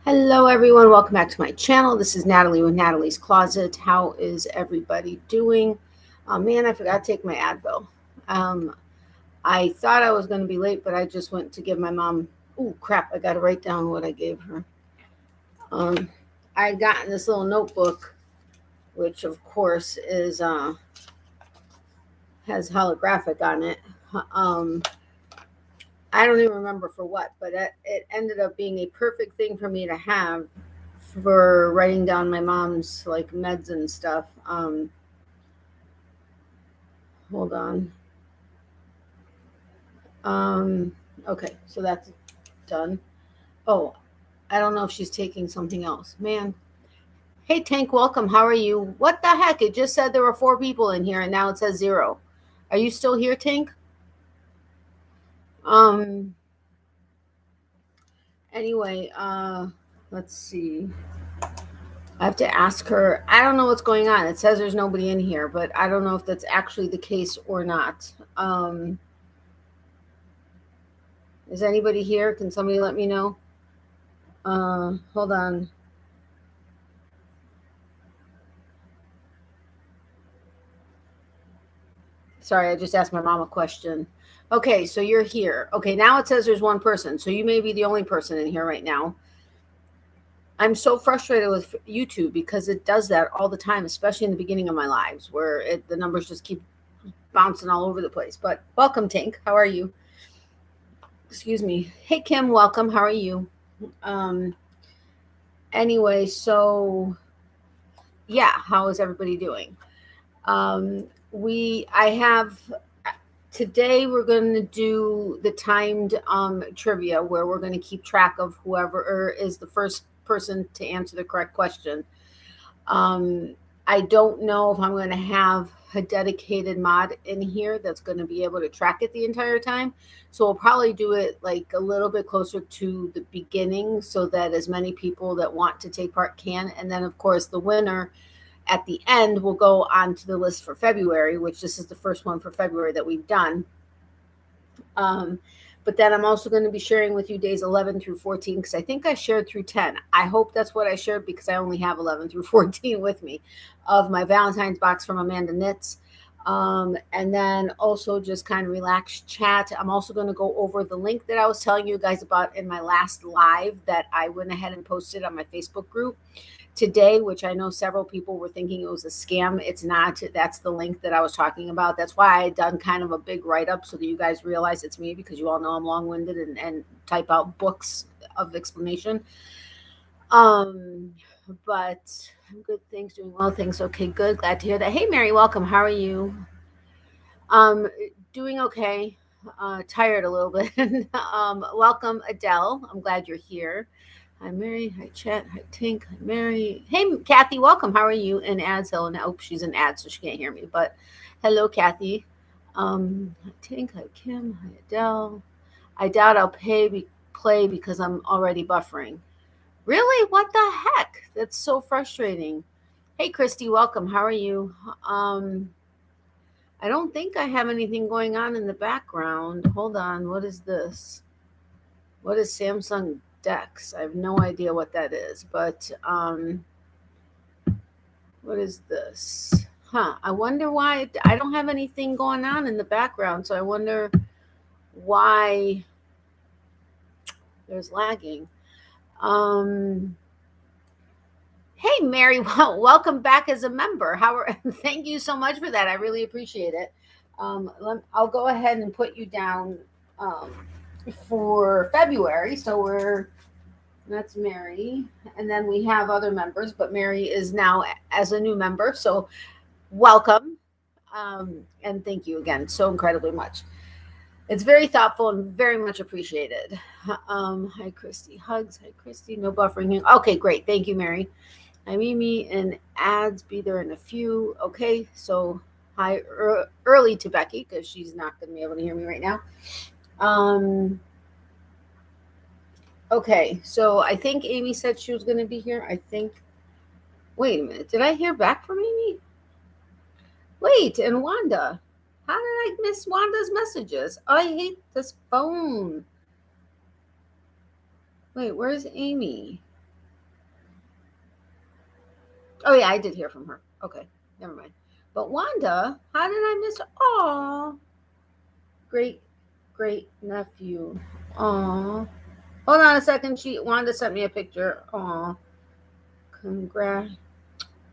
Hello everyone, welcome back to my channel. This is Natalie with Natalie's Closet. How is everybody doing? Oh man, I forgot to take my Advil. I thought I was going to be late, but I just went to give my mom, oh crap, I got to write down what I gave her. I got in this little notebook, which of course is has holographic on it. I don't even remember for what, but it ended up being a perfect thing for me to have for writing down my mom's like meds and stuff. Hold on. Okay, so that's done. Oh, I don't know if she's taking something else. Man. Hey Tank, welcome. How are you? What the heck? It just said there were 4 people in here and now it says 0. Are you still here, Tank? Anyway, let's see. I have to ask her. I don't know what's going on. It says there's nobody in here, but I don't know if that's actually the case or not. Is anybody here? Can somebody let me know? Hold on. Sorry, I just asked my mom a question. Okay, so you're here. Okay, now it says there's 1 person. So you may be the only person in here right now. I'm so frustrated with YouTube because it does that all the time, especially in the beginning of my lives where the numbers just keep bouncing all over the place. But welcome, Tank. How are you? Excuse me. Hey, Kim, welcome. How are you? Anyway, so yeah, how is everybody doing? Today we're going to do the timed trivia where we're going to keep track of whoever is the first person to answer the correct question. I don't know if I'm going to have a dedicated mod in here that's going to be able to track it the entire time. So we'll probably do it like a little bit closer to the beginning so that as many people that want to take part can. And then of course the winner at the end will go on to the list for February, which this is the first one for February that we've done. But then I'm also going to be sharing with you days 11 through 14 because I think I shared through 10. I hope that's what I shared because I only have 11 through 14 with me of my Valentine's box from Amanda Knits. And then also just kind of relaxed chat. I'm also going to go over the link that I was telling you guys about in my last live that I went ahead and posted on my Facebook group today, which I know several people were thinking it was a scam. It's not. That's the link that I was talking about. That's why I done kind of a big write-up so that you guys realize it's me because you all know I'm long-winded and type out books of explanation. But good, things, doing well, things. Okay, good. Glad to hear that. Hey, Mary, welcome. How are you? Doing okay. Tired a little bit. Welcome, Adele. I'm glad you're here. Hi, Mary. Hi, Chat. Hi, Tink. Hi, Mary. Hey, Kathy. Welcome. How are you? In ads, Helen. I hope she's in ads, so she can't hear me. But hello, Kathy. Hi, Tink. Hi, Kim. Hi, Adele. I doubt I'll play because I'm already buffering. Really? What the heck? That's so frustrating. Hey, Christy. Welcome. How are you? I don't think I have anything going on in the background. Hold on. What is this? What is Samsung Dex? I have no idea what that is, but what is this? I wonder why I don't have anything going on in the background. So I wonder why there's lagging. Hey, Mary, welcome back as a member. Thank you so much for that. I really appreciate it. I'll go ahead and put you down for February. So that's Mary. And then we have other members, but Mary is now as a new member. So welcome. And thank you again so incredibly much. It's very thoughtful and very much appreciated. Hi, Christy. Hugs. Hi, Christy. No buffering. Okay, great. Thank you, Mary. Hi, Mimi. And ads be there in a few. Okay, so hi early to Becky because she's not going to be able to hear me right now. Okay, so I think Amy said she was going to be here. Wait a minute. Did I hear back from Amy? Wait, and Wanda. How did I miss Wanda's messages? I hate this phone. Wait, where's Amy? Oh yeah, I did hear from her. Okay, never mind. But Wanda, how did I miss? Oh, great, great nephew. Aw. Hold on a second. Wanda sent me a picture. Aw.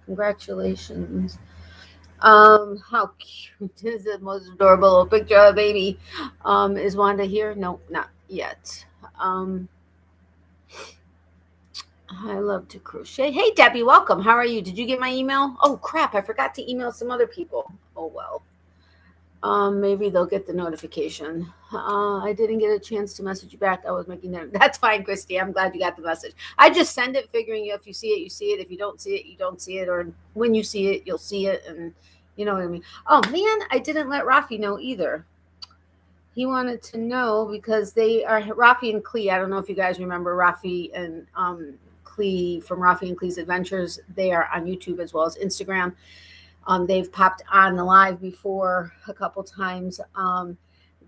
Congratulations. How cute is the most adorable little picture of a baby? Is Wanda here? No, not yet. Um, I love to crochet. Hey Debbie, welcome. How are you? Did you get my email? Oh crap, I forgot to email some other people. Oh well. Maybe they'll get the notification. I didn't get a chance to message you back. I was making dinner. That's fine, Christy. I'm glad you got the message. I just send it figuring if you see it, you see it. If you don't see it, you don't see it. Or when you see it, you'll see it. And you know what I mean? Oh, man, I didn't let Rafi know either. He wanted to know because they are Rafi and Clee. I don't know if you guys remember Rafi and Clee from Rafi and Clee's Adventures. They are on YouTube as well as Instagram. They've popped on the live before a couple times,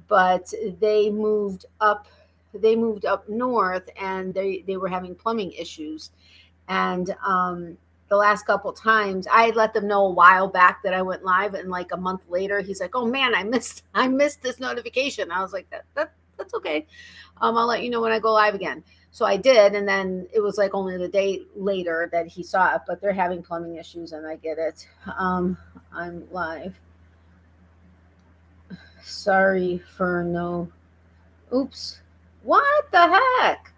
but they moved up. They moved up north, and they were having plumbing issues. And the last couple times, I had let them know a while back that I went live, and like a month later, he's like, "Oh man, I missed this notification." I was like, "That's okay. I'll let you know when I go live again." So I did, and then it was like only the day later that he saw it, but they're having plumbing issues, and I get it. I'm live. Sorry for no. Oops. What the heck?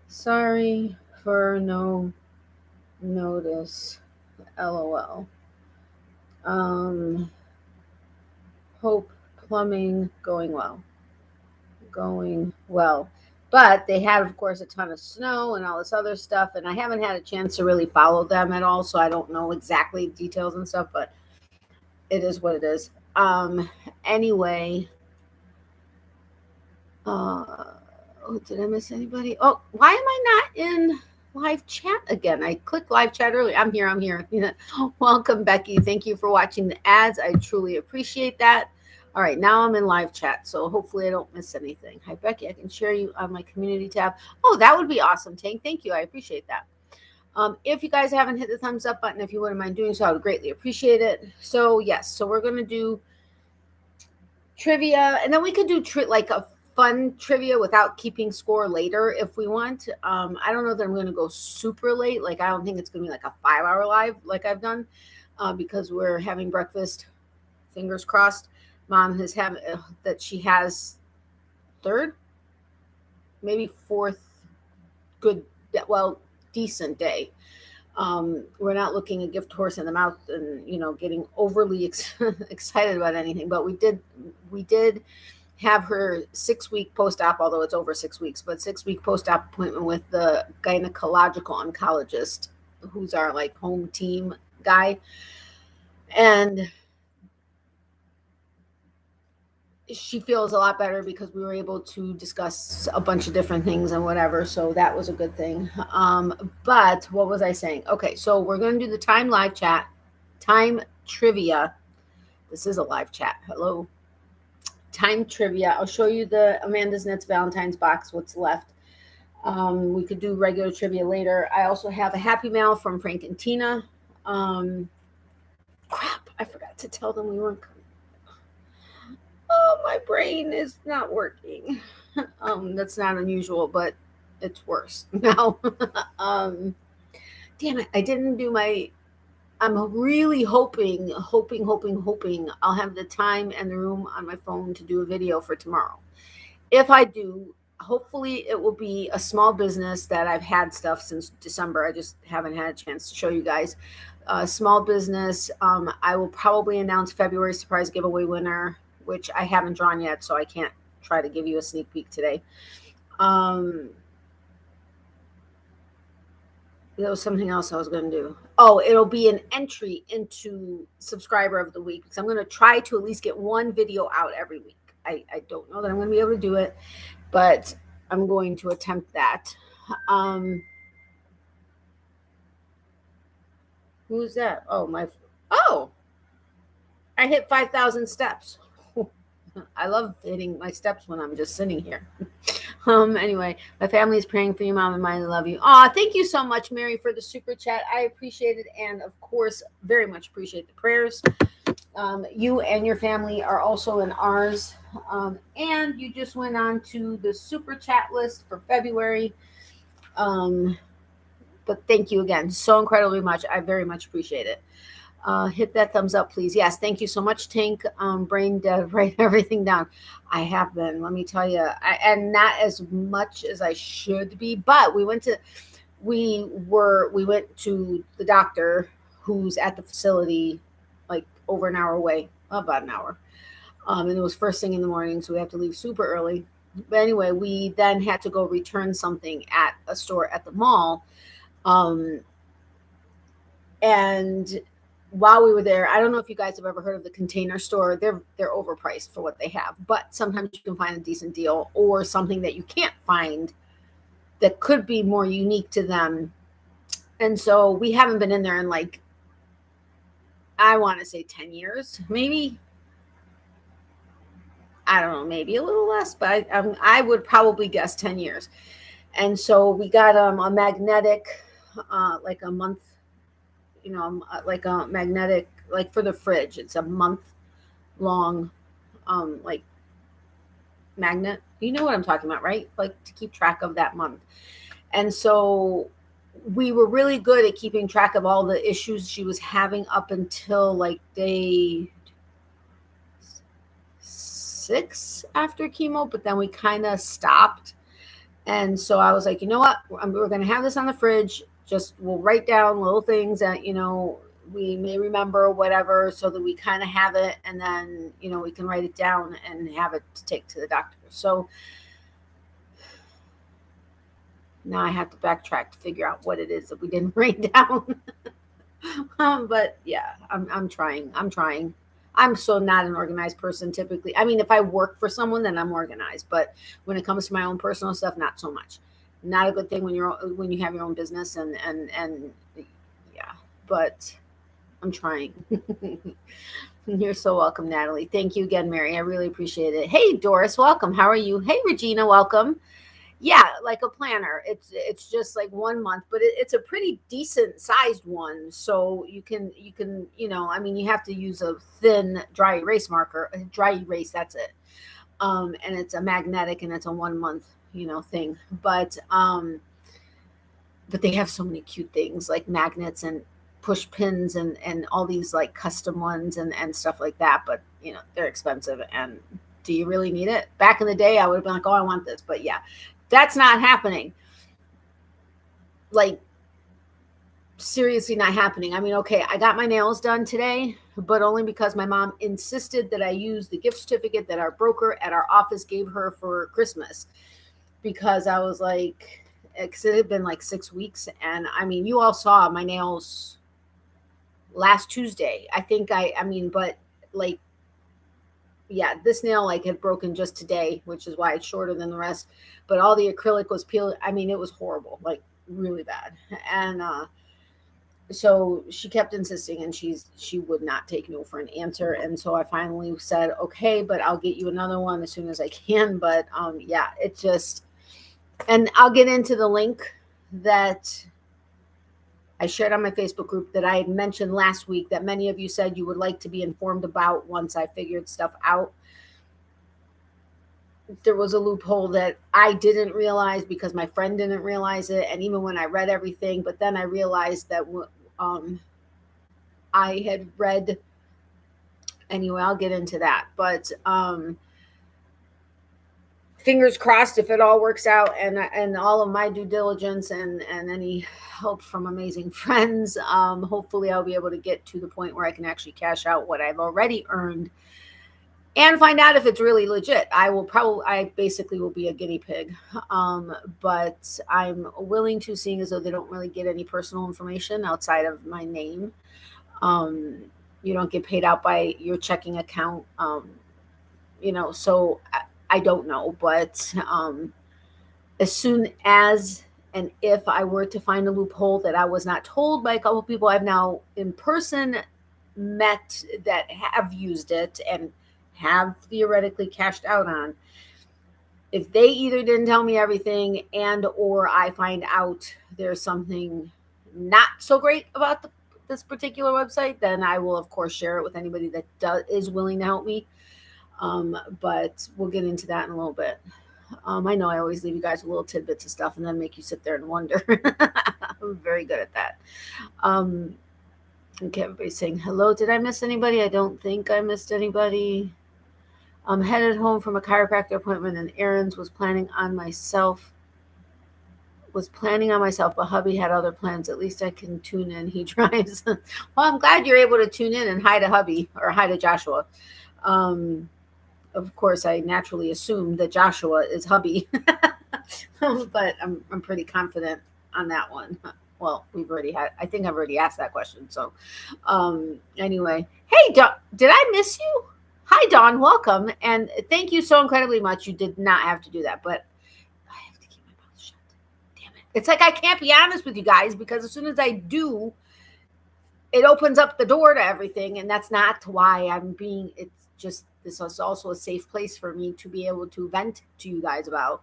Sorry for no notice. LOL. Hope plumbing going well. Going well. But they had, of course, a ton of snow and all this other stuff, and I haven't had a chance to really follow them at all, so I don't know exactly details and stuff, but it is what it is. Anyway, did I miss anybody? Oh, why am I not in live chat again? I clicked live chat earlier. I'm here. Welcome, Becky. Thank you for watching the ads. I truly appreciate that. All right, now I'm in live chat, so hopefully I don't miss anything. Hi, Becky. I can share you on my community tab. Oh, that would be awesome, Tank. Thank you. I appreciate that. If you guys haven't hit the thumbs up button, if you wouldn't mind doing so, I would greatly appreciate it. So, yes, so we're going to do trivia, and then we could do like a fun trivia without keeping score later if we want. I don't know that I'm going to go super late. Like, I don't think it's going to be like a 5-hour live like I've done because we're having breakfast. Fingers crossed. Mom has had that she has third, maybe fourth good, well, decent day. We're not looking a gift horse in the mouth and getting overly excited about anything, but we did have her 6-week post-op, although it's over 6 weeks, but 6-week post-op appointment with the gynecological oncologist, who's our like home team guy. And she feels a lot better because we were able to discuss a bunch of different things and whatever. So that was a good thing. But what was I saying? Okay, so we're going to do the time live chat, time trivia. This is a live chat. Hello. Time trivia. I'll show you the Amanda's Knits Valentine's box, what's left. We could do regular trivia later. I also have a Happy Mail from Frank and Tina. Crap, I forgot to tell them we weren't coming. Oh, my brain is not working. That's not unusual, but it's worse now. Damn it, I didn't do my. I'm really hoping I'll have the time and the room on my phone to do a video for tomorrow. If I do, hopefully it will be a small business that I've had stuff since December. I just haven't had a chance to show you guys. Small business. I will probably announce February surprise giveaway winner, which I haven't drawn yet, so I can't try to give you a sneak peek today. There was something else I was going to do. Oh, it'll be an entry into subscriber of the week because I'm going to try to at least get one video out every week. I don't know that I'm going to be able to do it, but I'm going to attempt that. Who's that? Oh, I hit 5,000 steps. I love hitting my steps when I'm just sitting here. Anyway, my family is praying for you, Mom, and mine. I love you. Aw, thank you so much, Mary, for the super chat. I appreciate it, and of course, very much appreciate the prayers. You and your family are also in ours. And you just went on to the super chat list for February. But thank you again so incredibly much. I very much appreciate it. Hit that thumbs up, please. Yes, thank you so much, Tank. Brain dead, write everything down. I have been, let me tell you, and not as much as I should be, but we went to the doctor who's at the facility like over an hour away, about an hour. And it was first thing in the morning, so we have to leave super early. But anyway, we then had to go return something at a store at the mall. And while we were there, I don't know if you guys have ever heard of the Container Store. They're overpriced for what they have, but sometimes you can find a decent deal or something that you can't find that could be more unique to them. And so we haven't been in there in like, I want to say 10 years, maybe. I don't know, maybe a little less, but I would probably guess 10 years. And so we got a magnetic, like a month, like a magnetic, like for the fridge. It's a month long, like magnet. You know what I'm talking about, right? Like to keep track of that month. And so we were really good at keeping track of all the issues she was having up until like day 6 after chemo, but then we kind of stopped. And so I was like, you know what? We're going to have this on the fridge. Just we'll write down little things that, we may remember, whatever, so that we kind of have it. And then, we can write it down and have it to take to the doctor. So now I have to backtrack to figure out what it is that we didn't write down. But yeah, I'm trying. I'm so not an organized person typically. I mean, if I work for someone, then I'm organized. But when it comes to my own personal stuff, not so much. Not a good thing when you have your own business and yeah. But I'm trying. You're so welcome, Natalie. Thank you again, Mary. I really appreciate it. Hey, Doris, welcome. How are you? Hey, Regina, welcome. Yeah, like a planner. It's just like 1 month, but it's a pretty decent sized one. So you can, I mean, you have to use a thin dry erase marker, dry erase, that's it. And it's a magnetic and it's a 1 month, thing. But they have so many cute things like magnets and push pins and all these like custom ones and stuff like that. But, they're expensive. And do you really need it? Back in the day, I would have been like, oh, I want this. But yeah. That's not happening. Like, seriously not happening. I mean, okay, I got my nails done today, but only because my mom insisted that I use the gift certificate that our broker at our office gave her for Christmas. Because I was like, because it had been like 6 weeks. And I mean, you all saw my nails last Tuesday. I think but like, yeah, this nail like had broken just today, which is why it's shorter than the rest. But all the acrylic was peeling. I mean, it was horrible, like really bad. And so she kept insisting, and she would not take no for an answer. And so I finally said, okay, but I'll get you another one as soon as I can. But yeah, it just, and I'll get into the link that I shared on my Facebook group that I had mentioned last week that many of you said you would like to be informed about once I figured stuff out. There was a loophole that I didn't realize because my friend didn't realize it. And even when I read everything, but then I realized that I had read, anyway, I'll get into that. But fingers crossed if it all works out and all of my due diligence and any help from amazing friends, hopefully I'll be able to get to the point where I can actually cash out what I've already earned and find out if it's really legit. I basically will be a guinea pig. But I'm willing to, seeing as though they don't really get any personal information outside of my name. You don't get paid out by your checking account. So I don't know, but as soon as and if I were to find a loophole that I was not told by a couple of people I've now in person met that have used it and have theoretically cashed out on, if they either didn't tell me everything and or I find out there's something not so great about this particular website, then I will of course share it with anybody that is willing to help me. But we'll get into that in a little bit. I know I always leave you guys with little tidbits of stuff and then make you sit there and wonder. I'm very good at that. Okay, everybody's saying hello. Did I miss anybody? I don't think I missed anybody. I'm headed home from a chiropractor appointment and errands. Was planning on myself, but hubby had other plans. At least I can tune in. He drives. Well, I'm glad you're able to tune in and hi to hubby or hi to Joshua. Of course, I naturally assume that Joshua is hubby, but I'm pretty confident on that one. Well, I think I've already asked that question. So anyway, hey, did I miss you? Hi, Dawn, welcome. And thank you so incredibly much. You did not have to do that, but I have to keep my mouth shut. Damn it. It's like I can't be honest with you guys because as soon as I do, it opens up the door to everything. And that's not why it's just, this is also a safe place for me to be able to vent to you guys about.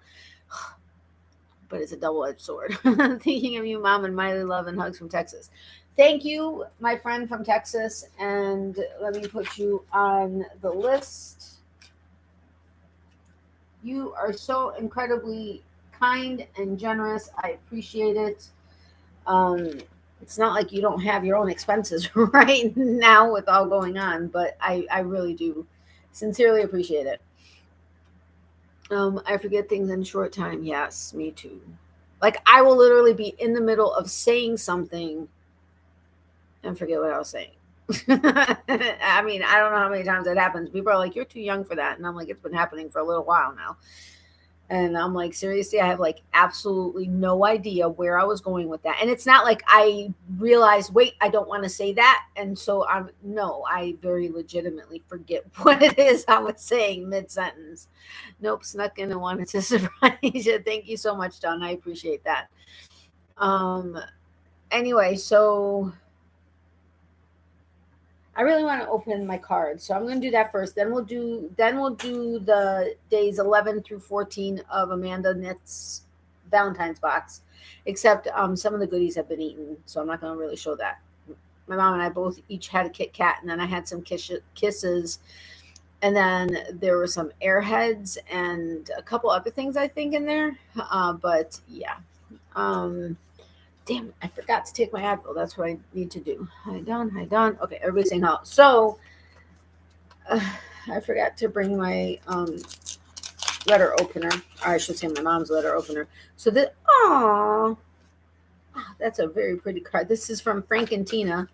But it's a double-edged sword. Thinking of you, Mom, and Miley, love and hugs from Texas. Thank you, my friend from Texas. And let me put you on the list. You are so incredibly kind and generous. I appreciate it. It's not like you don't have your own expenses right now with all going on, but I really do sincerely appreciate it. I forget things in a short time. Yes, me too. Like I will literally be in the middle of saying something and forget what I was saying. I mean, I don't know how many times that happens. People are like, you're too young for that. And I'm like, it's been happening for a little while now. And I'm like, seriously, I have like absolutely no idea where I was going with that. And it's not like I realized, wait, I don't want to say that. And so I very legitimately forget what it is I was saying mid-sentence. Nope, snuck in and wanted to surprise you. Thank you so much, Dawn. I appreciate that. Anyway, so I really want to open my cards. So I'm going to do that first. Then we'll do the days 11 through 14 of Amanda Knits Valentine's box, except some of the goodies have been eaten. So I'm not going to really show that. My mom and I both each had a Kit Kat, and then I had some kisses. And then there were some Airheads and a couple other things I think in there. But yeah. Damn, I forgot to take my Advil. That's what I need to do. Hi, Dawn. Okay, everybody's saying how. So, I forgot to bring my letter opener. Or I should say my mom's letter opener. So that's a very pretty card. This is from Frank and Tina.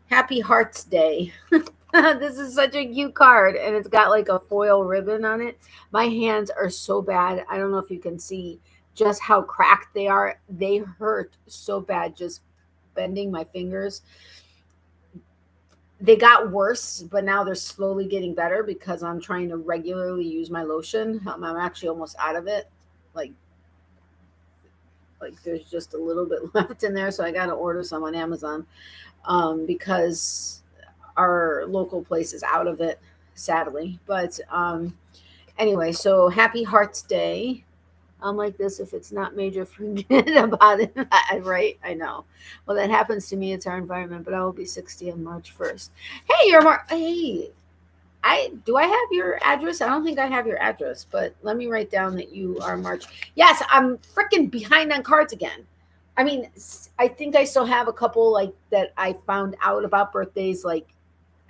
Happy Hearts Day. This is such a cute card, and it's got like a foil ribbon on it. My hands are so bad. I don't know if you can see just how cracked they are. They hurt so bad just bending my fingers. They got worse, but now they're slowly getting better because I'm trying to regularly use my lotion. I'm actually almost out of it. Like there's just a little bit left in there, so I got to order some on Amazon because our local place is out of it, sadly. But anyway, so Happy Hearts Day. I'm like this. If it's not major, forget about it. Right? I know. Well, that happens to me. It's our environment. But I will be 60 on March 1st. Hey, Hey, do I have your address? I don't think I have your address. But let me write down that you are March. Yes, I'm freaking behind on cards again. I mean, I think I still have a couple like that I found out about birthdays like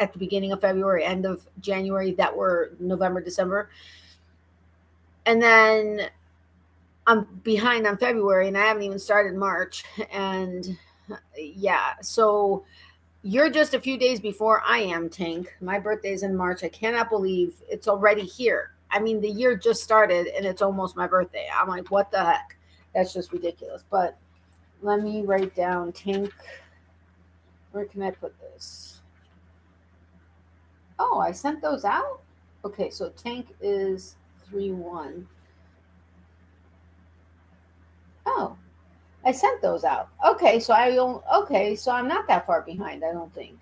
at the beginning of February, end of January that were November, December, and then I'm behind on February and I haven't even started March. And yeah, so you're just a few days before I am, Tank. My birthday's in March. I cannot believe it's already here. I mean, the year just started and it's almost my birthday. I'm like, what the heck? That's just ridiculous. But let me write down Tank. Where can I put this? Oh, I sent those out? Okay, so Tank is 3-1. Oh, I sent those out. Okay, so I'm not that far behind, I don't think.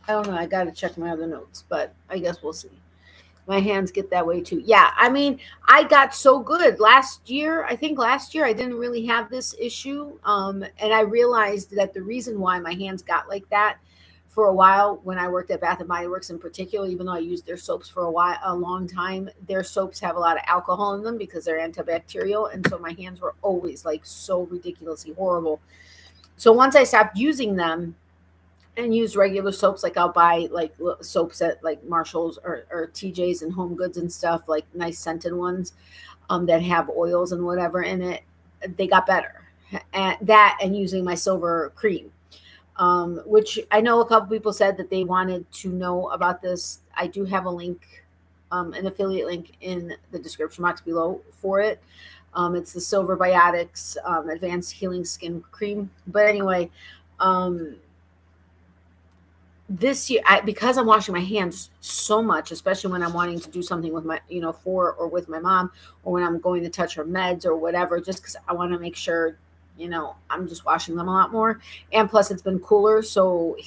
I don't know. I got to check my other notes, but I guess we'll see. My hands get that way too. Yeah, I mean, I got so good last year. I think last year I didn't really have this issue. And I realized that the reason why my hands got like that for a while when I worked at Bath and Body Works in particular, even though I used their soaps for a long time, their soaps have a lot of alcohol in them because they're antibacterial. And so my hands were always like so ridiculously horrible. So once I stopped using them, and use regular soaps, like I'll buy like soaps at like Marshalls or TJ's and Home Goods and stuff, like nice scented ones that have oils and whatever in it. They got better at that, and using my silver cream, which I know a couple people said that they wanted to know about this. I do have a link, an affiliate link in the description box below for it. It's the Silver Biotics Advanced Healing Skin Cream. But anyway, this year, because I'm washing my hands so much, especially when I'm wanting to do something with my, for or with my mom, or when I'm going to touch her meds or whatever, just because I want to make sure, I'm just washing them a lot more. And plus, it's been cooler, so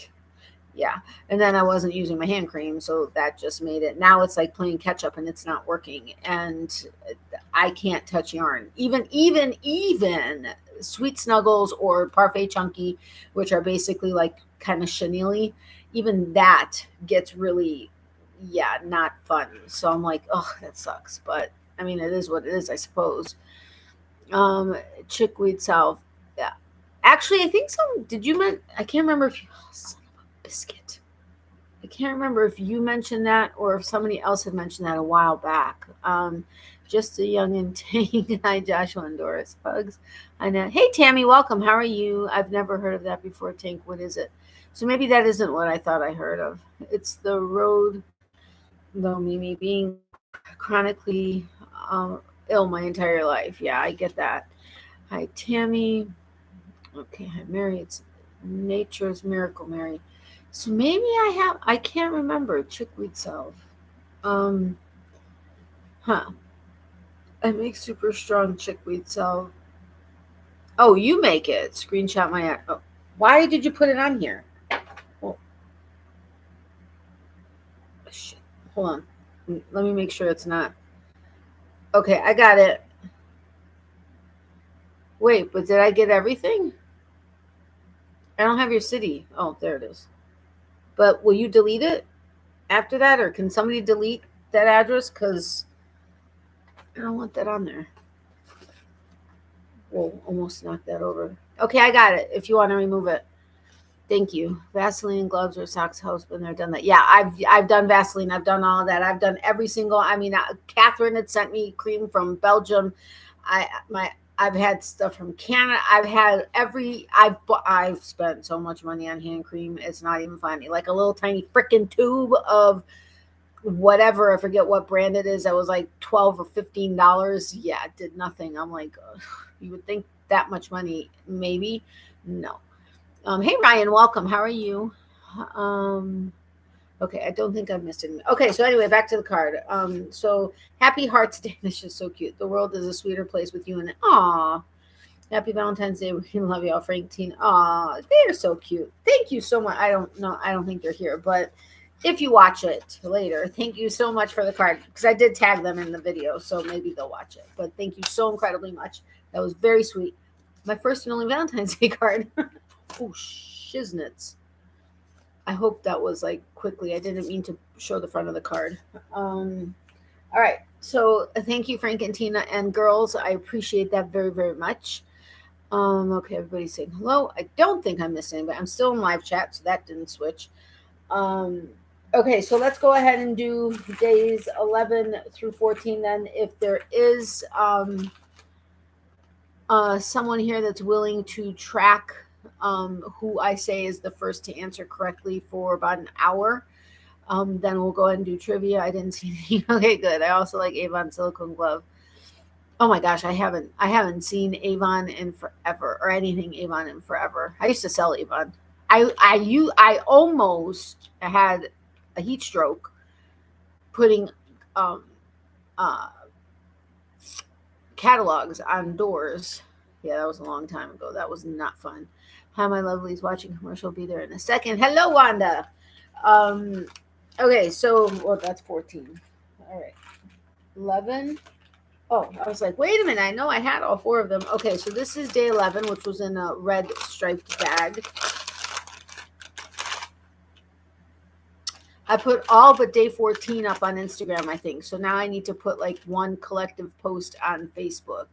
yeah. And then I wasn't using my hand cream, so that just made it. Now it's like playing catch up, and it's not working, and I can't touch yarn. Even Sweet Snuggles or Parfait Chunky, which are basically like kind of chenille, even that gets really, not fun. So I'm like, oh, that sucks. But I mean, it is what it is, I suppose. Chickweed salve. Yeah. Actually, I think did you I can't remember if you, oh, son of a biscuit. I can't remember if you mentioned that or if somebody else had mentioned that a while back. Just a young and Tang. Hi, Joshua and Doris. Hugs. I know. Hey, Tammy, welcome. How are you? I've never heard of that before, Tank. What is it? So maybe that isn't what I thought I heard of. It's the road, though, Mimi, being chronically ill my entire life. Yeah, I get that. Hi, Tammy. Okay, hi, Mary. It's Nature's Miracle, Mary. So maybe I can't remember. Chickweed salve. I make super strong chickweed salve. Oh, you make it. Screenshot my. Oh, why did you put it on here? Oh, shit. Hold on. Let me make sure it's not. Okay, I got it. Wait, but did I get everything? I don't have your city. Oh, there it is. But will you delete it after that, or can somebody delete that address? Because I don't want that on there. We'll almost knock that over. Okay, I got it. If you want to remove it. Thank you. Vaseline, gloves, or socks helps when they're done that. Yeah, I've done Vaseline. I've done all that. I've done every single. I mean, Catherine had sent me cream from Belgium. I've had stuff from Canada. I've spent so much money on hand cream. It's not even funny. Like a little tiny freaking tube of whatever. I forget what brand it is. That was like $12 or $15. Yeah, it did nothing. I'm like, ugh, you would think that much money, maybe. No. Hey, Ryan, welcome. How are you? Okay, I don't think I've missed anything. Okay, so anyway, back to the card. So Happy Hearts Day. This is so cute. The world is a sweeter place with you in it. Aw. Happy Valentine's Day. We love y'all, Frank, Teen. Aw, they're so cute. Thank you so much. I don't think they're here, but if you watch it later, thank you so much for the card, because I did tag them in the video, so maybe they'll watch it. But thank you so incredibly much. That was very sweet. My first and only Valentine's Day card. Oh, shiznits. I hope that was like quickly. I didn't mean to show the front of the card. All right. So thank you, Frank and Tina and girls. I appreciate that very, very much. Okay, everybody's saying hello. I don't think I'm missing anybody. I'm still in live chat, so that didn't switch. Okay, so let's go ahead and do days 11 through 14 then. If there is someone here that's willing to track who I say is the first to answer correctly for about an hour, then we'll go ahead and do trivia. I didn't see anything. Okay, good. I also like Avon Silicone Glove. Oh my gosh, I haven't seen Avon in forever, or anything Avon in forever. I used to sell Avon. I almost had a heat stroke putting catalogs on doors. Yeah, that was a long time ago. That was not fun. Hi, my lovelies. Watching commercial. Be there in a second. Hello, Wanda. Okay, so, well, that's 14. All right. 11. Oh, I was like, wait a minute. I know I had all 4 of them. Okay, so this is day 11, which was in a red striped bag. I put all but day 14 up on Instagram, I think. So now I need to put like one collective post on Facebook.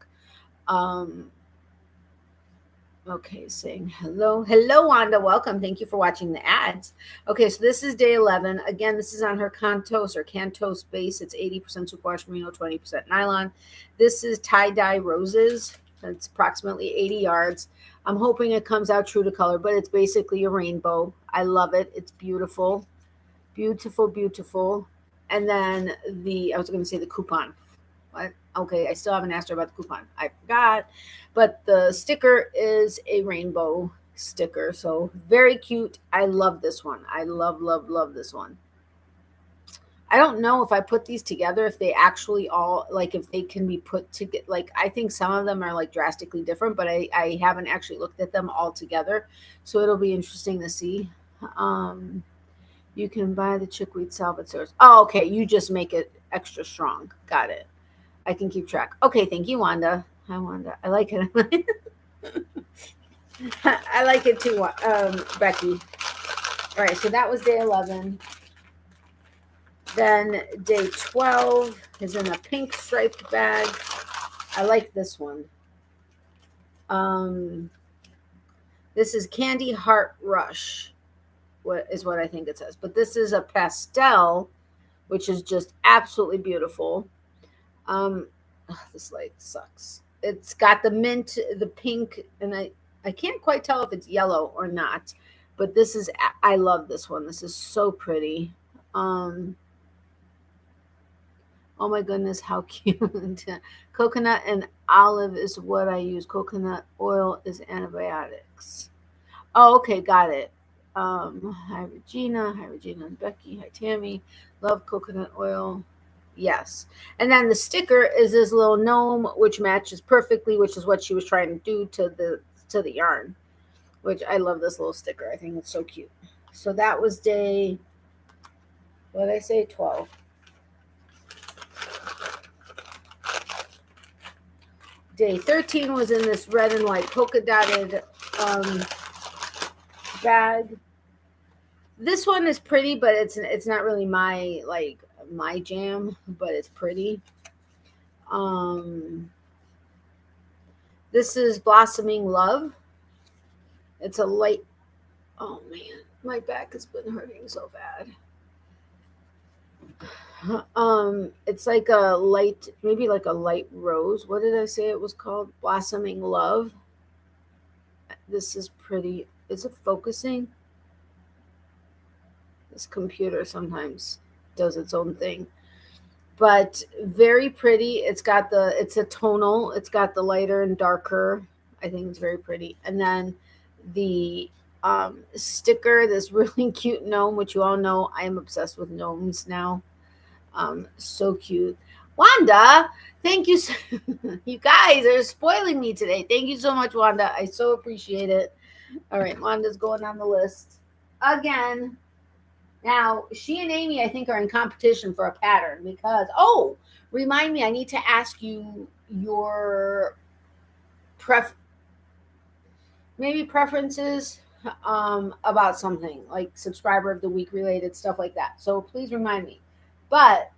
Okay, saying hello. Hello, Wanda. Welcome. Thank you for watching the ads. Okay, so this is day 11. Again, this is on her Cantos base. It's 80% superwash merino, 20% nylon. This is tie-dye roses. That's approximately 80 yards. I'm hoping it comes out true to color, but it's basically a rainbow. I love it. It's beautiful. Beautiful, beautiful. And then I was going to say the coupon. What? Okay, I still haven't asked her about the coupon. I forgot. But the sticker is a rainbow sticker. So very cute. I love this one. I love, love, love this one. I don't know if I put these together, if they actually all, like, if they can be put together. Like, I think some of them are like drastically different, but I haven't actually looked at them all together. So it'll be interesting to see. You can buy the chickweed salve at stores. Oh, okay. You just make it extra strong. Got it. I can keep track. Okay, thank you, Wanda. Hi, Wanda. I like it. I like it too, Becky. All right, so that was day 11. Then day 12 is in a pink striped bag. I like this one. This is Candy Heart Rush, what I think it says. But this is a pastel, which is just absolutely beautiful. This light sucks. It's got the mint, the pink, and I can't quite tell if it's yellow or not, but I love this one. This is so pretty. Oh my goodness, how cute. Coconut and olive is what I use. Coconut oil is antibiotics. Oh, okay, got it. Hi Regina and Becky. Hi Tammy. Love coconut oil. Yes. And then the sticker is this little gnome, which matches perfectly, which is what she was trying to do to the yarn, which I love this little sticker. I think it's so cute. So that was day, what did I say? 12. Day 13 was in this red and white polka dotted bag. This one is pretty, but it's not really my jam, but it's pretty. This is Blossoming Love. It's a light. Oh man, my back has been hurting so bad. It's like a light, maybe like a light rose. What did I say it was called? Blossoming Love. This is pretty. Is it focusing? This computer sometimes does its own thing, but very pretty. It's a tonal. It's got the lighter and darker. I think it's very pretty. And then the sticker, this really cute gnome, which you all know I am obsessed with gnomes now. So cute. Wanda, thank you. You guys are spoiling me today. Thank you so much, Wanda. I so appreciate it. All right, Wanda's going on the list again. Now, she and Amy, I think, are in competition for a pattern because, remind me, I need to ask you your preferences about something like subscriber of the week related stuff like that. So please remind me. But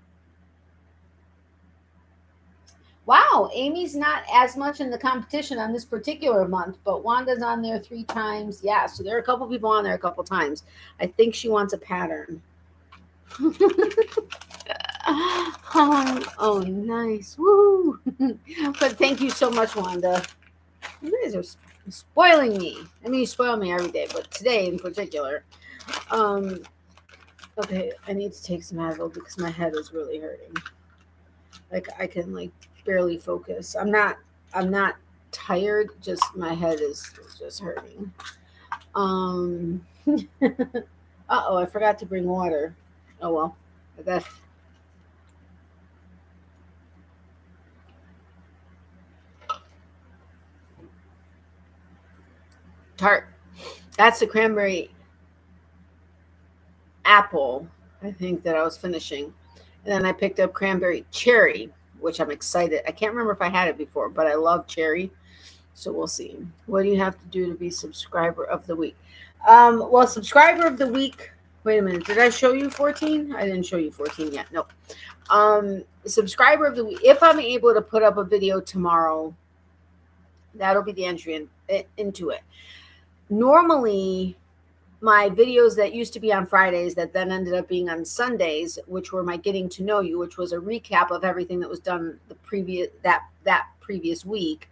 wow, Amy's not as much in the competition on this particular month, but Wanda's on there 3 times. Yeah, so there are a couple people on there a couple times. I think she wants a pattern. Oh, nice. Woo! But thank you so much, Wanda. You guys are spoiling me. I mean, you spoil me every day, but today in particular. Okay, I need to take some Advil because my head is really hurting. Like I can barely focus. I'm not tired, just my head is just hurting. I forgot to bring water. Oh well. That's tart. That's the cranberry apple, I think, that I was finishing. And then I picked up cranberry cherry, which I'm excited. I can't remember if I had it before, but I love cherry. So we'll see. What do you have to do to be subscriber of the week? Well, subscriber of the week. Wait a minute. Did I show you 14? I didn't show you 14 yet. No. Subscriber of the week. If I'm able to put up a video tomorrow, that'll be the entry into it. Normally, my videos that used to be on Fridays that then ended up being on Sundays, which were my getting to know you, which was a recap of everything that was done the previous week,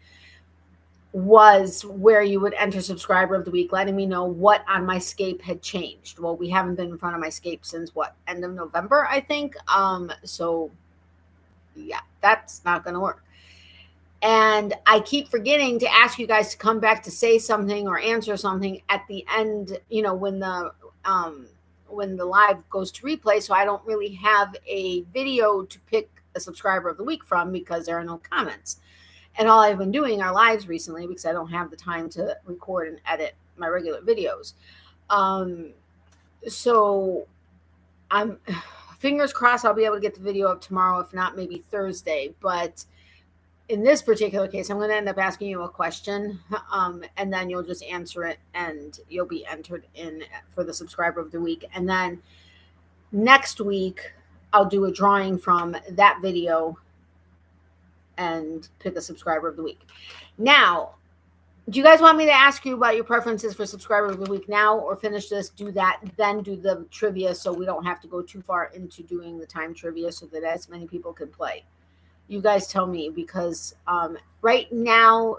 was where you would enter subscriber of the week, letting me know what on my scape had changed. Well, we haven't been in front of my scape since end of November, I think. So yeah, that's not going to work. And I keep forgetting to ask you guys to come back to say something or answer something at the end, when the live goes to replay. So I don't really have a video to pick a subscriber of the week from because there are no comments. And all I've been doing are lives recently because I don't have the time to record and edit my regular videos. So I'm fingers crossed I'll be able to get the video up tomorrow, if not maybe Thursday. But in this particular case, I'm going to end up asking you a question, and then you'll just answer it, and you'll be entered in for the subscriber of the week. And then next week, I'll do a drawing from that video and pick a subscriber of the week. Now, do you guys want me to ask you about your preferences for subscriber of the week now, or finish this, do that, then do the trivia, so we don't have to go too far into doing the time trivia so that as many people can play? You guys tell me, because right now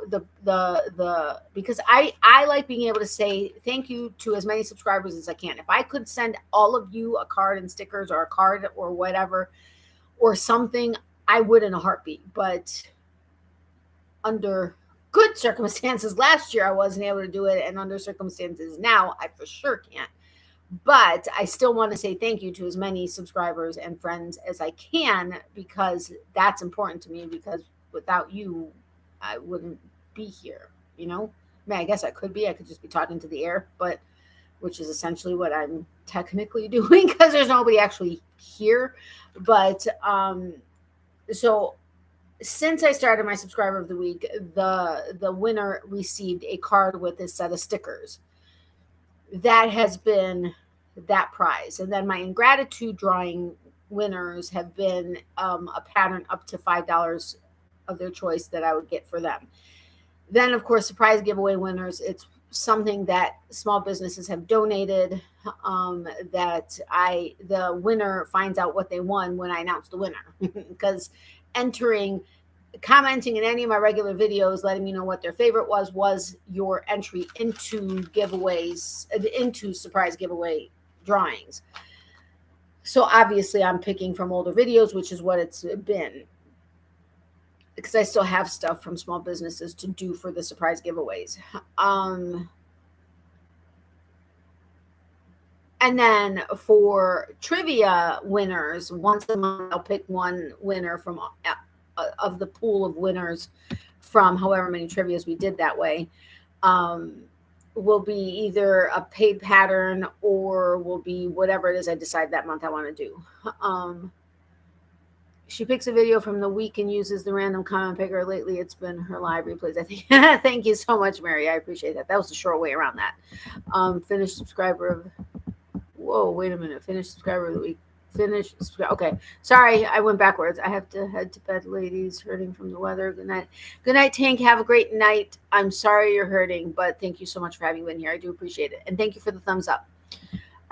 because I like being able to say thank you to as many subscribers as I can. If I could send all of you a card and stickers or a card or whatever or something, I would in a heartbeat. But under good circumstances last year, I wasn't able to do it, and under circumstances now, I for sure can't. But I still want to say thank you to as many subscribers and friends as I can, because that's important to me, because without you, I wouldn't be here, I guess I could just be talking to the air, which is essentially what I'm technically doing because there's nobody actually here. But so since I started my subscriber of the week, the winner received a card with a set of stickers. That has been that prize. And then my ingratitude drawing winners have been a pattern up to $5 of their choice that I would get for them. Then, of course, surprise giveaway winners, it's something that small businesses have donated, that the winner finds out what they won when I announce the winner. Because commenting in any of my regular videos, letting me know what their favorite was your entry into giveaways, into surprise giveaway drawings. So obviously I'm picking from older videos, which is what it's been, because I still have stuff from small businesses to do for the surprise giveaways. And then for trivia winners, once a month I'll pick one winner from of the pool of winners from however many trivias we did that way. Will be either a paid pattern or will be whatever it is I decide that month I want to do. She picks a video from the week and uses the random comment picker. Lately, it's been her live replays, I think. Thank you so much, Mary. I appreciate that. That was a short way around that. Finish subscriber of... Whoa, wait a minute. Finish subscriber of the week. Okay, sorry, I went backwards. I have to head to bed, ladies. Hurting from the weather. Good night. Good night, Tank. Have a great night. I'm sorry you're hurting, but thank you so much for having been here. I do appreciate it. And thank you for the thumbs up.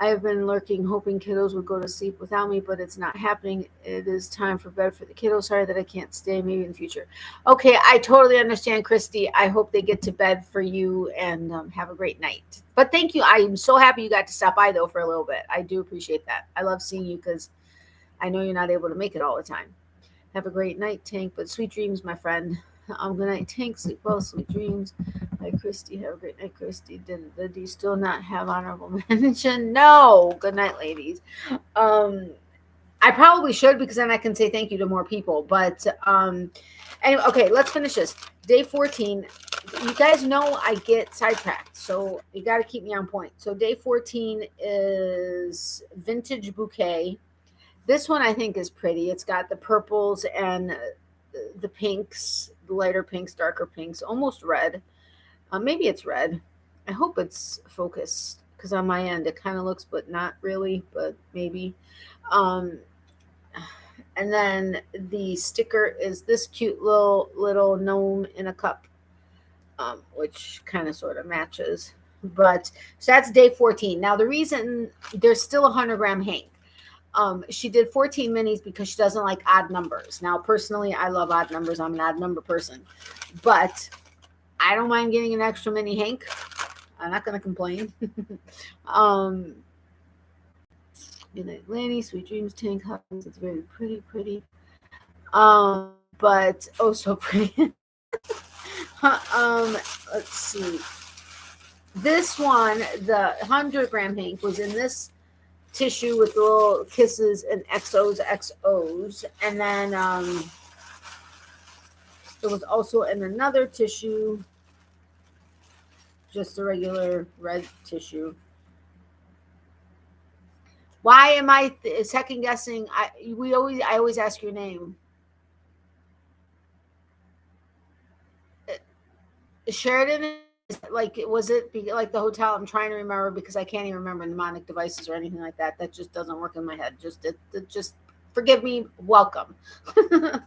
I have been lurking, hoping kiddos would go to sleep without me, but it's not happening. It is time for bed for the kiddos. Sorry that I can't stay. Maybe in the future. Okay, I totally understand, Christy. I hope they get to bed for you, and have a great night. But thank you. I'm so happy you got to stop by, though, for a little bit. I do appreciate that. I love seeing you because I know you're not able to make it all the time. Have a great night, Tank, but sweet dreams, my friend. Good night, Tank. Sleep well, sweet dreams. Hi, Christy. Have a great night, Christy. Do you still not have honorable mention? No. Good night, ladies. I probably should, because then I can say thank you to more people. But anyway, okay, let's finish this. Day 14. You guys know I get sidetracked, so you got to keep me on point. So day 14 is Vintage Bouquet. This one I think is pretty. It's got the purples and the pinks, the lighter pinks, darker pinks, almost red. Maybe it's red. I hope it's focused because on my end it kind of looks, but not really, but maybe. Um, and then the sticker is this cute little gnome in a cup, which kind of sort of matches. But so that's day 14. Now the reason there's still a 100-gram hank. She did 14 minis because she doesn't like odd numbers. Now, personally, I love odd numbers. I'm an odd number person, but I don't mind getting an extra mini hank. I'm not going to complain. Good night, Lanny. Sweet dreams, tank hugs. It's very pretty, pretty. But oh, so pretty. Let's see. This one, the 100-gram hank, was in this tissue with little kisses and XOs. And then it was also in another tissue, just a regular red tissue. Why am I second guessing? I always ask your name. Sheridan, like, was it like the hotel? I'm trying to remember because I can't even remember mnemonic devices or anything like that. That just doesn't work in my head. Just forgive me. Welcome.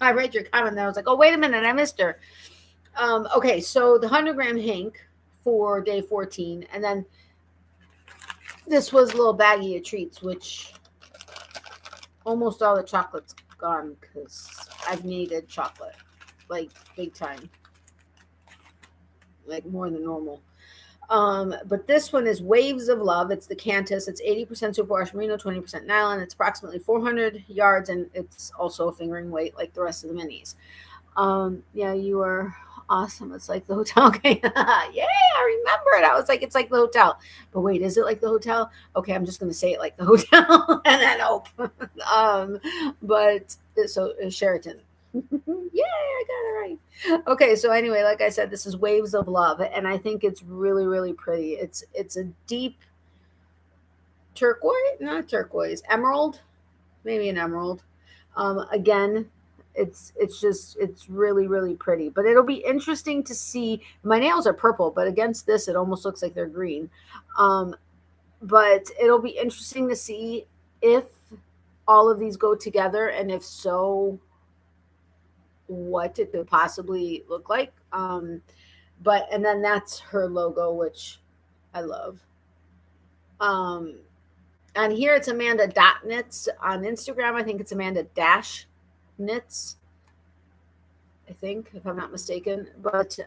I read your comment and I was like, oh, wait a minute, I missed her. Okay, so the 100-gram hank for day 14, and then this was a little baggie of treats, which almost all the chocolate's gone because I've needed chocolate, like big time, like more than normal. But this one is Waves of Love. It's the Cantus. It's 80% superwash merino, 20% nylon. It's approximately 400 yards, and it's also a fingering weight like the rest of the minis. Yeah, you are awesome. It's like the hotel. Okay. Yay, I remember it. I was like, it's like the hotel. But wait, is it like the hotel? Okay, I'm just going to say it like the hotel and then but so Sheraton. Yay, I got it right. Okay, so anyway, like I said, this is Waves of Love, and I think it's really, really pretty. It's a deep turquoise, not turquoise, emerald, maybe an emerald. Again, it's really, really pretty. But it'll be interesting to see. My nails are purple, but against this, it almost looks like they're green. But it'll be interesting to see if all of these go together, and if so, what it could possibly look like. But and then that's her logo, which I love. And here it's Amanda Knits on Instagram. I think it's Amanda Knits, I think, if I'm not mistaken. But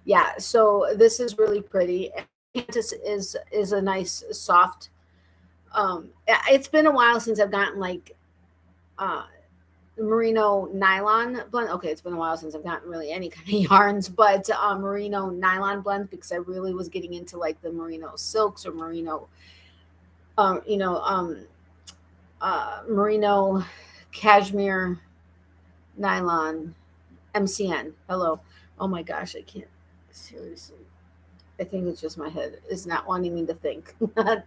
yeah, so this is really pretty. Cantus is a nice soft. It's been a while since I've gotten like merino nylon blend. Okay, it's been a while since I've gotten really any kind of yarns, but merino nylon blends, because I really was getting into like the merino silks or merino merino cashmere nylon MCN. Hello. Oh my gosh, I can't, seriously. I think it's just my head is not wanting me to think.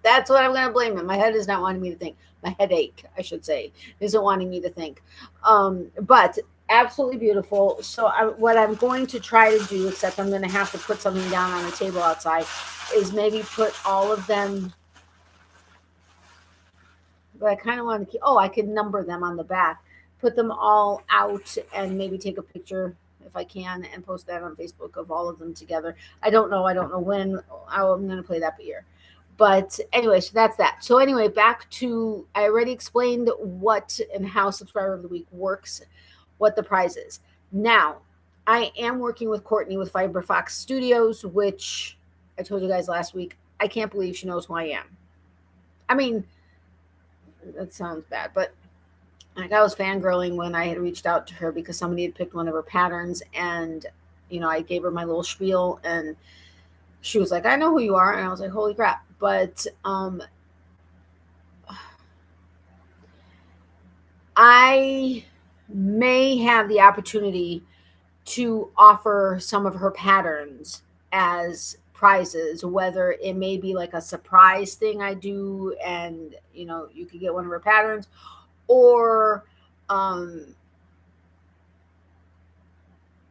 That's what I'm going to blame it. My head is not wanting me to think. My headache, I should say, isn't wanting me to think. But absolutely beautiful. So what I'm going to try to do, except I'm going to have to put something down on the table outside, is maybe put all of them. But I kind of want to keep, I can number them on the back, put them all out, and maybe take a picture if I can and post that on Facebook of all of them together. I don't know when. I'm going to play that by ear. But anyway, so that's that. So anyway, back to, I already explained what and how Subscriber of the Week works, what the prize is. Now, I am working with Courtney with Fiber Fox Studios, which I told you guys last week. I can't believe she knows who I am. I mean, that sounds bad, but like, I was fangirling when I had reached out to her because somebody had picked one of her patterns, and I gave her my little spiel, and she was like, I know who you are. And I was like, holy crap. But I may have the opportunity to offer some of her patterns as prizes, whether it may be like a surprise thing I do and, you know, you could get one of her patterns, or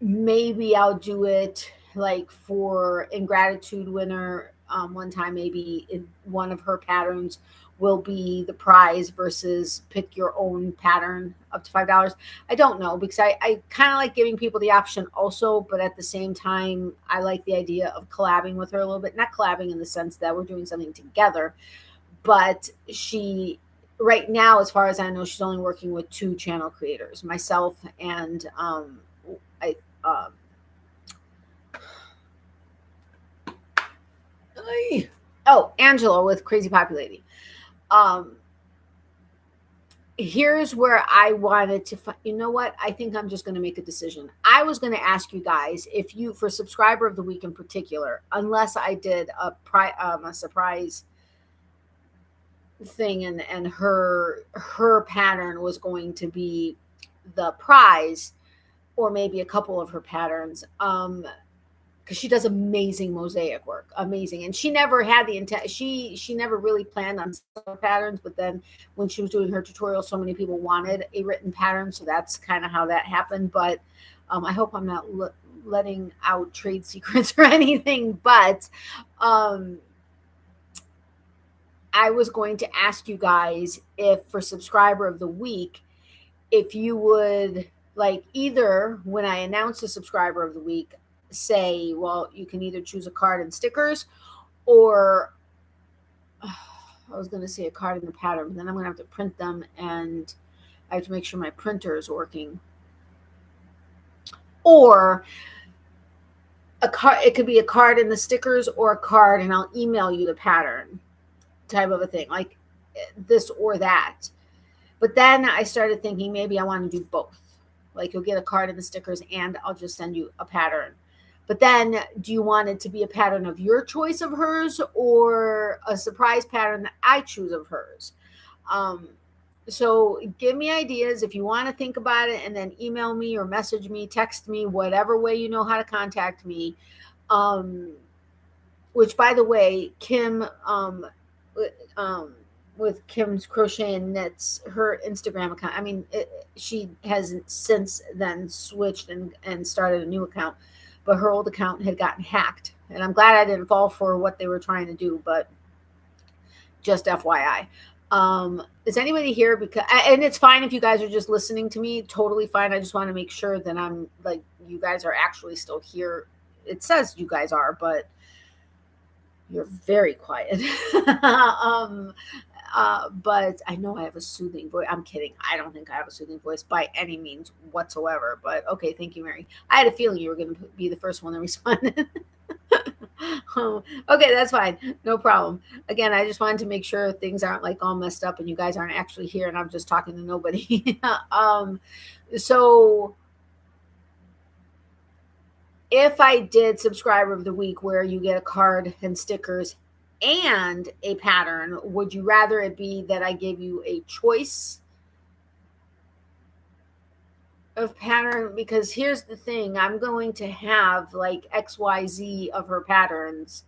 maybe I'll do it like for ingratitude winner. One time, maybe one of her patterns will be the prize versus pick your own pattern up to $5. I don't know, because I kind of like giving people the option also, but at the same time, I like the idea of collabing with her a little bit. Not collabing in the sense that we're doing something together, but she, right now, as far as I know, she's only working with 2 channel creators, myself and I Angela with Crazy Populating. Here's where I wanted to you know what? I think I'm just going to make a decision. I was going to ask you guys if you, for subscriber of the week in particular, unless I did a surprise thing and her pattern was going to be the prize, or maybe a couple of her patterns, because she does amazing mosaic work, amazing. And she never had the intent, she never really planned on patterns, but then when she was doing her tutorial, so many people wanted a written pattern, so that's kind of how that happened. But I hope I'm not letting out trade secrets or anything, but I was going to ask you guys if, for subscriber of the week, if you would like, either when I announce the subscriber of the week, say, well, you can either choose a card and stickers, or I was going to say a card and the pattern, but then I'm going to have to print them, and I have to make sure my printer is working. Or a card, it could be a card and the stickers, or a card and I'll email you the pattern, type of a thing, like this or that. But then I started thinking maybe I want to do both. Like, you'll get a card and the stickers, and I'll just send you a pattern. But then, do you want it to be a pattern of your choice of hers, or a surprise pattern that I choose of hers? So give me ideas if you want to think about it, and then email me or message me, text me, whatever way you know how to contact me. Which, by the way, Kim, with Kim's Crochet and Knits, her Instagram account, I mean, she has since then switched and started a new account, but her old account had gotten hacked. And I'm glad I didn't fall for what they were trying to do, but just FYI. Is anybody here? Because, and it's fine if you guys are just listening to me, totally fine. I just want to make sure that I'm like, you guys are actually still here. It says you guys are, but you're very quiet. But I know I have a soothing voice. I'm kidding. I don't think I have a soothing voice by any means whatsoever. But okay, thank you, Mary. I had a feeling you were going to be the first one that responded. Okay, that's fine. No problem. Again, I just wanted to make sure things aren't like all messed up and you guys aren't actually here and I'm just talking to nobody. So if I did subscriber of the week, where you get a card and stickers and a pattern, would you rather it be that I give you a choice of pattern? Because here's the thing, I'm going to have like XYZ of her patterns.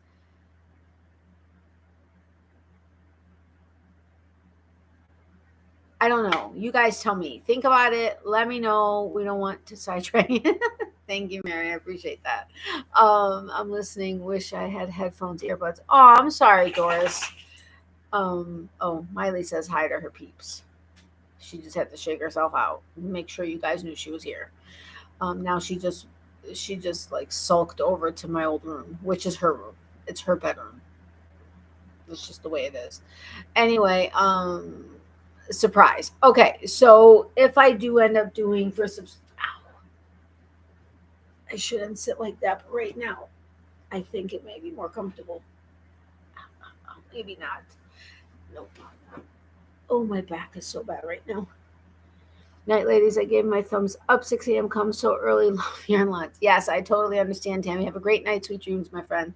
I don't know. You guys tell me. Think about it. Let me know. We don't want to sidetrack. Thank you, Mary. I appreciate that. I'm listening. Wish I had headphones, earbuds. Oh, I'm sorry, Doris. Oh, Miley says hi to her peeps. She just had to shake herself out. Make sure you guys knew she was here. Now she just like sulked over to my old room, which is her room. It's her bedroom. It's just the way it is. Anyway, surprise. Okay, so if I do end up doing for I shouldn't sit like that, but right now I think it may be more comfortable. Maybe not. Nope. Oh, my back is so bad right now. Night, ladies. I gave my thumbs up. 6 a.m. comes so early. Love your lots. Yes, I totally understand, Tammy. Have a great night. Sweet dreams, my friend.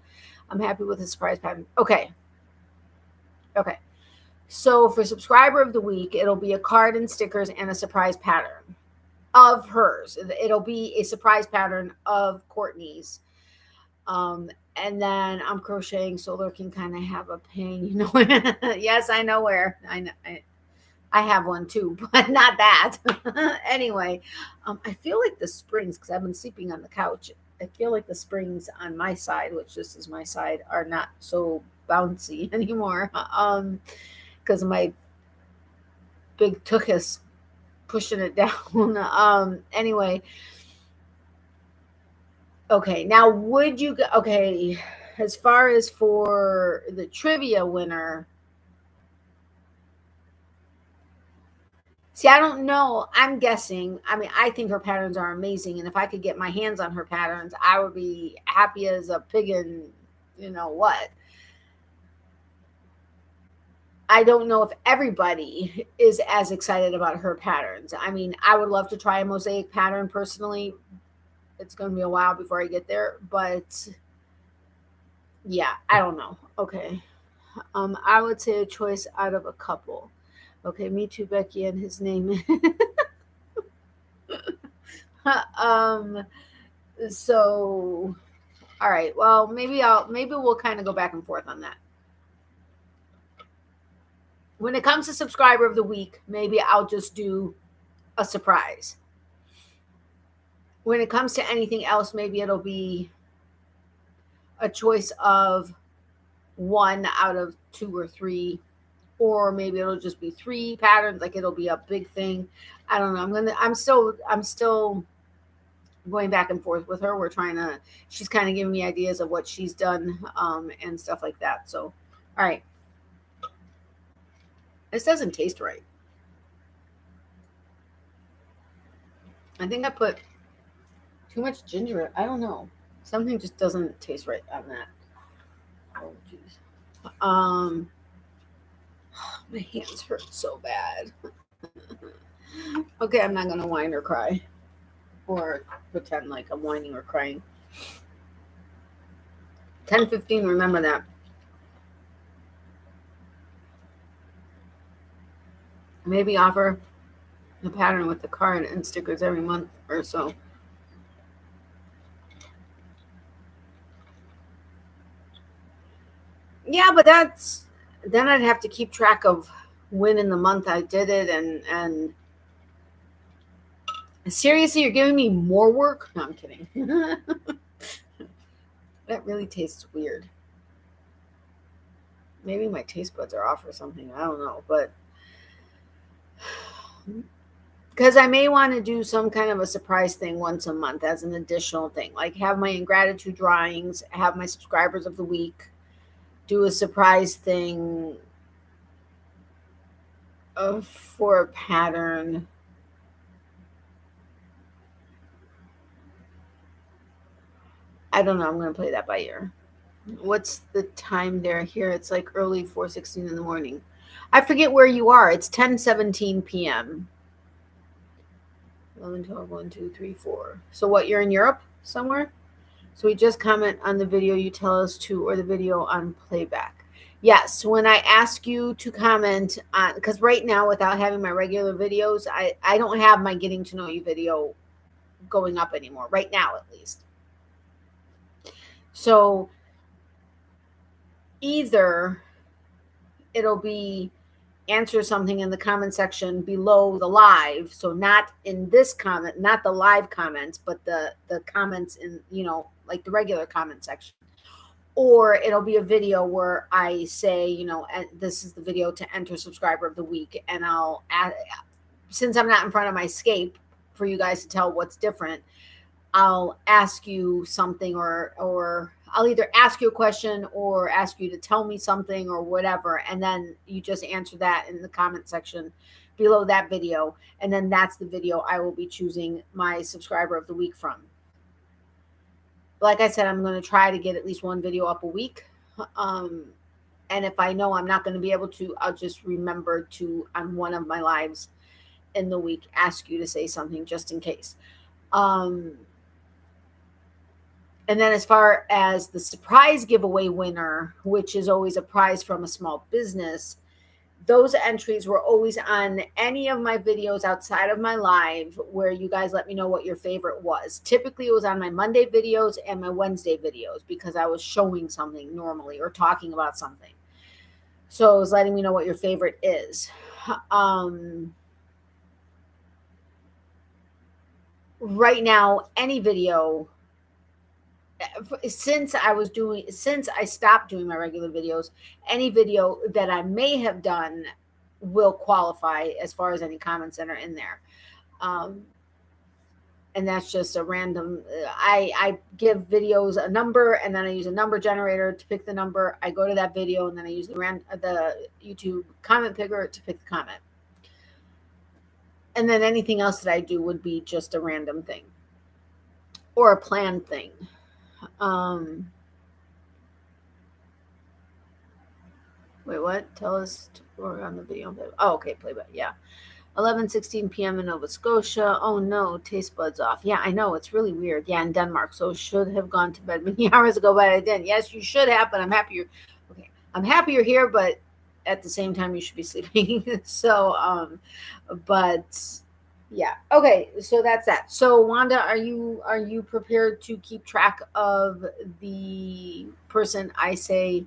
I'm happy with the surprise pattern. Okay. So for subscriber of the week, it'll be a card and stickers and a surprise pattern of hers. It'll be a surprise pattern of Courtney's. And then I'm crocheting so Lord can kind of have a pain, you know. Yes, I know where. I have one too, but not that. Anyway, I feel like the springs, because I've been sleeping on the couch, I feel like the springs on my side, which this is my side, are not so bouncy anymore. Because of my big tuchus pushing it down. Anyway, okay. Now, would you? Okay, as far as for the trivia winner. See, I don't know. I'm guessing. I mean, I think her patterns are amazing. And if I could get my hands on her patterns, I would be happy as a pig in, you know what. I don't know if everybody is as excited about her patterns. I mean, I would love to try a mosaic pattern personally. It's going to be a while before I get there. But yeah, I don't know. Okay. I would say a choice out of a couple. Okay, me too, Becky, and his name. um so all right, well, maybe we'll kind of go back and forth on that. When it comes to subscriber of the week, maybe I'll just do a surprise. When it comes to anything else, maybe it'll be a choice of one out of 2 or 3, or maybe it'll just be 3 patterns, like it'll be a big thing. I don't know. I'm still going back and forth with her. She's kind of giving me ideas of what she's done, and stuff like that. So, all right. This doesn't taste right. I think I put too much ginger. I don't know. Something just doesn't taste right on that. Oh, jeez. My hands hurt so bad. Okay, I'm not going to whine or cry or pretend like I'm whining or crying. 10:15, remember that. Maybe offer a pattern with the card and stickers every month or so. Yeah, but then I'd have to keep track of when in the month I did it, and seriously, you're giving me more work? No, I'm kidding. That really tastes weird. Maybe my taste buds are off or something. I don't know, but because I may want to do some kind of a surprise thing once a month as an additional thing, like have my ingratitude drawings, have my subscribers of the week, do a surprise thing for a pattern. I don't know. I'm going to play that by ear. What's the time there? Here it's like early 4:16 in the morning. I forget where you are. It's 10:17 p.m. 11, 12, 1, 2, 3, 4. So what, you're in Europe somewhere? So we just comment on the video you tell us to, or the video on playback. Yes, when I ask you to comment on, because right now without having my regular videos, I don't have my getting to know you video going up anymore, right now at least. So either it'll be answer something in the comment section below the live, so not in this comment, not the live comments, but the comments in, you know, like the regular comment section, or it'll be a video where I say, you know, this is the video to enter subscriber of the week, and I'll add, since I'm not in front of my Scape for you guys to tell what's different, I'll ask you something, or I'll either ask you a question or ask you to tell me something or whatever. And then you just answer that in the comment section below that video. And then that's the video I will be choosing my subscriber of the week from. Like I said, I'm going to try to get at least one video up a week. And if I know I'm not going to be able to, I'll just remember to, on one of my lives in the week, ask you to say something just in case. And then as far as the surprise giveaway winner, which is always a prize from a small business, those entries were always on any of my videos outside of my live where you guys let me know what your favorite was. Typically, it was on my Monday videos and my Wednesday videos because I was showing something normally or talking about something. So it was letting me know what your favorite is. Right now, any video, since I stopped doing my regular videos, any video that I may have done will qualify as far as any comments that are in there. And that's just a random, I give videos a number and then I use a number generator to pick the number. I go to that video and then I use the YouTube comment picker to pick the comment. And then anything else that I do would be just a random thing or a planned thing. Wait, what? Tell us to work on the video. Oh, okay, playback. Yeah. 11:16 p.m. in Nova Scotia. Oh no, taste buds off. Yeah, I know. It's really weird. Yeah, in Denmark. So should have gone to bed many hours ago, but I didn't. Yes, you should have, but I'm happy you're okay. I'm happy you're here, but at the same time you should be sleeping. So but yeah. Okay, so that's that. So Wanda, are you prepared to keep track of the person I say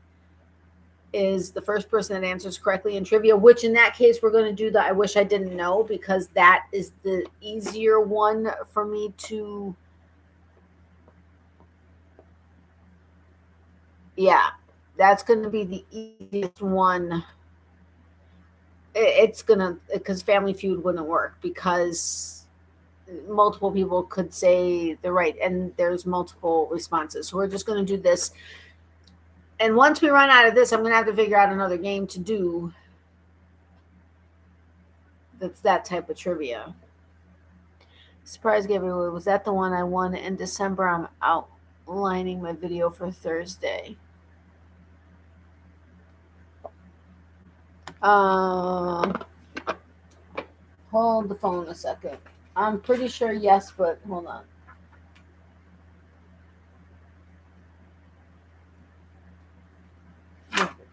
is the first person that answers correctly in trivia, which in that case, we're going to do the I wish I didn't know, because that is the easier one for me to, yeah, that's going to be the easiest one. It's going to, because Family Feud wouldn't work because multiple people could say the right, and there's multiple responses. So we're just going to do this. And once we run out of this, I'm going to have to figure out another game to do that's that type of trivia. Surprise giveaway. Was that the one I won in December? I'm outlining my video for Thursday. Hold the phone a second. I'm pretty sure yes, but hold on.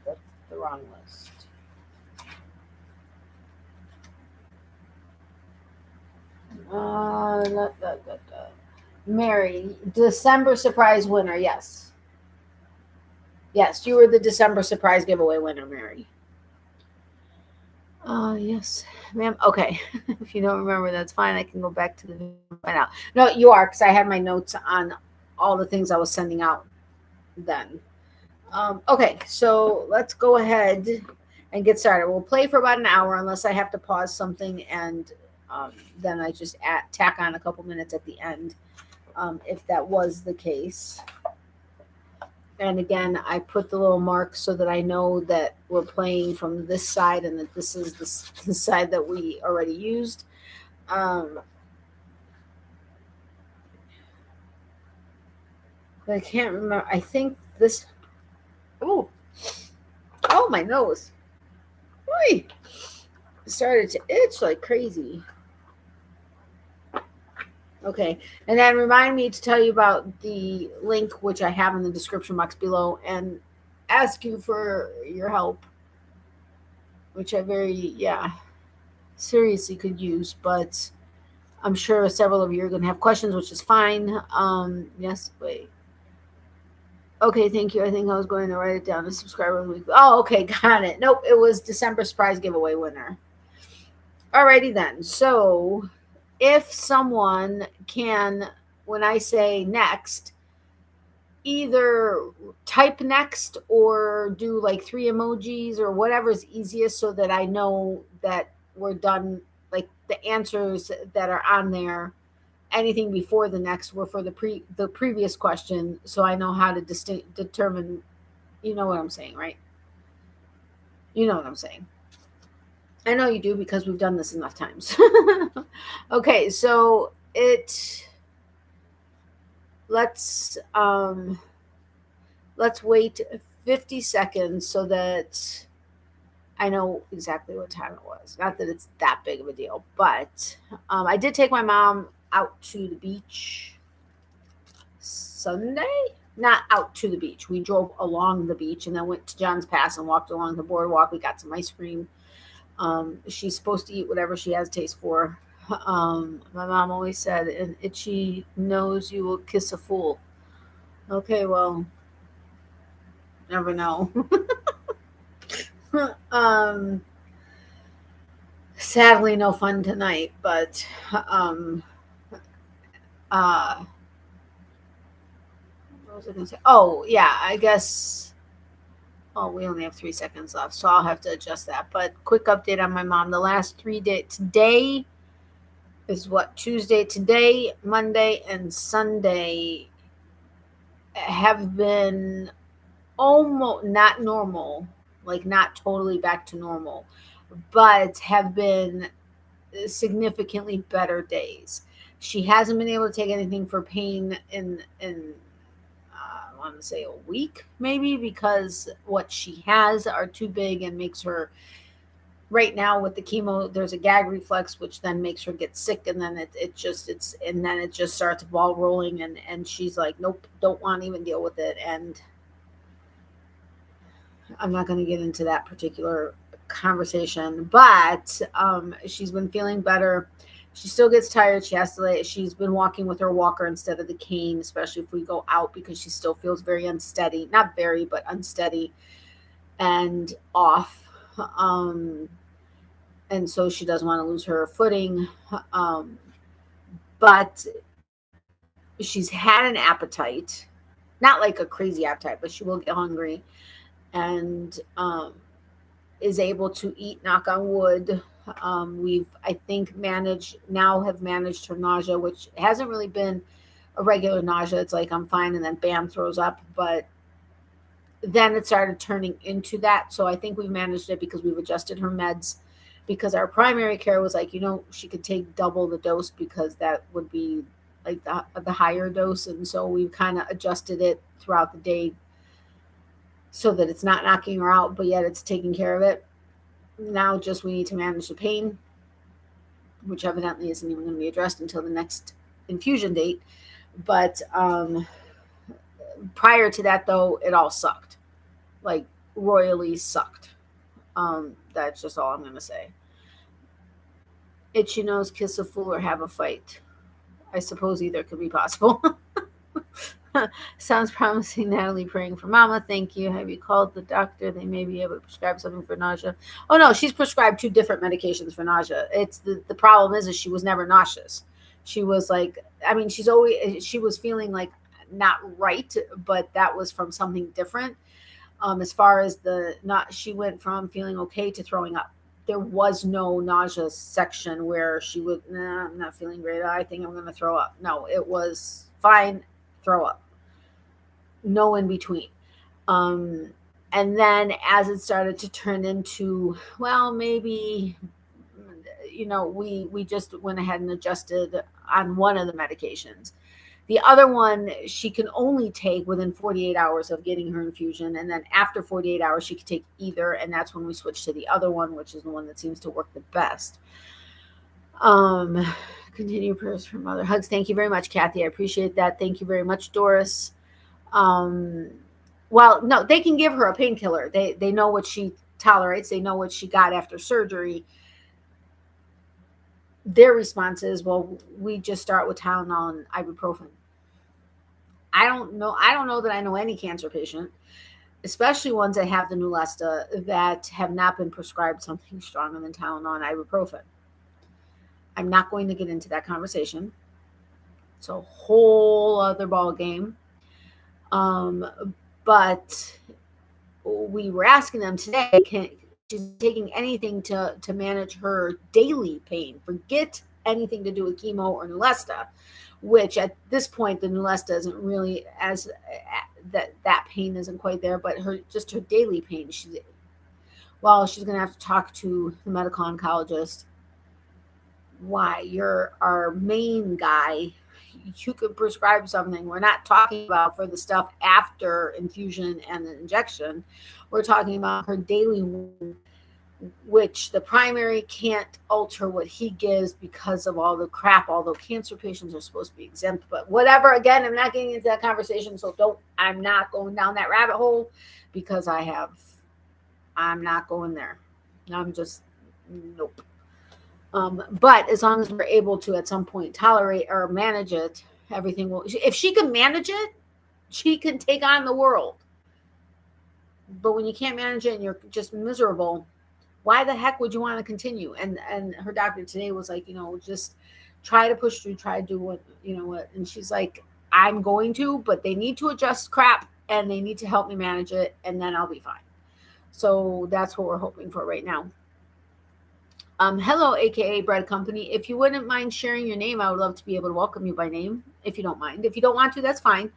That's the wrong list. Mary, December surprise winner. Yes. Yes, you were the December surprise giveaway winner, Mary. Yes, ma'am. Okay. If you don't remember, that's fine. I can go back to the video and find out. No, you are, because I had my notes on all the things I was sending out then. Okay, so let's go ahead and get started. We'll play for about an hour unless I have to pause something, and then I just tack on a couple minutes at the end, if that was the case. And again, I put the little mark so that I know that we're playing from this side and that this is the side that we already used. I can't remember. I think this. Oh, my nose. Oy. It started to itch like crazy. Okay, and then remind me to tell you about the link, which I have in the description box below, and ask you for your help, which I seriously could use, but I'm sure several of you are going to have questions, which is fine. Yes, wait. Okay, thank you. I think I was going to write it down. A subscriber of the week. Oh, okay, got it. Nope, it was December surprise giveaway winner. Alrighty then. So if someone can, when I say next, either type next or do like 3 emojis or whatever is easiest so that I know that we're done, like the answers that are on there, anything before the next were for the previous question, so I know how to determine, you know what I'm saying, right? You know what I'm saying. I know you do because we've done this enough times. Okay, so let's wait 50 seconds so that I know exactly what time it was. Not that it's that big of a deal, but I did take my mom out to the beach Sunday. Not out to the beach. We drove along the beach and then went to John's Pass and walked along the boardwalk. We got some ice cream. She's supposed to eat whatever she has taste for. My mom always said, an itchy nose you will kiss a fool. Okay, well, never know. um, Sadly, no fun tonight, but uh, what was I going to say? Oh, yeah, I guess. Oh, we only have 3 seconds left, so I'll have to adjust that. But quick update on my mom. The last 3 days, today is what? Tuesday, today, Monday, and Sunday have been almost not normal, like not totally back to normal, but have been significantly better days. She hasn't been able to take anything for pain in I want to say a week maybe, because what she has are too big and makes her, right now with the chemo there's a gag reflex which then makes her get sick, and then it just starts ball rolling, and she's like, nope, don't want to even deal with it. And I'm not going to get into that particular conversation, but she's been feeling better. She still gets tired. She has to she's been walking with her walker instead of the cane, especially if we go out, because she still feels very unsteady, not very, but unsteady and off. And so she doesn't want to lose her footing. But she's had an appetite, not like a crazy appetite, but she will get hungry, and is able to eat, knock on wood. We've, I think, have managed her nausea, which hasn't really been a regular nausea. It's like I'm fine, and then bam, throws up. But then it started turning into that. So I think we've managed it because we've adjusted her meds, because our primary care was like, she could take double the dose, because that would be like the higher dose. And so we've kind of adjusted it throughout the day so that it's not knocking her out, but yet it's taking care of it. Now just we need to manage the pain, which evidently isn't even going to be addressed until the next infusion date. But prior to that, though, it all sucked, like royally sucked. That's just all I'm going to say. Itchy nose, kiss a fool, or have a fight. I suppose either could be possible. Sounds promising. Natalie praying for mama. Thank you. Have you called the doctor? They may be able to prescribe something for nausea. Oh no, she's prescribed 2 different medications for nausea. It's the problem is she was never nauseous. She was like, I mean, she was feeling like not right, but that was from something different. As far as she went from feeling okay to throwing up. There was no nausea section where she would, nah, I'm not feeling great, I think I'm going to throw up. No, it was fine, throw up. No in between. And then as it started to turn into, well, maybe, we just went ahead and adjusted on one of the medications. The other one, she can only take within 48 hours of getting her infusion. And then after 48 hours, she could take either. And that's when we switched to the other one, which is the one that seems to work the best. Continue prayers for mother. Hugs. Thank you very much, Kathy. I appreciate that. Thank you very much, Doris. Well, no, they can give her a painkiller. They know what she tolerates. They know what she got after surgery. Their response is, well, we just start with Tylenol and ibuprofen. I don't know that I know any cancer patient, especially ones that have the Neulasta, that have not been prescribed something stronger than Tylenol and ibuprofen. I'm not going to get into that conversation. It's a whole other ball game. But we were asking them today, she's taking anything to manage her daily pain. Forget anything to do with chemo or Neulasta, which at this point the Neulasta isn't really as that pain isn't quite there, but her daily pain. She's going to have to talk to the medical oncologist. Why? You're our main guy. You could prescribe something. We're not talking about for the stuff after infusion and the injection. We're talking about her daily wound, which the primary can't alter what he gives because of all the crap, although cancer patients are supposed to be exempt. But whatever, again, I'm not getting into that conversation, so I'm not going down that rabbit hole, because I'm not going there. I'm just Nope. But as long as we're able to at some point tolerate or manage it, everything will. If she can manage it, she can take on the world. But when you can't manage it and you're just miserable, why the heck would you want to continue? And her doctor today was like, just try to push through, try to do what, what. And she's like, I'm going to, but they need to adjust crap and they need to help me manage it, and then I'll be fine. So that's what we're hoping for right now. Hello, AKA Bread Company. If you wouldn't mind sharing your name, I would love to be able to welcome you by name, if you don't mind. If you don't want to, that's fine.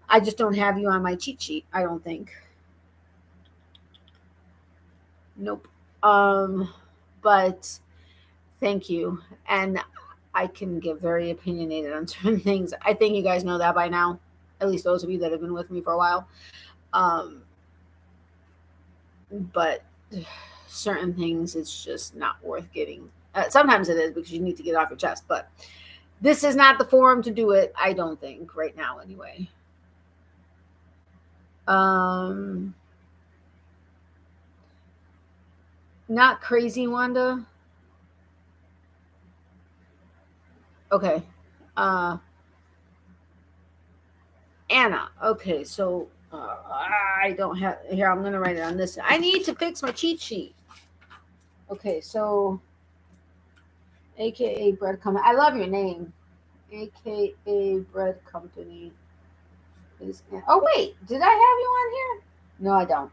I just don't have you on my cheat sheet, I don't think. Nope. But thank you. And I can get very opinionated on certain things. I think you guys know that by now, at least those of you that have been with me for a while. But certain things, it's just not worth getting. Sometimes it is because you need to get off your chest, but this is not the forum to do it, I don't think, right now anyway. Not crazy, Wanda. Okay. Anna. Okay, so I don't have here. I'm gonna write it on this. I need to fix my cheat sheet. Okay, so AKA Bread Company. I love your name. AKA Bread Company. Oh wait, did I have you on here? No, I don't.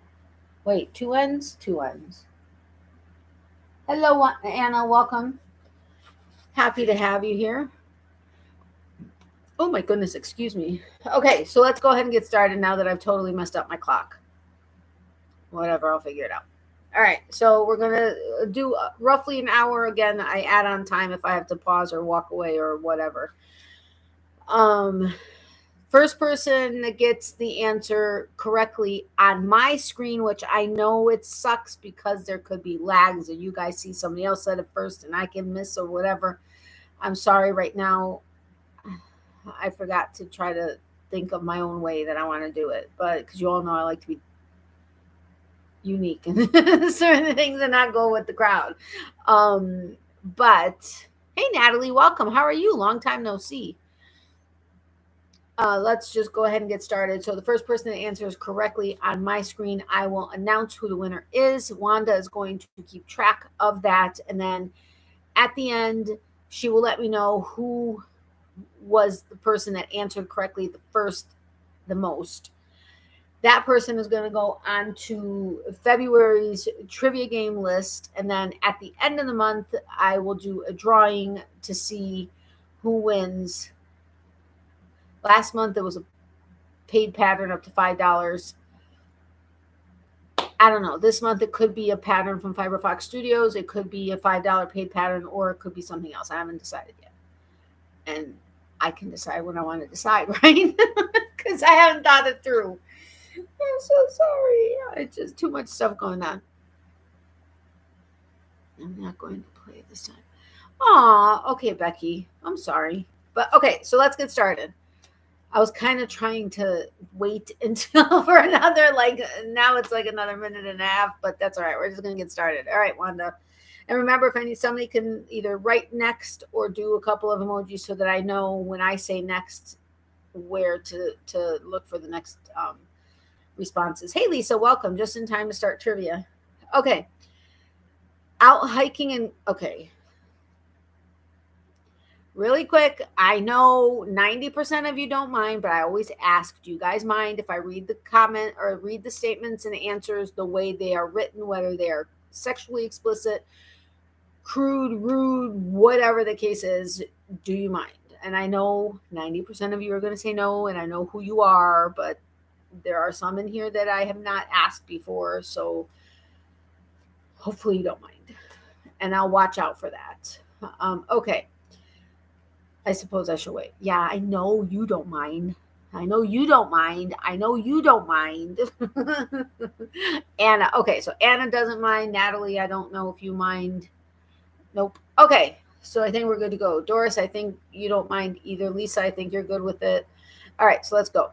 Wait, 2 N's? 2 N's. Hello, Anna. Welcome. Happy to have you here. Oh my goodness, excuse me. Okay, so let's go ahead and get started now that I've totally messed up my clock. Whatever, I'll figure it out. All right, so we're going to do roughly an hour. Again, I add on time if I have to pause or walk away or whatever. First person that gets the answer correctly on my screen, which I know it sucks because there could be lags or you guys see somebody else said it first and I can miss or whatever. I'm sorry right now. I forgot to try to think of my own way that I want to do it, but because you all know I like to be unique and certain things and not go with the crowd. But hey, Natalie, welcome. How are you? Long time no see. Let's just go ahead and get started. So the first person that answers correctly on my screen, I will announce who the winner is. Wanda is going to keep track of that, and then at the end, she will let me know who was the person that answered correctly the most. That person is going to go on to February's trivia game list. And then at the end of the month, I will do a drawing to see who wins. Last month, it was a paid pattern up to $5. I don't know. This month, it could be a pattern from Fiberfox Studios. It could be a $5 paid pattern, or it could be something else. I haven't decided yet. And I can decide when I want to decide, right? Because I haven't thought it through. I'm so sorry. It's just too much stuff going on. I'm not going to play it this time. Aw, okay, Becky. I'm sorry. But okay, so let's get started. I was kind of trying to wait until for another, now it's like another minute and a half, but that's all right. We're just going to get started. All right, Wanda. And remember, if somebody can either write next or do a couple of emojis so that I know when I say next where to look for the next responses. Hey, Lisa, welcome. Just in time to start trivia. Okay. Out hiking and okay. Really quick, I know 90% of you don't mind, but I always ask, do you guys mind if I read the comment or read the statements and answers the way they are written, whether they are sexually explicit, crude, rude, whatever the case is? Do you mind? And I know 90% of you are going to say no, and I know who you are, but there are some in here that I have not asked before, so hopefully you don't mind. And I'll watch out for that. Okay. I suppose I should wait. Yeah, I know you don't mind. I know you don't mind. I know you don't mind. Anna. Okay, so Anna doesn't mind. Natalie, I don't know if you mind. Nope. Okay, so I think we're good to go. Doris, I think you don't mind either. Lisa, I think you're good with it. All right, so let's go.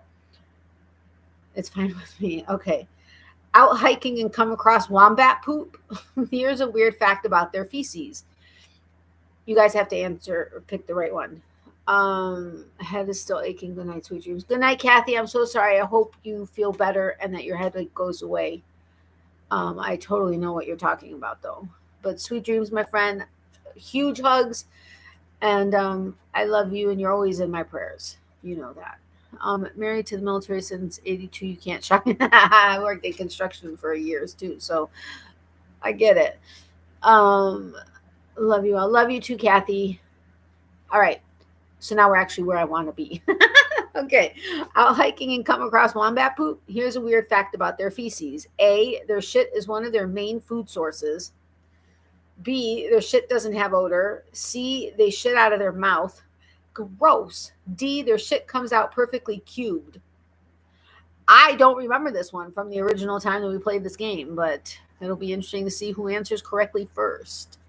It's fine with me. Okay. Out hiking and come across wombat poop. Here's a weird fact about their feces. You guys have to answer or pick the right one. Head is still aching. Good night, sweet dreams. Good night, Kathy. I'm so sorry. I hope you feel better and that your headache goes away. I totally know what you're talking about, though. But sweet dreams, my friend. Huge hugs. And I love you, and you're always in my prayers. You know that. Married to the military since 82. You can't shock me. I worked in construction for years, too. So I get it. Love you. I love you, too, Kathy. All right. So now we're actually where I want to be. Okay. Out hiking and come across wombat poop. Here's a weird fact about their feces. A, their shit is one of their main food sources. B, their shit doesn't have odor. C, they shit out of their mouth. Gross. D, their shit comes out perfectly cubed. I don't remember this one from the original time that we played this game, but it'll be interesting to see who answers correctly first.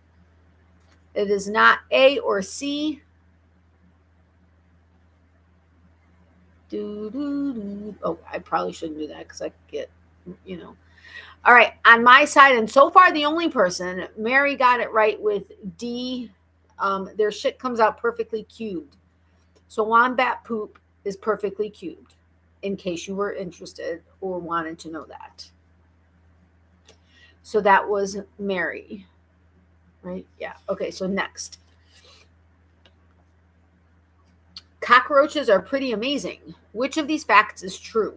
It is not A or C. Oh, I probably shouldn't do that because I get, All right, on my side, and so far the only person, Mary got it right with D. Their shit comes out perfectly cubed. So wombat poop is perfectly cubed, in case you were interested or wanted to know that. So that was Mary, right? Yeah. Okay, so next. Cockroaches are pretty amazing. Which of these facts is true?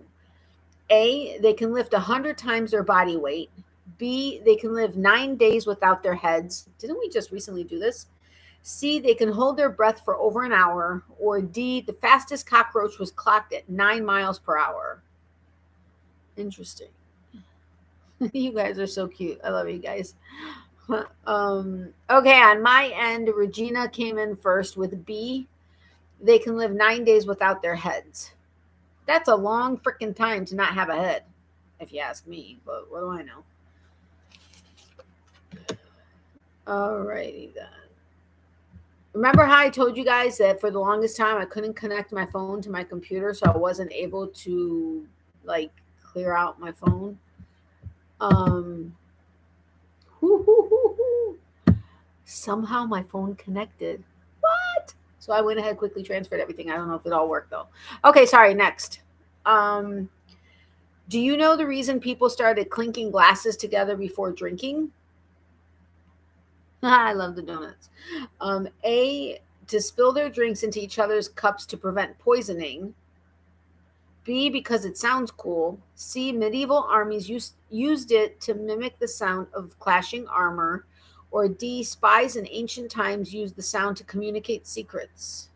A, they can lift 100 times their body weight. B, they can live 9 days without their heads. Didn't we just recently do this? C, they can hold their breath for over an hour. Or D, the fastest cockroach was clocked at 9 miles per hour. Interesting. You guys are so cute. I love you guys. Okay, on my end, Regina came in first with B. They can live 9 days without their heads. That's a long freaking time to not have a head, if you ask me. But what do I know? Alrighty then. Remember how I told you guys that for the longest time I couldn't connect my phone to my computer, so I wasn't able to clear out my phone? Somehow my phone connected. What? So I went ahead, quickly transferred everything. I don't know if it all worked though. Okay, sorry, next. Do you know the reason people started clinking glasses together before drinking? I love the donuts. A, to spill their drinks into each other's cups to prevent poisoning. B, because it sounds cool. C, medieval armies used it to mimic the sound of clashing armor. Or D, spies in ancient times used the sound to communicate secrets.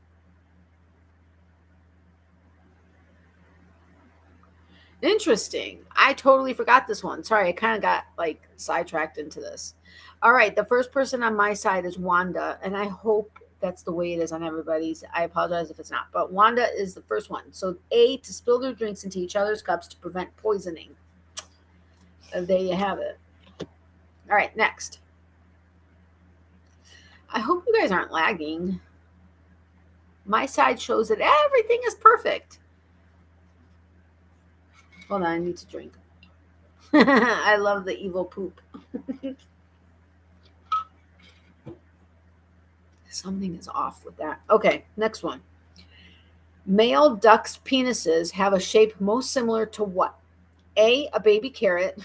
Interesting. I totally forgot this one. Sorry, I kind of got sidetracked into this. All right, the first person on my side is Wanda, and I hope that's the way it is on everybody's. I apologize if it's not, but Wanda is the first one. So A, to spill their drinks into each other's cups to prevent poisoning. There you have it. All right, next. I hope you guys aren't lagging. My side shows that everything is perfect. Hold on, I need to drink. I love the evil poop. Something is off with that. Okay, next one. Male ducks' penises have a shape most similar to what? A, a baby carrot.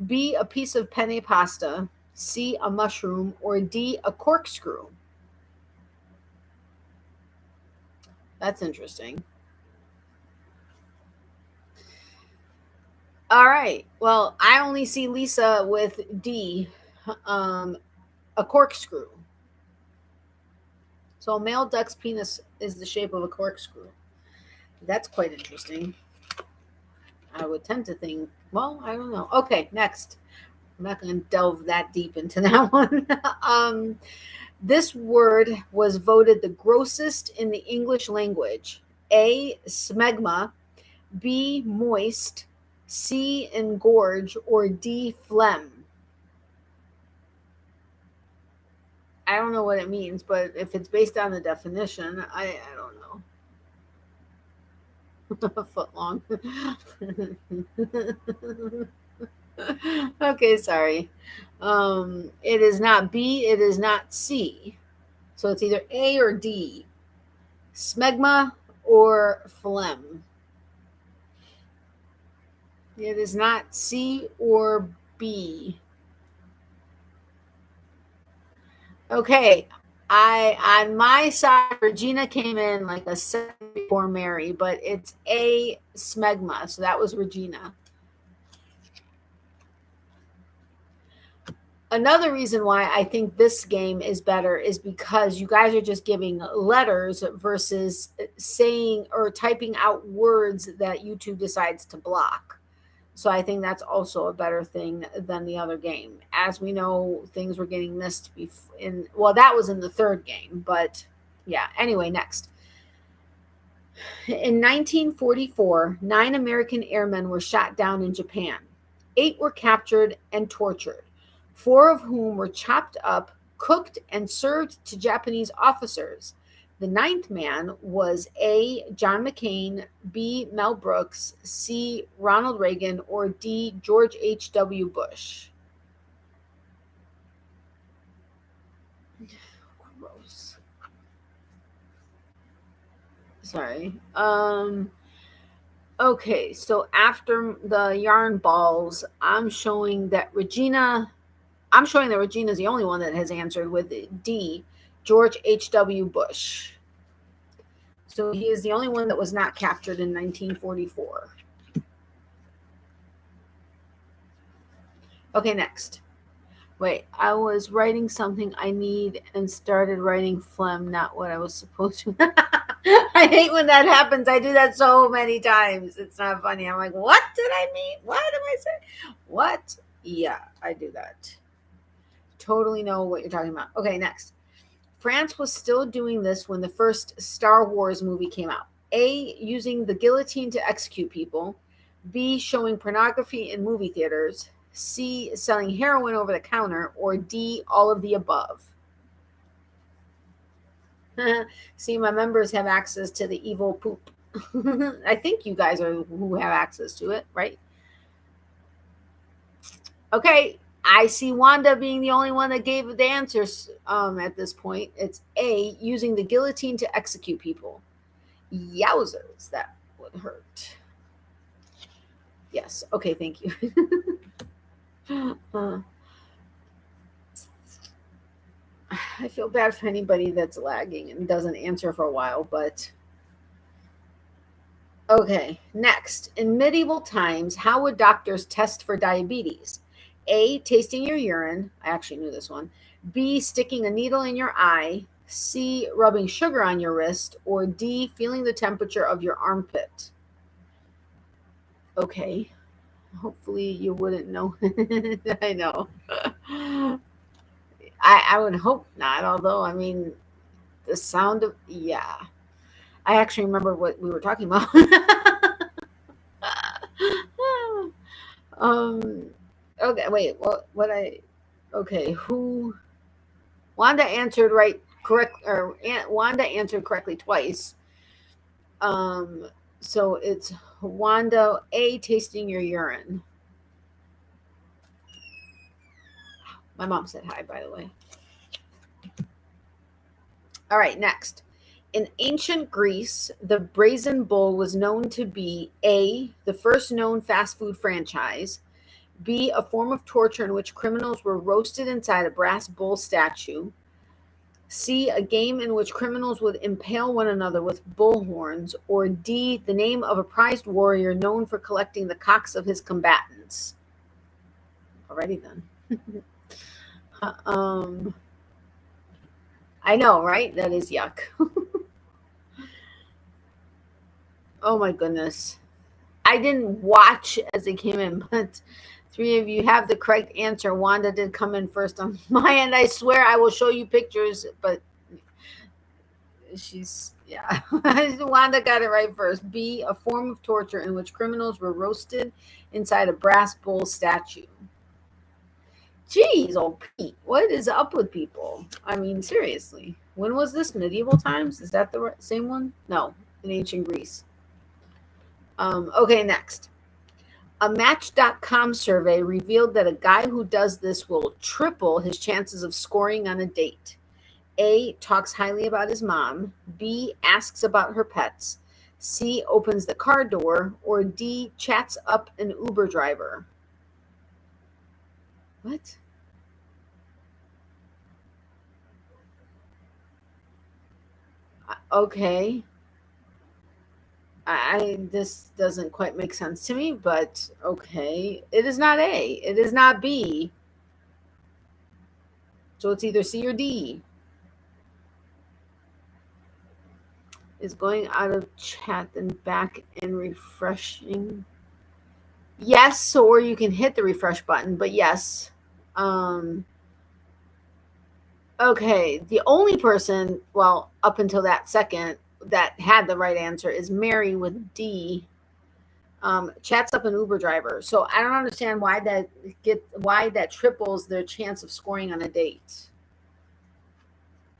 B, a piece of penne pasta. C, a mushroom. Or D, a corkscrew. That's interesting. All right. Well, I only see Lisa with D, a corkscrew. So a male duck's penis is the shape of a corkscrew. That's quite interesting. I would tend to think, well, I don't know. Okay, next. I'm not going to delve that deep into that one. This word was voted the grossest in the English language. A, smegma. B, moist. C, engorge. Or D, phlegm. I don't know what it means, but if it's based on the definition, I don't A foot long. Okay, sorry. It is not B, it is not C. So it's either A or D. Smegma or phlegm. It is not C or B. Okay. On my side, Regina came in like a second before Mary, but it's A, smegma. So that was Regina. Another reason why I think this game is better is because you guys are just giving letters versus saying or typing out words that YouTube decides to block. So I think that's also a better thing than the other game. As we know, things were getting missed well, that was in the third game, but yeah. Anyway, next. In 1944, 9 American airmen were shot down in Japan. 8 were captured and tortured, 4 of whom were chopped up, cooked, and served to Japanese officers. The 9th man was A. John McCain, B. Mel Brooks, C. Ronald Reagan, or D. George H.W. Bush. Gross. Sorry. Okay, so after the yarn balls, I'm showing that Regina's the only one that has answered with D, George H.W. Bush. So he is the only one that was not captured in 1944. Okay, next. Wait, I was writing something I need and started writing phlegm, not what I was supposed to. I hate when that happens. I do that so many times. It's not funny. I'm like, what did I mean? What am I saying? What? Yeah, I do that. Totally know what you're talking about. Okay, next. France was still doing this when the first Star Wars movie came out. A, using the guillotine to execute people. B, showing pornography in movie theaters. C, selling heroin over the counter. Or D, all of the above. See, my members have access to the evil poop. I think you guys are who have access to it, right? Okay, I see Wanda being the only one that gave the answers at this point. It's A, using the guillotine to execute people. Yowzers, that would hurt. Yes, okay, thank you. I feel bad for anybody that's lagging and doesn't answer for a while, but okay, next. In medieval times, how would doctors test for diabetes? A, tasting your urine. I actually knew this one. B, sticking a needle in your eye. C, rubbing sugar on your wrist. Or D, feeling the temperature of your armpit. Okay. Hopefully you wouldn't know. I know. I would hope not, although, I mean, the sound of, yeah. I actually remember what we were talking about. Okay, wait, okay, who, Wanda answered Wanda answered correctly twice. So it's Wanda A, tasting your urine. My mom said hi, by the way. All right, next. In ancient Greece, the Brazen Bull was known to be A, the first known fast food franchise, B, a form of torture in which criminals were roasted inside a brass bull statue, C, a game in which criminals would impale one another with bull horns, or D, the name of a prized warrior known for collecting the cocks of his combatants. Alrighty then. I know, right? That is yuck. Oh my goodness. I didn't watch as it came in, but 3 of you have the correct answer. Wanda did come in first on my end. I swear I will show you pictures, but yeah. Wanda got it right first. B, a form of torture in which criminals were roasted inside a brass bull statue. Jeez, old Pete, what is up with people? I mean, seriously. When was this? Medieval times? Is that the same one? No, in ancient Greece. Okay, next. A Match.com survey revealed that a guy who does this will triple his chances of scoring on a date. A, talks highly about his mom. B, asks about her pets. C, opens the car door. Or D, chats up an Uber driver. What? Okay. This doesn't quite make sense to me, but okay. It is not A. It is not B. So it's either C or D. Is going out of chat and back and refreshing. Yes, or you can hit the refresh button, but yes. Okay, the only person, well, up until that second, that had the right answer is Mary with D. Chats up an Uber driver. So I don't understand why that triples their chance of scoring on a date.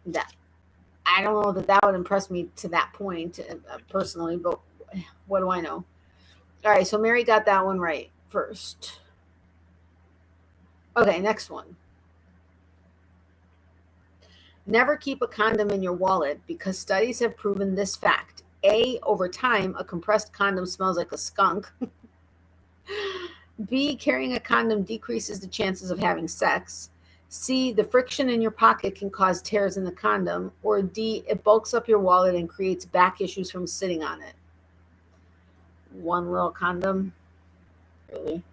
That I don't know that would impress me to that point personally, but what do I know? All right, so Mary got that one right first. Okay, next one. Never keep a condom in your wallet because studies have proven this fact. A, over time, a compressed condom smells like a skunk. B, carrying a condom decreases the chances of having sex. C, the friction in your pocket can cause tears in the condom. Or D, it bulks up your wallet and creates back issues from sitting on it. One little condom. Really?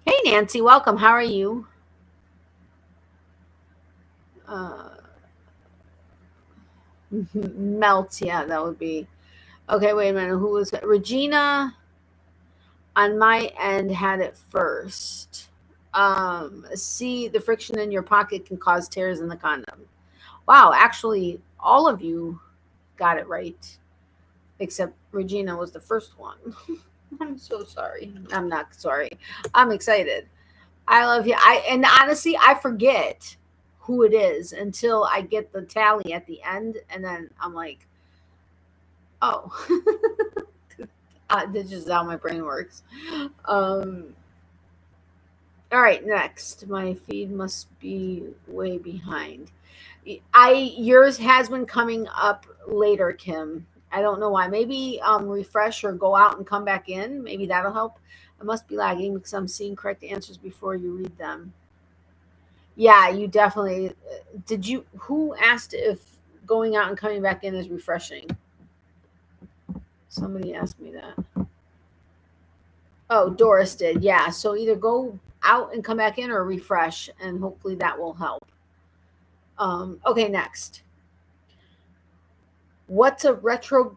Hey, Nancy, welcome. How are you? Melt, yeah, that would be. Okay, wait a minute. Who was Regina? On my end, had it first. C, the friction in your pocket can cause tears in the condom. Wow, actually, all of you got it right, except Regina was the first one. I'm so sorry. I'm not sorry. I'm excited. I love you. And honestly, I forget who it is until I get the tally at the end, and then I'm like, oh, this is how my brain works. Um, all right, next. My feed must be way behind. Yours has been coming up later, Kim. I don't know why. Maybe refresh or go out and come back in. Maybe that'll help. I must be lagging because I'm seeing correct answers before you read them. Yeah, you definitely did. You who asked if going out and coming back in is refreshing? Somebody asked me that. Oh, Doris did. Yeah. So either go out and come back in or refresh, and hopefully that will help. Okay, next. What's a retrograde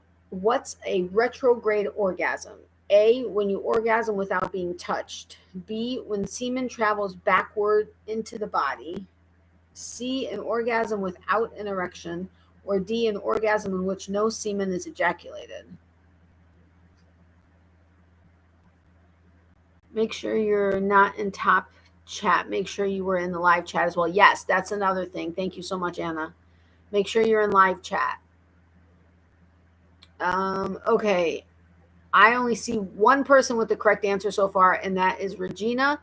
orgasm? A, when you orgasm without being touched. B, when semen travels backward into the body. C, an orgasm without an erection. Or D, an orgasm in which no semen is ejaculated. Make sure you're not in top chat. Make sure you were in the live chat as well. Yes, that's another thing. Thank you so much, Anna. Make sure you're in live chat. Okay. I only see one person with the correct answer so far, and that is Regina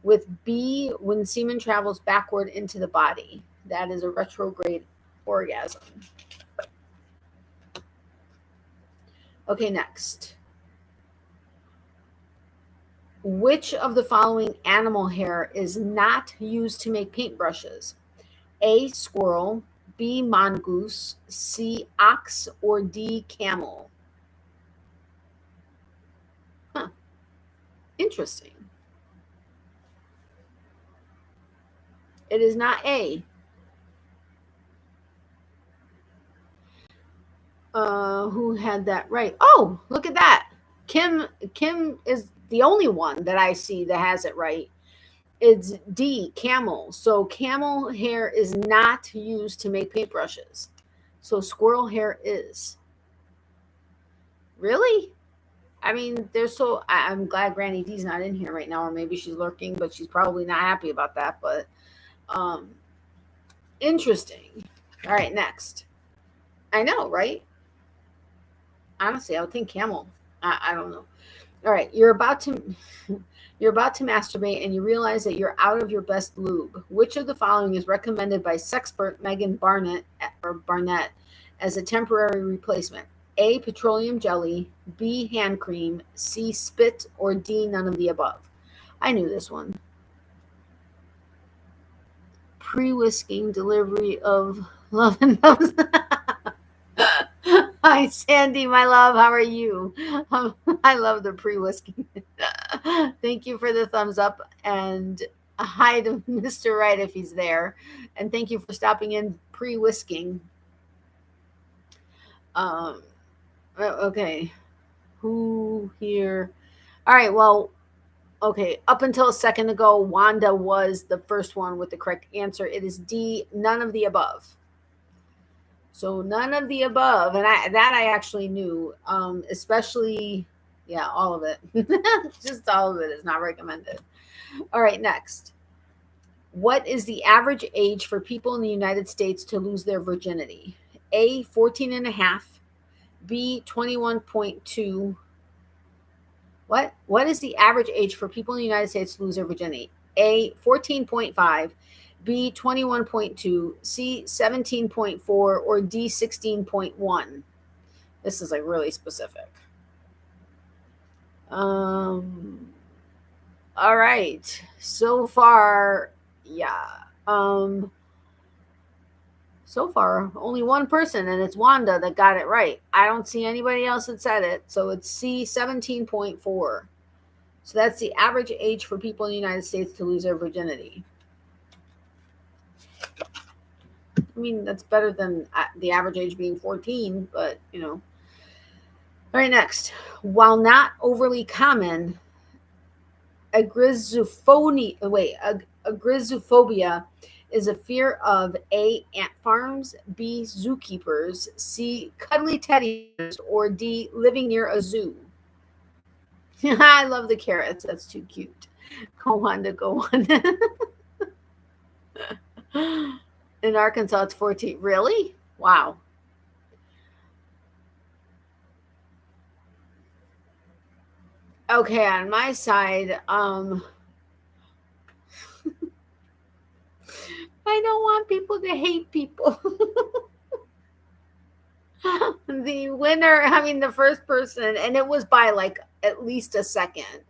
with B, when semen travels backward into the body. That is a retrograde orgasm. Okay, next. Which of the following animal hair is not used to make paintbrushes? A, squirrel, B, mongoose, C, ox, or D, camel? Huh. Interesting. It is not A. Who had that right? Oh, look at that. Kim is the only one that I see that has it right. It's D, camel. So camel hair is not used to make paintbrushes. So squirrel hair is. Really? I mean, I'm glad Granny D's not in here right now, or maybe she's lurking, but she's probably not happy about that. But um interesting. All right, next. I know, right? Honestly, I would think camel. I don't know. All right, you're about to masturbate and you realize that you're out of your best lube. Which of the following is recommended by sexpert Megan Barnett as a temporary replacement? A, petroleum jelly, B, hand cream, C, spit, or D, none of the above? I knew this one. Pre-whisking delivery of love and loves. Hi, Sandy, my love. How are you? I love the pre-whisking. Thank you for the thumbs up, and hi to Mr. Right if he's there. And thank you for stopping in pre-whisking. Okay. Who here? All right, well, okay. Up until a second ago, Wanda was the first one with the correct answer. It is D, none of the above. So none of the above, and I actually knew, especially, yeah, all of it. Just all of it is not recommended. All right, next. What is the average age for people in the United States to lose their virginity? A, 14 and a half, B, 21.2. What is the average age for people in the United States to lose their virginity? A, 14.5, B, 21.2, C, 17.4, or D, 16.1? This is like really specific. All right. So far, yeah. So far, only one person, and it's Wanda that got it right. I don't see anybody else that said it. So it's C, 17.4. So that's the average age for people in the United States to lose their virginity. I mean, that's better than the average age being 14, but, you know. All right, next. While not overly common, agrizophobia is a fear of A, ant farms, B, zookeepers, C, cuddly teddy bears, or D, living near a zoo. I love the carrots. That's too cute. Go on. In Arkansas, it's 14. Really? Wow. Okay, on my side, I don't want people to hate people. The winner, I mean, the first person, and it was by like at least a second.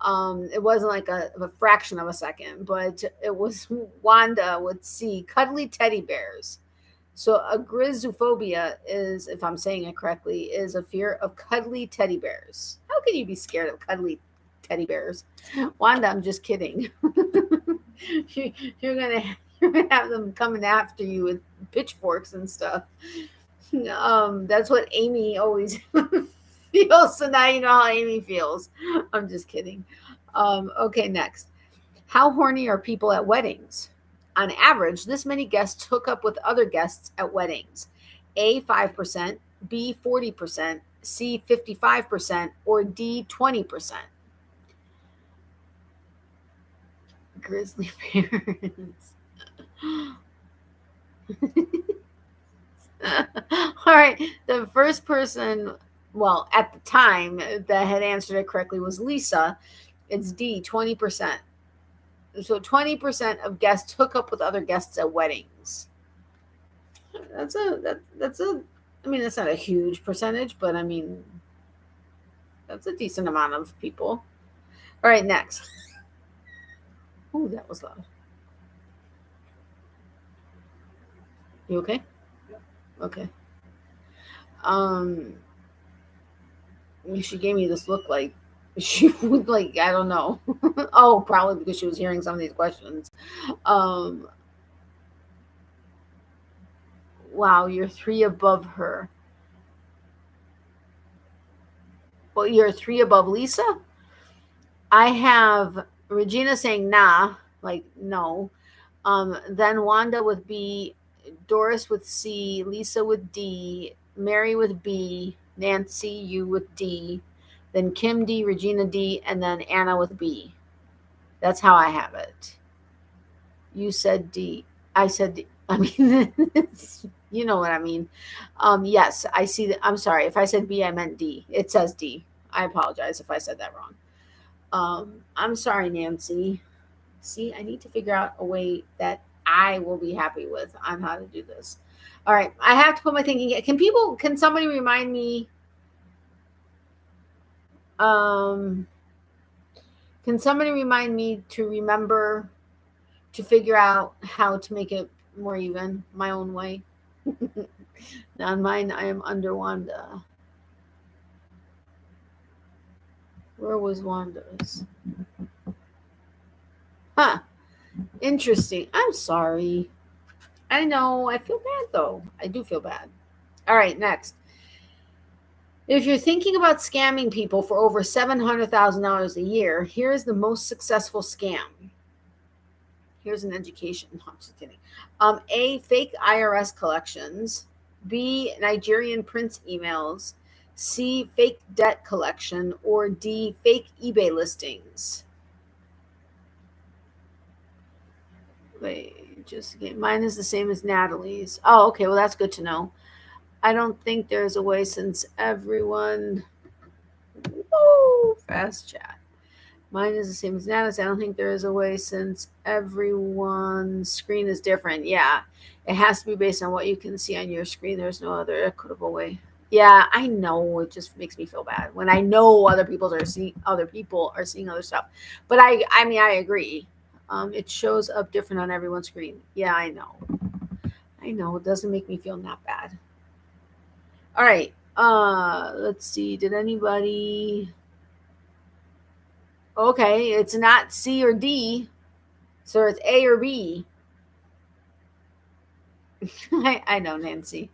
It wasn't like a fraction of a second, but it was Wanda with C, cuddly teddy bears. So agrizophobia is, if I'm saying it correctly, is a fear of cuddly teddy bears. How can you be scared of cuddly teddy bears? Wanda, I'm just kidding. You're gonna have them coming after you with pitchforks and stuff. That's what Amy always feels. So now you know how Amy feels. I'm just kidding. Okay, next. How horny are people at weddings? On average, this many guests hook up with other guests at weddings. A, 5%, B, 40%, C, 55%, or D, 20%? Grizzly bears. All right. The first person, well, at the time that had answered it correctly was Lisa. It's D, 20%. So 20% of guests hook up with other guests at weddings. That's I mean, that's not a huge percentage, but I mean, that's a decent amount of people. All right, next. Oh, that was loud. You okay? Okay. She gave me this look like she would, like, I don't know. Oh, probably because she was hearing some of these questions. Wow, you're 3 above her. Well, you're 3 above Lisa? I have Regina saying nah, like no. Then Wanda with B, Doris with C, Lisa with D, Mary with B, Nancy, you with D, then Kim D, Regina D, and then Anna with B. That's how I have it. You said D. I said D. I mean, you know what I mean. Yes, I see that. I'm sorry. If I said B, I meant D. It says D. I apologize if I said that wrong. I'm sorry, Nancy. See, I need to figure out a way that I will be happy with on how to do this. All right, I have to put my thinking. Can somebody remind me? Can somebody remind me to remember to figure out how to make it more even my own way? On mine, I am under Wanda. Where was Wanda's? Huh. Interesting. I'm sorry. I know. I feel bad, though. I do feel bad. All right, next. If you're thinking about scamming people for over $700,000 a year, here's the most successful scam. Here's an education. No, I'm just kidding. A, fake IRS collections. B, Nigerian prince emails. C, fake debt collection. Or D, fake eBay listings. Wait, mine is the same as Natalie's. Oh, okay. Well, that's good to know. I don't think there's a way since everyone. Whoa, fast chat. Mine is the same as Natalie's. I don't think there is a way since everyone's screen is different. Yeah, it has to be based on what you can see on your screen. There's no other equitable way. Yeah, I know. It just makes me feel bad when I know other people are seeing other stuff. But I mean, I agree. It shows up different on everyone's screen. Yeah, I know. It doesn't make me feel not bad. All right. Let's see. Did anybody? Okay, it's not C or D, so it's A or B. I know, Nancy.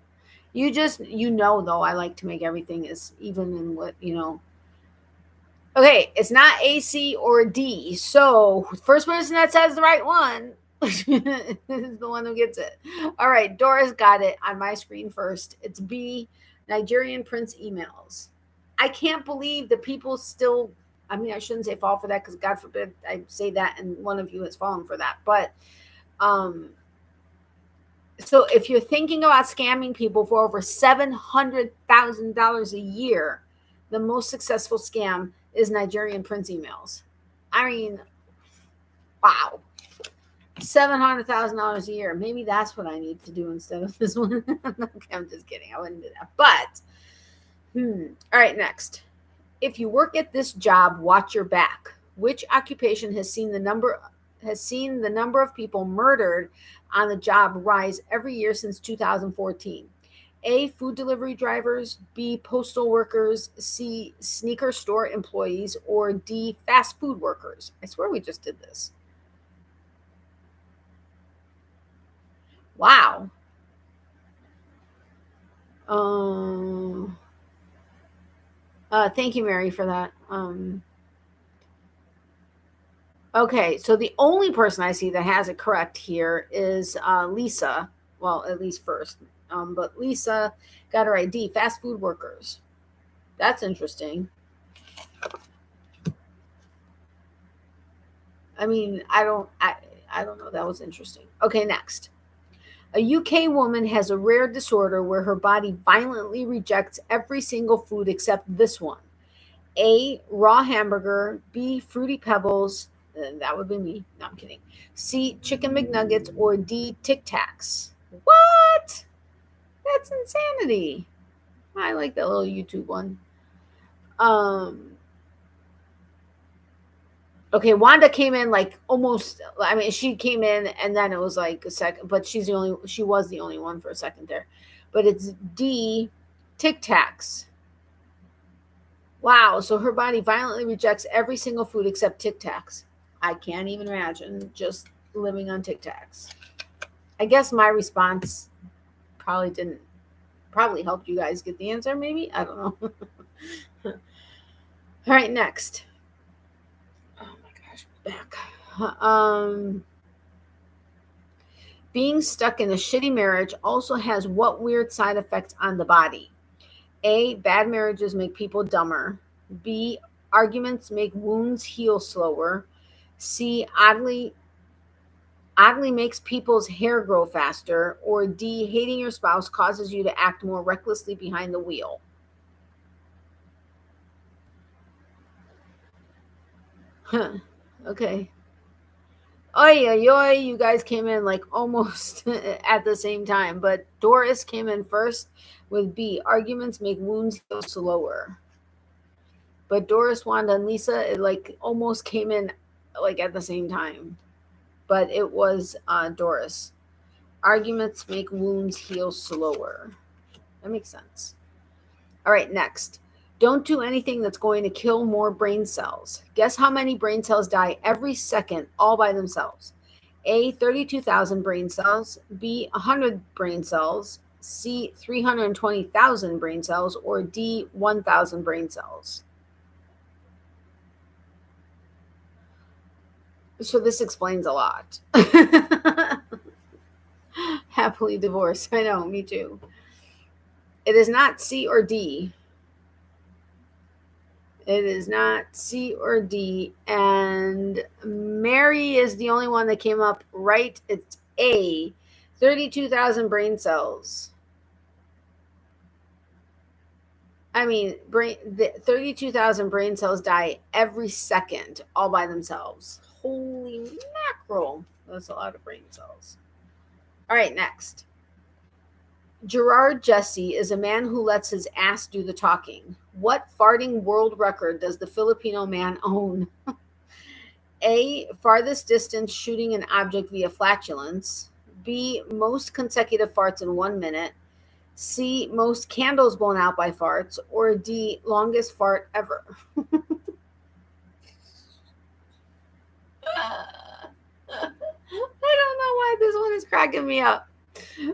You know, though, I like to make everything as even in what, Okay, it's not A, C, or D. So, first person that says the right one is the one who gets it. All right, Doris got it on my screen first. It's B, Nigerian prince emails. I can't believe that people still, I mean, I shouldn't say fall for that because God forbid I say that and one of you has fallen for that. But so if you're thinking about scamming people for over $700,000 a year, the most successful scam is Nigerian prince emails. I mean, wow. $700,000 a year. Maybe that's what I need to do instead of this one. Okay, I'm just kidding. I wouldn't do that. But, all right, next. If you work at this job, watch your back. Which occupation has seen the number of people murdered on the job rise every year since 2014? A, food delivery drivers. B, postal workers. C, sneaker store employees. Or D, fast food workers. I swear we just did this. Wow. Thank you, Mary, for that. Okay, so the only person I see that has it correct here is Lisa. Well, at least first. But Lisa got her ID. Fast food workers. That's interesting. I mean, I don't know. That was interesting. Okay, next. A UK woman has a rare disorder where her body violently rejects every single food except this one. A, raw hamburger. B, fruity pebbles. That would be me. No, I'm kidding. C, chicken McNuggets. Or D, Tic Tacs. What? That's insanity. I like that little YouTube one. Okay, Wanda came in like almost. I mean, she came in and then it was like a second, but she was the only one for a second there. But it's D, Tic Tacs. Wow, so her body violently rejects every single food except Tic Tacs. I can't even imagine just living on Tic Tacs. I guess my response probably helped you guys get the answer, maybe? I don't know. All right, next. Oh my gosh, back. Being stuck in a shitty marriage also has what weird side effects on the body? A, bad marriages make people dumber. B, arguments make wounds heal slower. C, oddly makes people's hair grow faster. Or D, hating your spouse causes you to act more recklessly behind the wheel. Huh. Okay. Oh yeah, you guys came in like almost at the same time, but Doris came in first with B. Arguments make wounds heal slower. But Doris, Wanda, and Lisa, it like almost came in like at the same time. But it was Doris. Arguments make wounds heal slower. That makes sense. All right, next. Don't do anything that's going to kill more brain cells. Guess how many brain cells die every second all by themselves? A, 32,000 brain cells, B, 100 brain cells, C, 320,000 brain cells, or D, 1,000 brain cells. So this explains a lot. Happily divorced. I know, me too. It is not C or D. It is not C or D. And Mary is the only one that came up right. It's A, 32,000 brain cells. I mean, 32,000 brain cells die every second all by themselves. Holy mackerel. That's a lot of brain cells. All right, next. Gerard Jesse is a man who lets his ass do the talking. What farting world record does the Filipino man own? A, farthest distance shooting an object via flatulence. B, most consecutive farts in 1 minute. C, most candles blown out by farts. Or D, longest fart ever. I don't know why this one is cracking me up.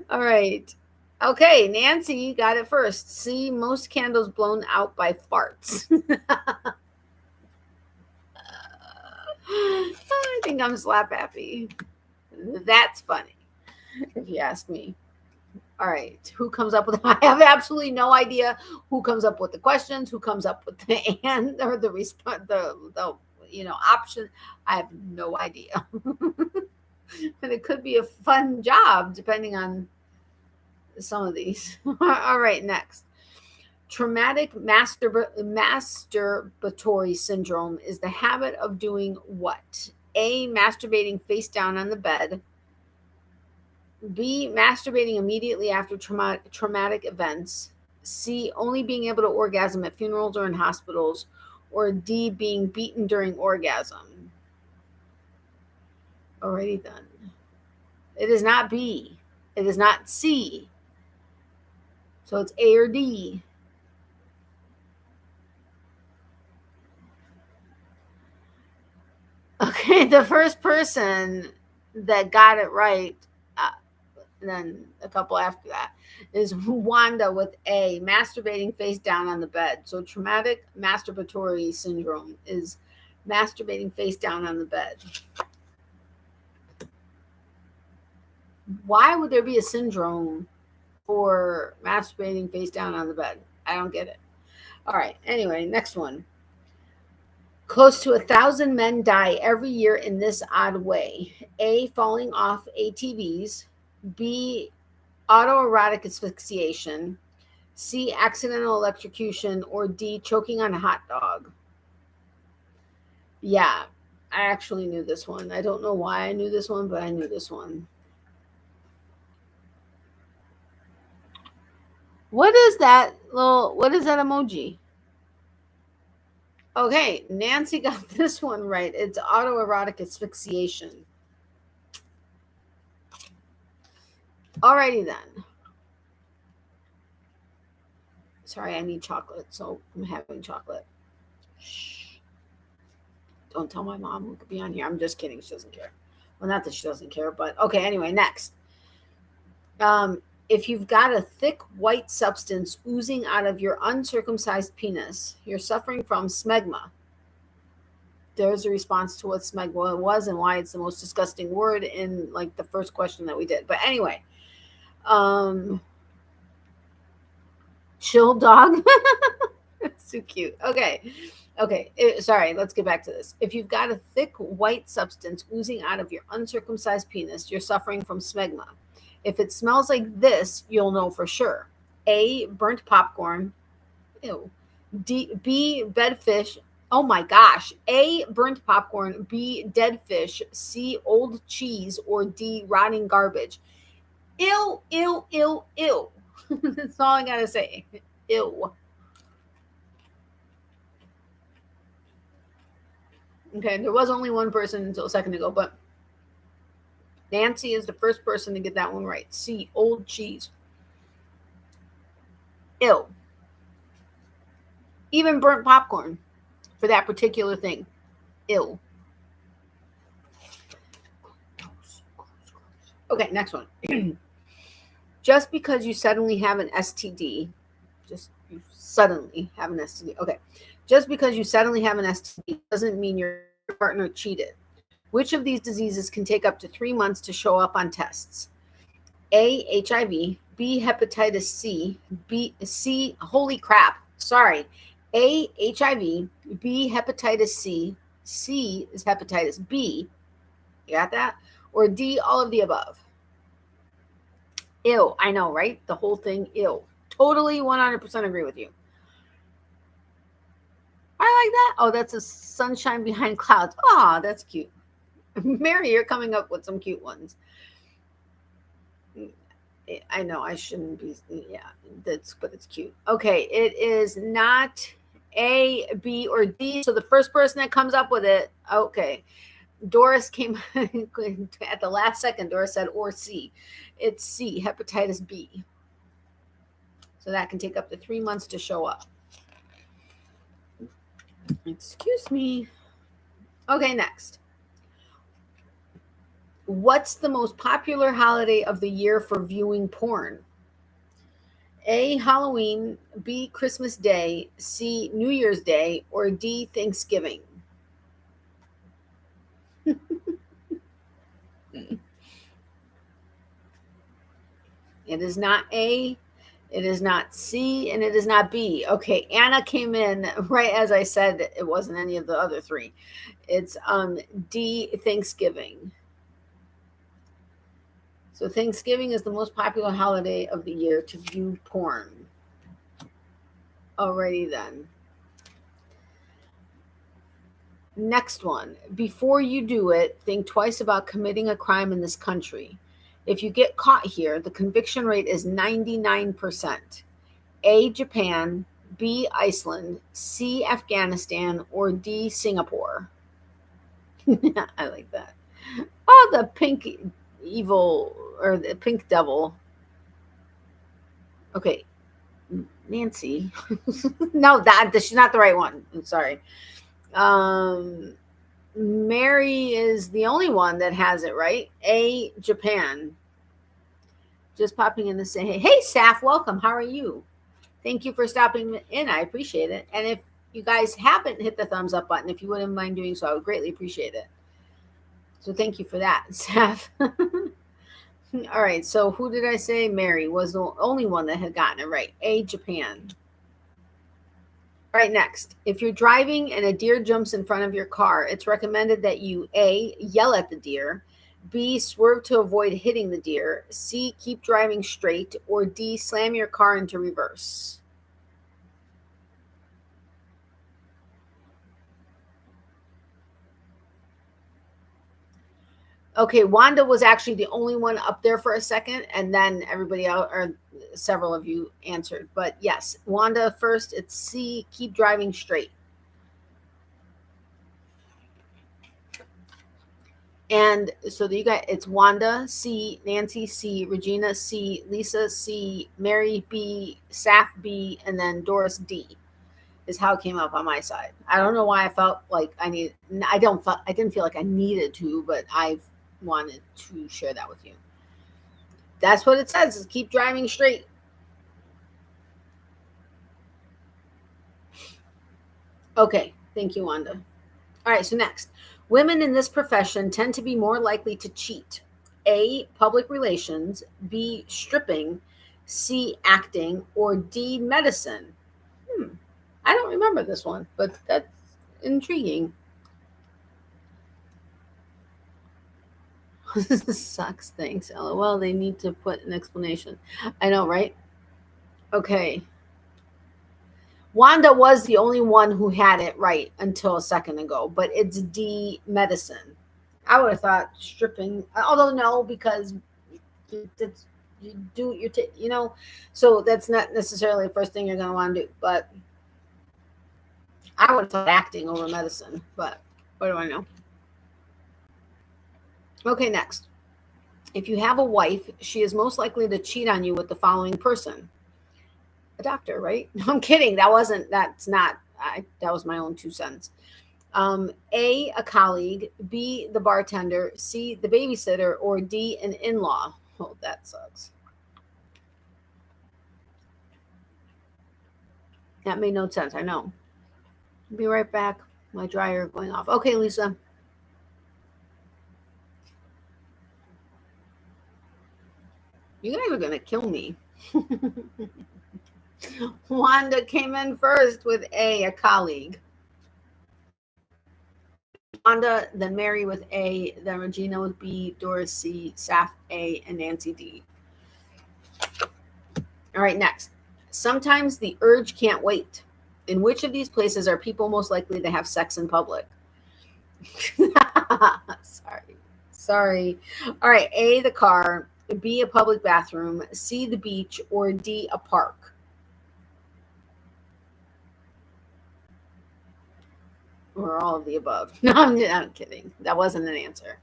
All right. Okay, Nancy got it first. C, most candles blown out by farts. I think I'm slap happy. That's funny, if you ask me. All right, who comes up with? I have absolutely no idea who comes up with the questions, who comes up with the and or the response, the option. I have no idea. But it could be a fun job depending on some of these. All right, next. Traumatic masturbatory syndrome is the habit of doing what? A, masturbating face down on the bed. B, masturbating immediately after traumatic events. C, only being able to orgasm at funerals or in hospitals. Or D, being beaten during orgasm. Alrighty then. It is not B. It is not C. So it's A or D. Okay, the first person that got it right, and then a couple after that, is Wanda with A, masturbating face down on the bed. So traumatic masturbatory syndrome is masturbating face down on the bed. Why would there be a syndrome for masturbating face down on the bed? I don't get it. All right, anyway, next one. Close to 1,000 men die every year in this odd way. A, falling off ATVs. B, autoerotic asphyxiation. C, accidental electrocution. Or D, choking on a hot dog. Yeah, I actually knew this one. I don't know why I knew this one, but I knew this one. What is that emoji? Okay, Nancy got this one right. It's autoerotic asphyxiation. Alrighty then. Sorry, I need chocolate, so I'm having chocolate. Shh. Don't tell my mom who could be on here. I'm just kidding. She doesn't care. Well, not that she doesn't care, but okay, anyway, next. If you've got a thick white substance oozing out of your uncircumcised penis, you're suffering from smegma. There's a response to what smegma was and why it's the most disgusting word in like the first question that we did. But anyway, chill dog. It's so cute. Okay. Sorry, let's get back to this. If you've got a thick white substance oozing out of your uncircumcised penis, you're suffering from smegma. If it smells like this, you'll know for sure. A, burnt popcorn. Ew. B, bedfish Oh my gosh. A, burnt popcorn. B, dead fish. C, old cheese. Or D, rotting garbage. Ew, ew, ew, ew. That's all I gotta say. Ew. Okay, there was only one person until a second ago, but Nancy is the first person to get that one right. C, old cheese. Ew. Even burnt popcorn for that particular thing. Ew. Okay, next one. Just because you suddenly have an STD, just you suddenly have an STD. Okay. Just because you suddenly have an STD doesn't mean your partner cheated. Which of these diseases can take up to 3 months to show up on tests? A, HIV, B, hepatitis C, C, holy crap, sorry. A, HIV, B, hepatitis C, C is hepatitis B, you got that? Or D, all of the above. Ew, I know, right? The whole thing, ew. Totally 100% agree with you. I like that. Oh, that's a sunshine behind clouds. Oh, that's cute. Mary, you're coming up with some cute ones. I know I shouldn't be. Yeah, but it's cute. Okay, it is not A, B, or D. So the first person that comes up with it, okay. Doris came at the last second. Doris said or C. It's C, hepatitis B. So that can take up to 3 months to show up. Excuse me. Okay, next. What's the most popular holiday of the year for viewing porn? A, Halloween, B, Christmas Day, C, New Year's Day, or D, Thanksgiving? It is not A, it is not C, and it is not B. Okay, Anna came in right as I said it wasn't any of the other three. It's D, Thanksgiving. So Thanksgiving is the most popular holiday of the year to view porn. Alrighty then. Next one. Before you do it, think twice about committing a crime in this country. If you get caught here, the conviction rate is 99%. A, Japan, B, Iceland, C, Afghanistan, or D, Singapore. I like that. Oh, the pink evil or the pink devil. Okay, Nancy. No, she's not the right one. I'm sorry. Mary is the only one that has it right. A, Japan. Just popping in to say, hey, Saf, welcome. How are you? Thank you for stopping in. I appreciate it. And if you guys haven't hit the thumbs up button, if you wouldn't mind doing so, I would greatly appreciate it. So thank you for that, Saf. All right. So who did I say? Mary was the only one that had gotten it right. A, Japan. All right, next. If you're driving and a deer jumps in front of your car, it's recommended that you A, yell at the deer, B, swerve to avoid hitting the deer, C, keep driving straight, or D, slam your car into reverse. Okay, Wanda was actually the only one up there for a second, and then everybody else, or several of you answered. But yes, Wanda first, it's C, keep driving straight. And so you got it's Wanda C, Nancy C, Regina C, Lisa C, Mary B, Saf B, and then Doris D is how it came up on my side. I don't know why I felt like I didn't feel like I needed to, but I wanted to share that with you. That's what it says, is keep driving straight. Okay, thank you, Wanda. All right, so next. Women in this profession tend to be more likely to cheat. A, public relations, B, stripping, C, acting, or D, medicine. I don't remember this one, but that's intriguing. This sucks, thanks. LOL, they need to put an explanation. I know, right? Okay. Wanda was the only one who had it right until a second ago, but it's D, medicine. I would have thought stripping, although no, because it's, you do your, so that's not necessarily the first thing you're going to want to do. But I would have thought acting over medicine, but what do I know? Okay, next. If you have a wife, she is most likely to cheat on you with the following person. A doctor, right? I'm kidding. That was my own 2 cents. A colleague, B, the bartender, C, the babysitter, or D, an in-law. Oh, that sucks. That made no sense. I know. Be right back. My dryer going off. Okay, Lisa. You guys are going to kill me. Wanda came in first with a colleague. Wanda, then Mary with A, then Regina with B, Doris C, Saf A, and Nancy D. All right, next. Sometimes the urge can't wait. In which of these places are people most likely to have sex in public? Sorry. All right, A, the car, B, a public bathroom, C, the beach, or D, a park. Or all of the above. No, I'm kidding. That wasn't an answer.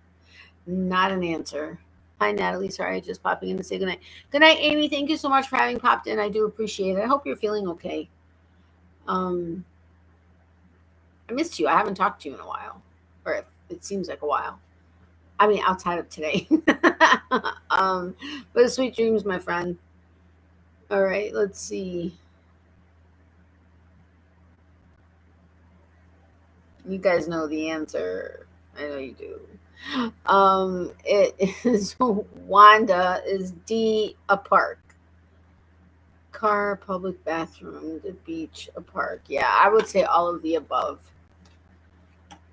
Not an answer. Hi, Natalie. Sorry, just popping in to say goodnight. Good night, Amy. Thank you so much for having popped in. I do appreciate it. I hope you're feeling okay. I missed you. I haven't talked to you in a while. Or it seems like a while. I mean, outside of today. But sweet dreams, my friend. All right, let's see. You guys know the answer. I know you do. It is Wanda is D, a park. Car, public bathroom, the beach, a park. Yeah, I would say all of the above.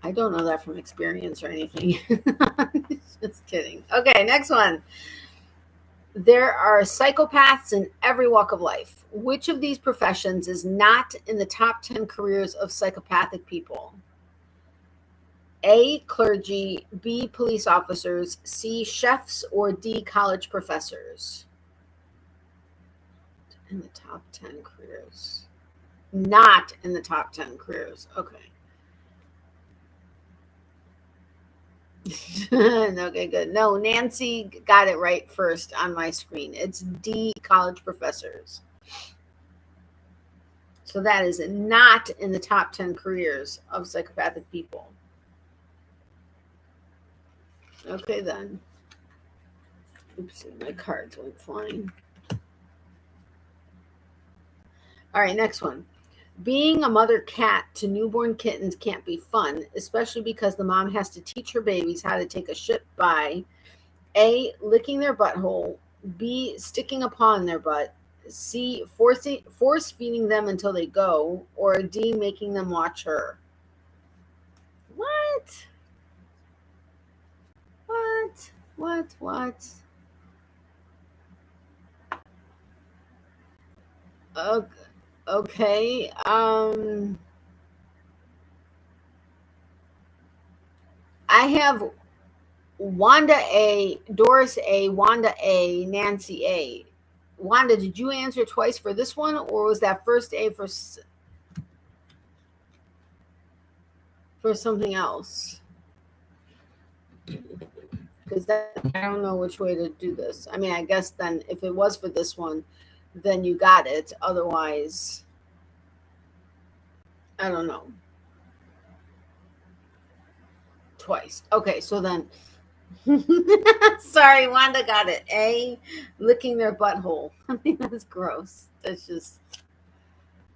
I don't know that from experience or anything. Just kidding. Okay, next one. There are psychopaths in every walk of life. Which of these professions is not in the top 10 careers of psychopathic people? A, clergy, B, police officers, C, chefs, or D, college professors? In the top 10 careers. Not in the top 10 careers. Okay. Okay, good. No, Nancy got it right first on my screen. It's D, college professors. So that is not in the top 10 careers of psychopathic people. Okay, then. Oopsie, my cards went flying. All right, next one. Being a mother cat to newborn kittens can't be fun, especially because the mom has to teach her babies how to take a shit by A, licking their butthole, B, sticking a paw in their butt, C, force feeding them until they go, or D, making them watch her. What? Okay. I have Wanda A, Doris A, Wanda A, Nancy A. Wanda, did you answer twice for this one, or was that first A for something else? Because I don't know which way to do this. I mean, I guess then if it was for this one, then you got it. Otherwise, I don't know. Twice. Okay, so then sorry, Wanda got it. A, licking their butthole. I mean, that's gross. That's just,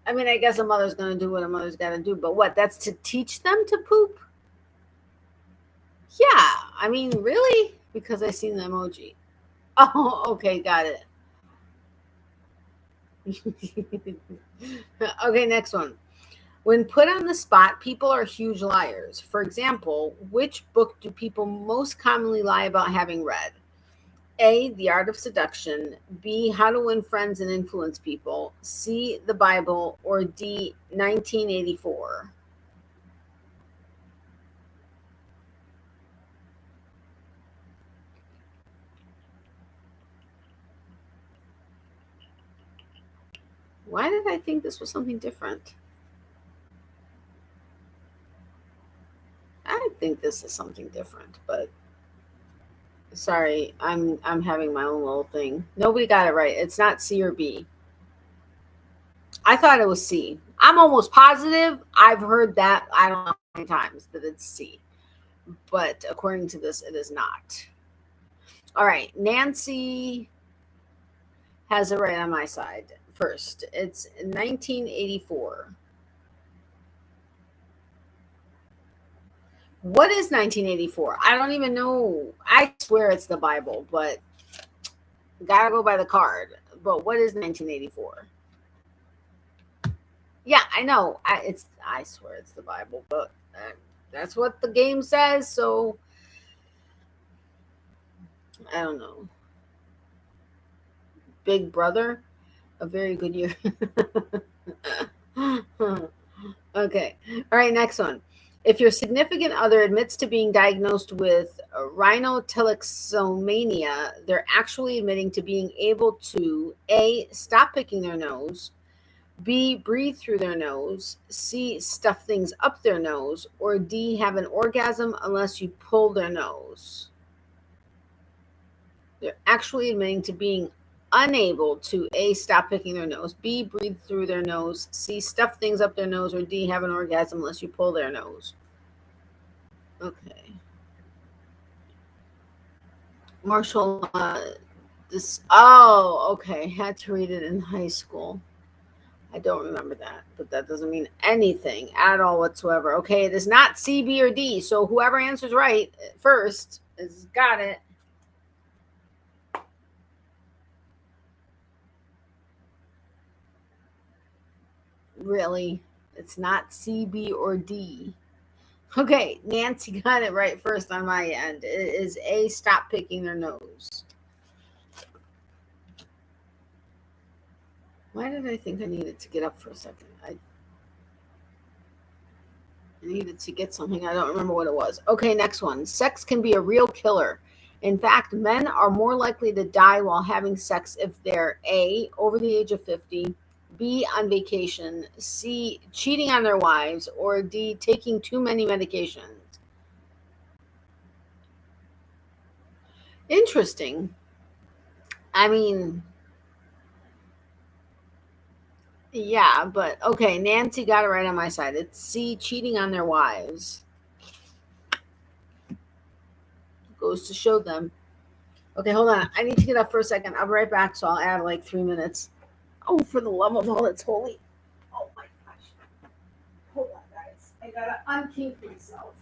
I mean, I guess a mother's going to do what a mother's got to do, but what? That's to teach them to poop? Yeah, I mean, really? Because I seen the emoji. Oh, okay, got it. Okay, next one. When put on the spot, people are huge liars. For example, which book do people most commonly lie about having read? A, The Art of Seduction, B, How to Win Friends and Influence People, C, the Bible, or D, 1984? Why did I think this was something different? I think this is something different, but sorry, I'm having my own little thing. Nobody got it right. It's not C or B. I thought it was C. I'm almost positive. I've heard that I don't know how many times that it's C. But according to this, it is not. All right, Nancy has it right on my side first. It's 1984. What is 1984? I don't even know. I swear it's the Bible, but gotta go by the card. But what is 1984? Yeah, I know. I swear it's the Bible, but that's what the game says. So I don't know. Big Brother, a very good year. Okay. All right, next one. If your significant other admits to being diagnosed with rhinotelexomania, they're actually admitting to being able to A, stop picking their nose, B, breathe through their nose, C, stuff things up their nose, or D, have an orgasm unless you pull their nose. They're actually admitting to being unable to A, stop picking their nose, B, breathe through their nose, C, stuff things up their nose, or D, have an orgasm unless you pull their nose. Okay. Marshall, okay. Had to read it in high school. I don't remember that, but that doesn't mean anything at all whatsoever. Okay, it is not C, B, or D. So whoever answers right first has got it. Really, it's not C, B, or D. Okay, Nancy got it right first on my end. It is A, stop picking their nose. Why did I think I needed to get up for a second? I needed to get something. I don't remember what it was. Okay, next one. Sex can be a real killer. In fact, men are more likely to die while having sex if they're A, over the age of 50, B, on vacation, C, cheating on their wives, or D, taking too many medications. Interesting. I mean, yeah, but okay, Nancy got it right on my side. It's C, cheating on their wives. Goes to show them. Okay, hold on. I need to get up for a second. I'll be right back, so I'll add like 3 minutes. Oh, for the love of all that's holy. Oh my gosh. Hold on, guys. I gotta unkink myself.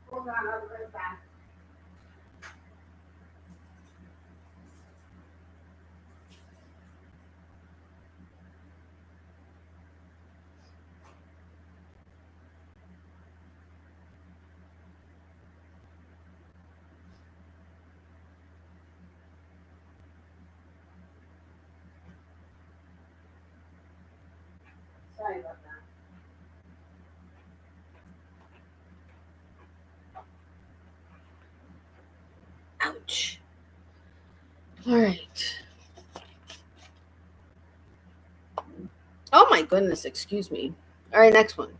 Hold on, I'll be right back. Sorry about that. Ouch. All right. Oh my goodness, excuse me. All right, next one.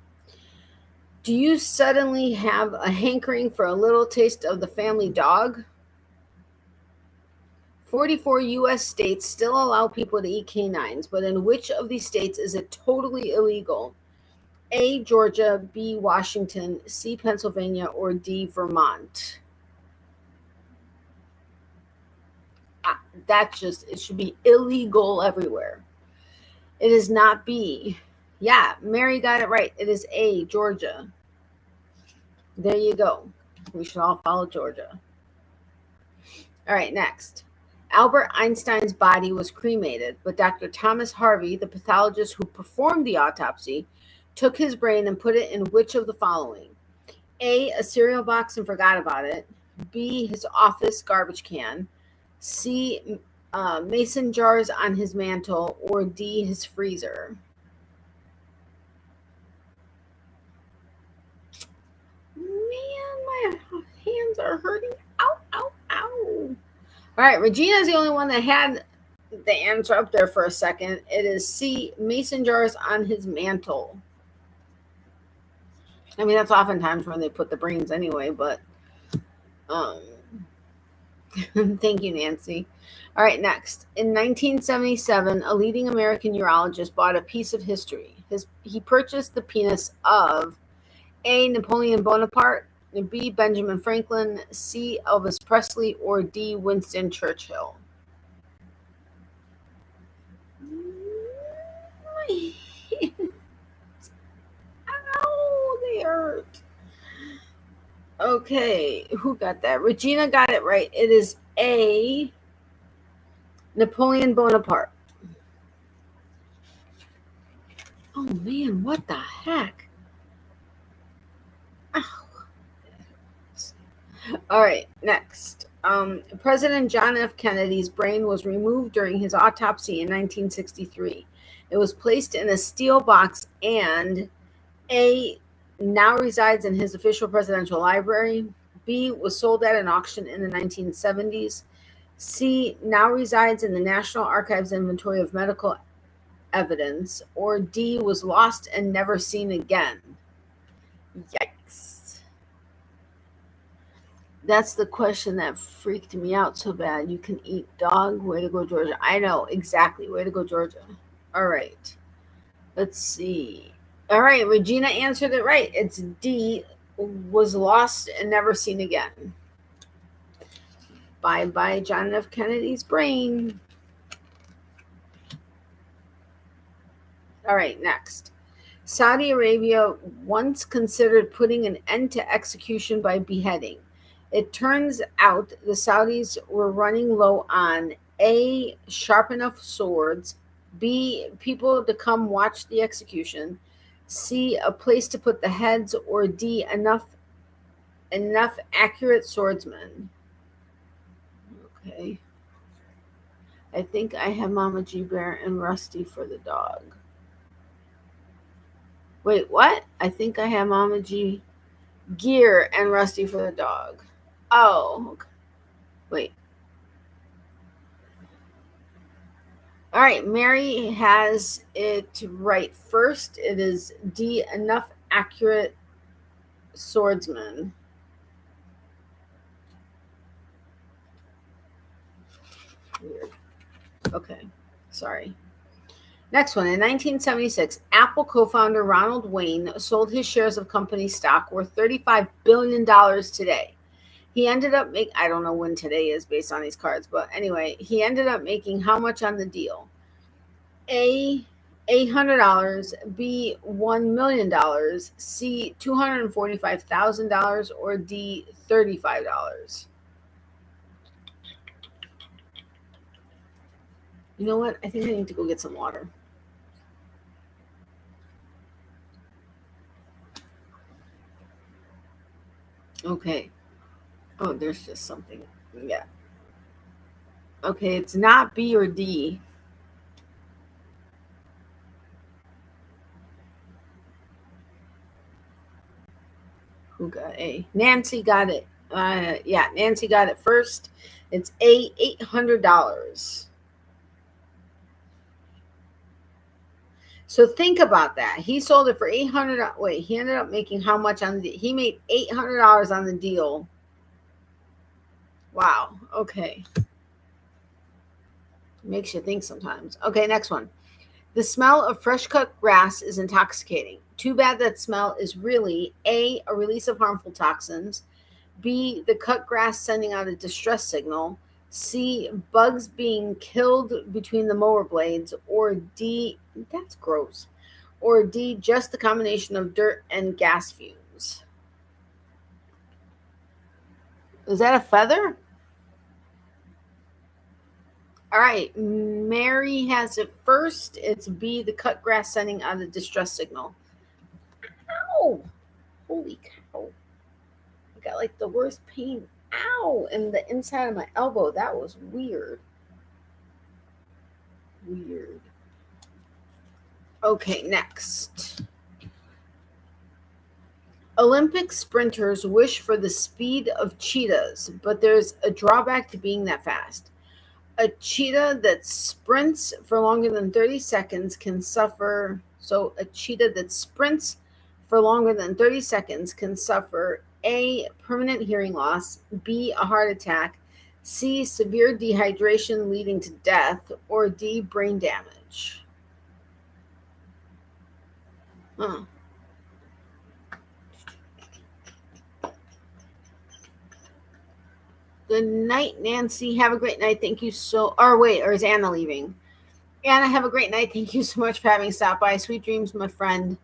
Do you suddenly have a hankering for a little taste of the family dog? 44 U.S. states still allow people to eat canines, but in which of these states is it totally illegal? A, Georgia, B, Washington, C, Pennsylvania, or D, Vermont? It should be illegal everywhere. It is not B. Yeah, Mary got it right. It is A, Georgia. There you go. We should all follow Georgia. All right, next. Albert Einstein's body was cremated, but Dr. Thomas Harvey, the pathologist who performed the autopsy, took his brain and put it in which of the following? A cereal box and forgot about it. B, his office garbage can, C, mason jars on his mantle, or D, his freezer? Man, my hands are hurting. Ow, ow, ow. All right, Regina's the only one that had the answer up there for a second. It is C, mason jars on his mantle. I mean, that's oftentimes when they put the brains anyway, but thank you, Nancy. All right, next. In 1977, a leading American urologist bought a piece of history. He purchased the penis of A, Napoleon Bonaparte, B, Benjamin Franklin, C, Elvis Presley, or D, Winston Churchill. Ow, they hurt. Okay, who got that? Regina got it right. It is A, Napoleon Bonaparte. Oh man, what the heck? Ow. All right, next. President John F. Kennedy's brain was removed during his autopsy in 1963. It was placed in a steel box and A, now resides in his official presidential library. B, was sold at an auction in the 1970s. C, now resides in the National Archives Inventory of Medical Evidence. Or D, was lost and never seen again. Yikes. That's the question that freaked me out so bad. You can eat dog. Way to go, Georgia. I know, exactly. Way to go, Georgia. All right. Let's see. All right, Regina answered it right. It's D, was lost and never seen again. Bye-bye, John F. Kennedy's brain. All right, next. Saudi Arabia once considered putting an end to execution by beheading. It turns out the Saudis were running low on A, sharp enough swords, B, people to come watch the execution, C, a place to put the heads, or D, enough accurate swordsmen. Okay. I think I have Mama G Bear and Rusty for the dog. Wait, what? I think I have Mama G Gear and Rusty for the dog. Oh, okay. Wait. All right, Mary has it right first. It is D, enough accurate swordsman. Weird. Okay, sorry. Next one. In 1976, Apple co-founder Ronald Wayne sold his shares of company stock worth $35 billion today. He ended up making, I don't know when today is based on these cards, but anyway, he ended up making how much on the deal? A, $800, B, $1 million, C, $245,000, or D, $35. You know what? I think I need to go get some water. Okay. Oh, there's just something. Yeah. Okay, it's not B or D. Who got A? Nancy got it. Yeah, Nancy got it first. It's A, $800. So think about that. He sold it for $800. Wait, he ended up making how much on the? He made $800 on the deal. Wow. Okay. Makes you think sometimes. Okay, next one. The smell of fresh cut grass is intoxicating. Too bad that smell is really A, a release of harmful toxins, B, the cut grass sending out a distress signal, C, bugs being killed between the mower blades, or D, that's gross, or D, just the combination of dirt and gas fumes. Is that a feather? All right, Mary has it first. It's B, the cut grass sending out a distress signal. Ow! Holy cow. I got like the worst pain Ow, in the inside of my elbow. That was weird. Weird. Okay, next. Olympic sprinters wish for the speed of cheetahs, but there's a drawback to being that fast. A cheetah that sprints for longer than 30 seconds can suffer. So, a cheetah that sprints for longer than 30 seconds can suffer A, permanent hearing loss, B, a heart attack, C, severe dehydration leading to death, or D, brain damage. Huh. Good night, Nancy. Have a great night. Thank you so. Or wait, or is Anna leaving? Anna, have a great night. Thank you so much for having stopped by. Sweet dreams, my friend.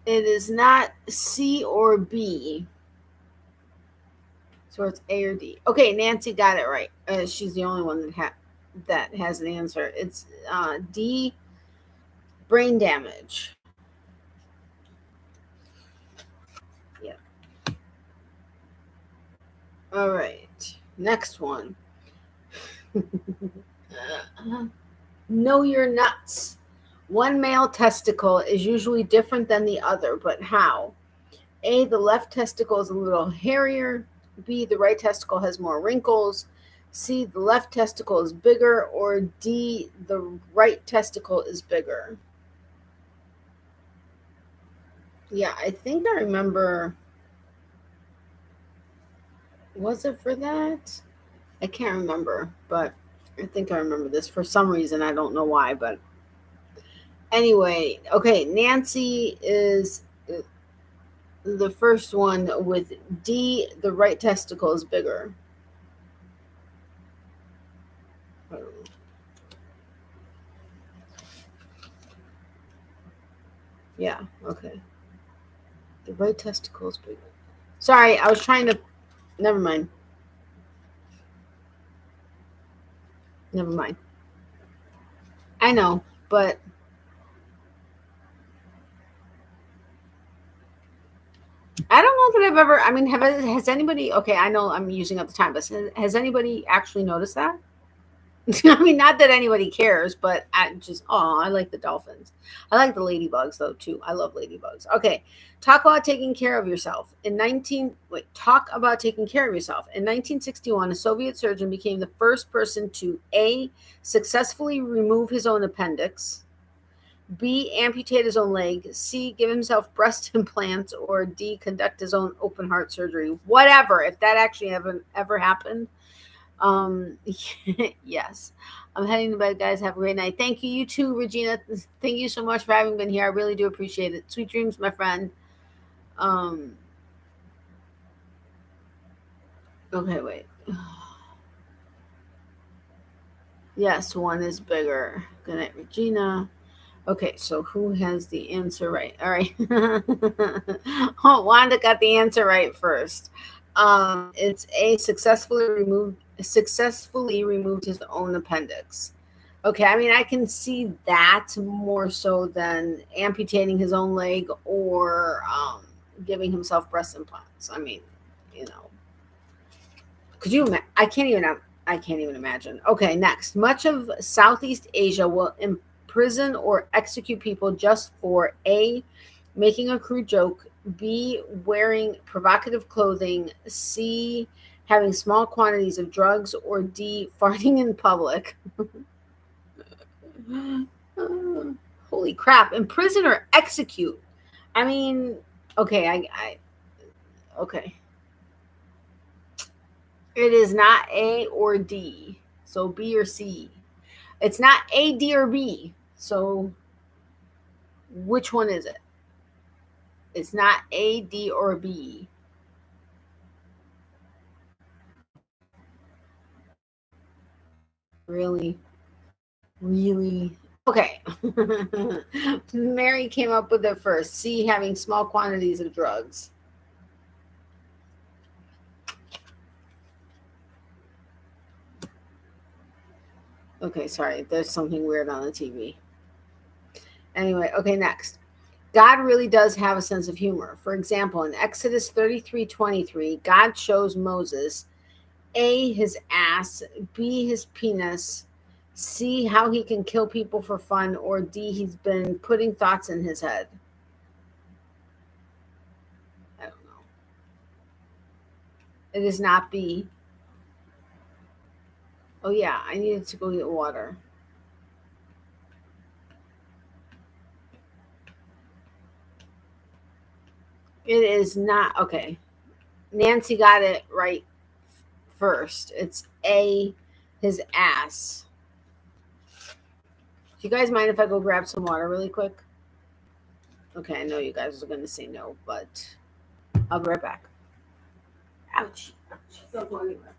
It is not C or B. So it's A or D. Okay, Nancy got it right. She's the only one that has an answer. It's D, brain damage. Yeah. All right. Next one. Know your nuts. One male testicle is usually different than the other, but how? A, the left testicle is a little hairier. B, the right testicle has more wrinkles. C, the left testicle is bigger. Or D, the right testicle is bigger. Yeah, I think I remember. Was it for that? I can't remember, but I think I remember this for some reason. I don't know why, but anyway, okay, Nancy is the first one with D, the right testicle is bigger. Yeah, okay. The right testicle is bigger. Sorry, I was trying to. Never mind. Never mind. I know, but I don't know that I've ever. I mean, has anybody? Okay, I know I'm using up the time, but has anybody actually noticed that? I mean, not that anybody cares, but I like the dolphins. I like the ladybugs though too. I love ladybugs. Okay, talk about taking care of yourself. Talk about taking care of yourself. In 1961, a Soviet surgeon became the first person to A, successfully remove his own appendix, B, amputate his own leg, C, give himself breast implants, or D, conduct his own open heart surgery. Whatever, if that actually ever happened. Yes. I'm heading to bed, guys. Have a great night. Thank you. You too, Regina. Thank you so much for having been here. I really do appreciate it. Sweet dreams, my friend. Okay, wait. Yes, one is bigger. Good night, Regina. Okay, so who has the answer right? All right. Oh, Wanda got the answer right first. It's A, successfully removed his own appendix. Okay, I mean I can see that more so than amputating his own leg or giving himself breast implants. I mean, you know, could you? I can't even imagine. Okay, next. Much of Southeast Asia will imprison or execute people just for A, making a crude joke, B, wearing provocative clothing, C, having small quantities of drugs, or D, farting in public. Holy crap. Imprison or execute? I mean, okay, okay. It is not A or D. So B or C. It's not A, D, or B. So which one is it? It's not A, D, or B. Really? Really? Okay. Mary came up with it first. C, having small quantities of drugs. Okay, sorry. There's something weird on the TV. Anyway, okay, next. God really does have a sense of humor. For example, in Exodus 33:23, God shows Moses A, his ass, B, his penis, C, how he can kill people for fun, or D, he's been putting thoughts in his head. I don't know. It is not B. Oh, yeah, I needed to go get water. It is not. Okay. Nancy got it right first. It's A, his ass. Do you guys mind if I go grab some water really quick? Okay, I know you guys are going to say no, but I'll be right back. Ouch. Don't go anywhere.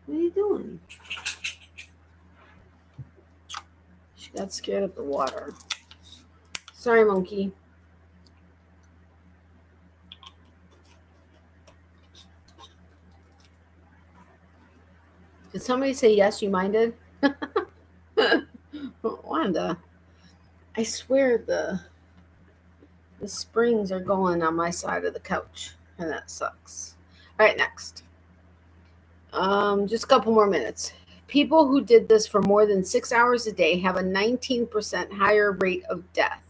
What are you doing? She got scared of the water. Sorry, monkey. Did somebody say yes, you minded? Wanda, I swear the springs are going on my side of the couch, and that sucks. All right, next. Just a couple more minutes. People who did this for more than 6 hours a day have a 19% higher rate of death.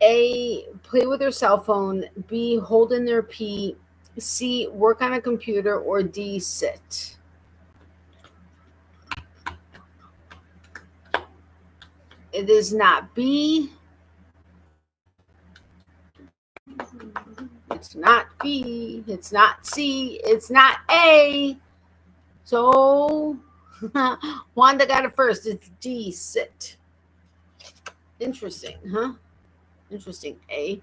A, play with their cell phone. B, hold in their pee. C, work on a computer. Or D, sit. It is not B. It's not B. It's not C. It's not A. So Wanda got it first. It's D, sit. Interesting, huh? Interesting. A.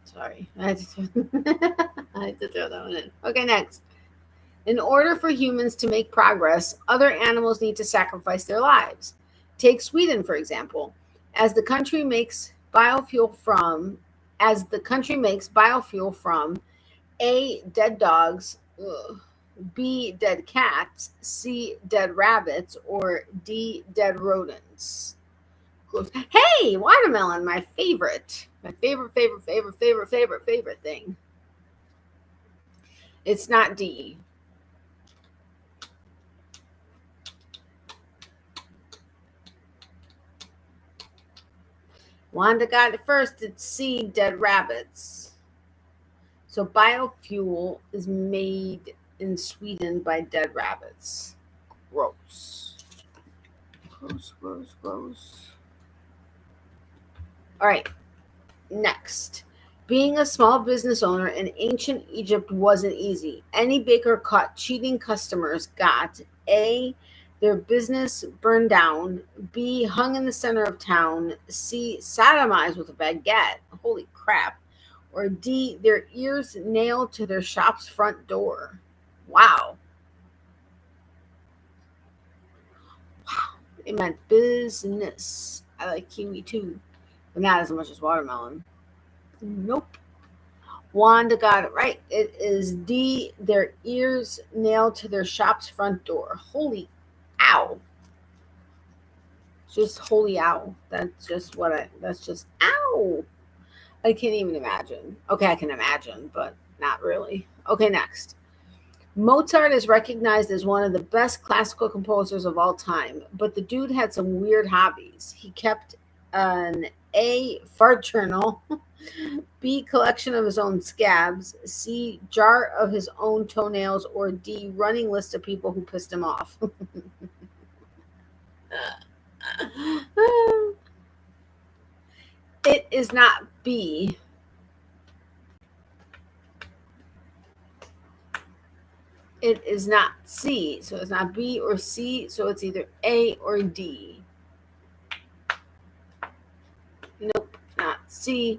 Sorry. I had to throw that one in. Okay, next. In order for humans to make progress, other animals need to sacrifice their lives. Take Sweden, for example. As the country makes biofuel from A, dead dogs, B, dead cats, C, dead rabbits, or D, dead rodents. Hey, watermelon, my favorite thing. It's not D. Wanda got it first. It's C, dead rabbits. So biofuel is made in Sweden by dead rabbits. Gross. Gross. All right, next. Being a small business owner in ancient Egypt wasn't easy. Any baker caught cheating customers got A, their business burned down, B, hung in the center of town, C, sodomized with a baguette. Holy crap. Or D, their ears nailed to their shop's front door. Wow. It meant business. I like kiwi too, but not as much as watermelon. Nope. Wanda got it right. It is D, their ears nailed to their shop's front door. Holy ow. Just holy ow. That's just ow. I can't even imagine. Okay, I can imagine, but not really. Okay, next. Mozart is recognized as one of the best classical composers of all time, but the dude had some weird hobbies. He kept an A, fart journal, B, collection of his own scabs, C, jar of his own toenails, or D, running list of people who pissed him off. It is not B. It is not C. So it's not B or C. So it's either A or D. Nope, not C.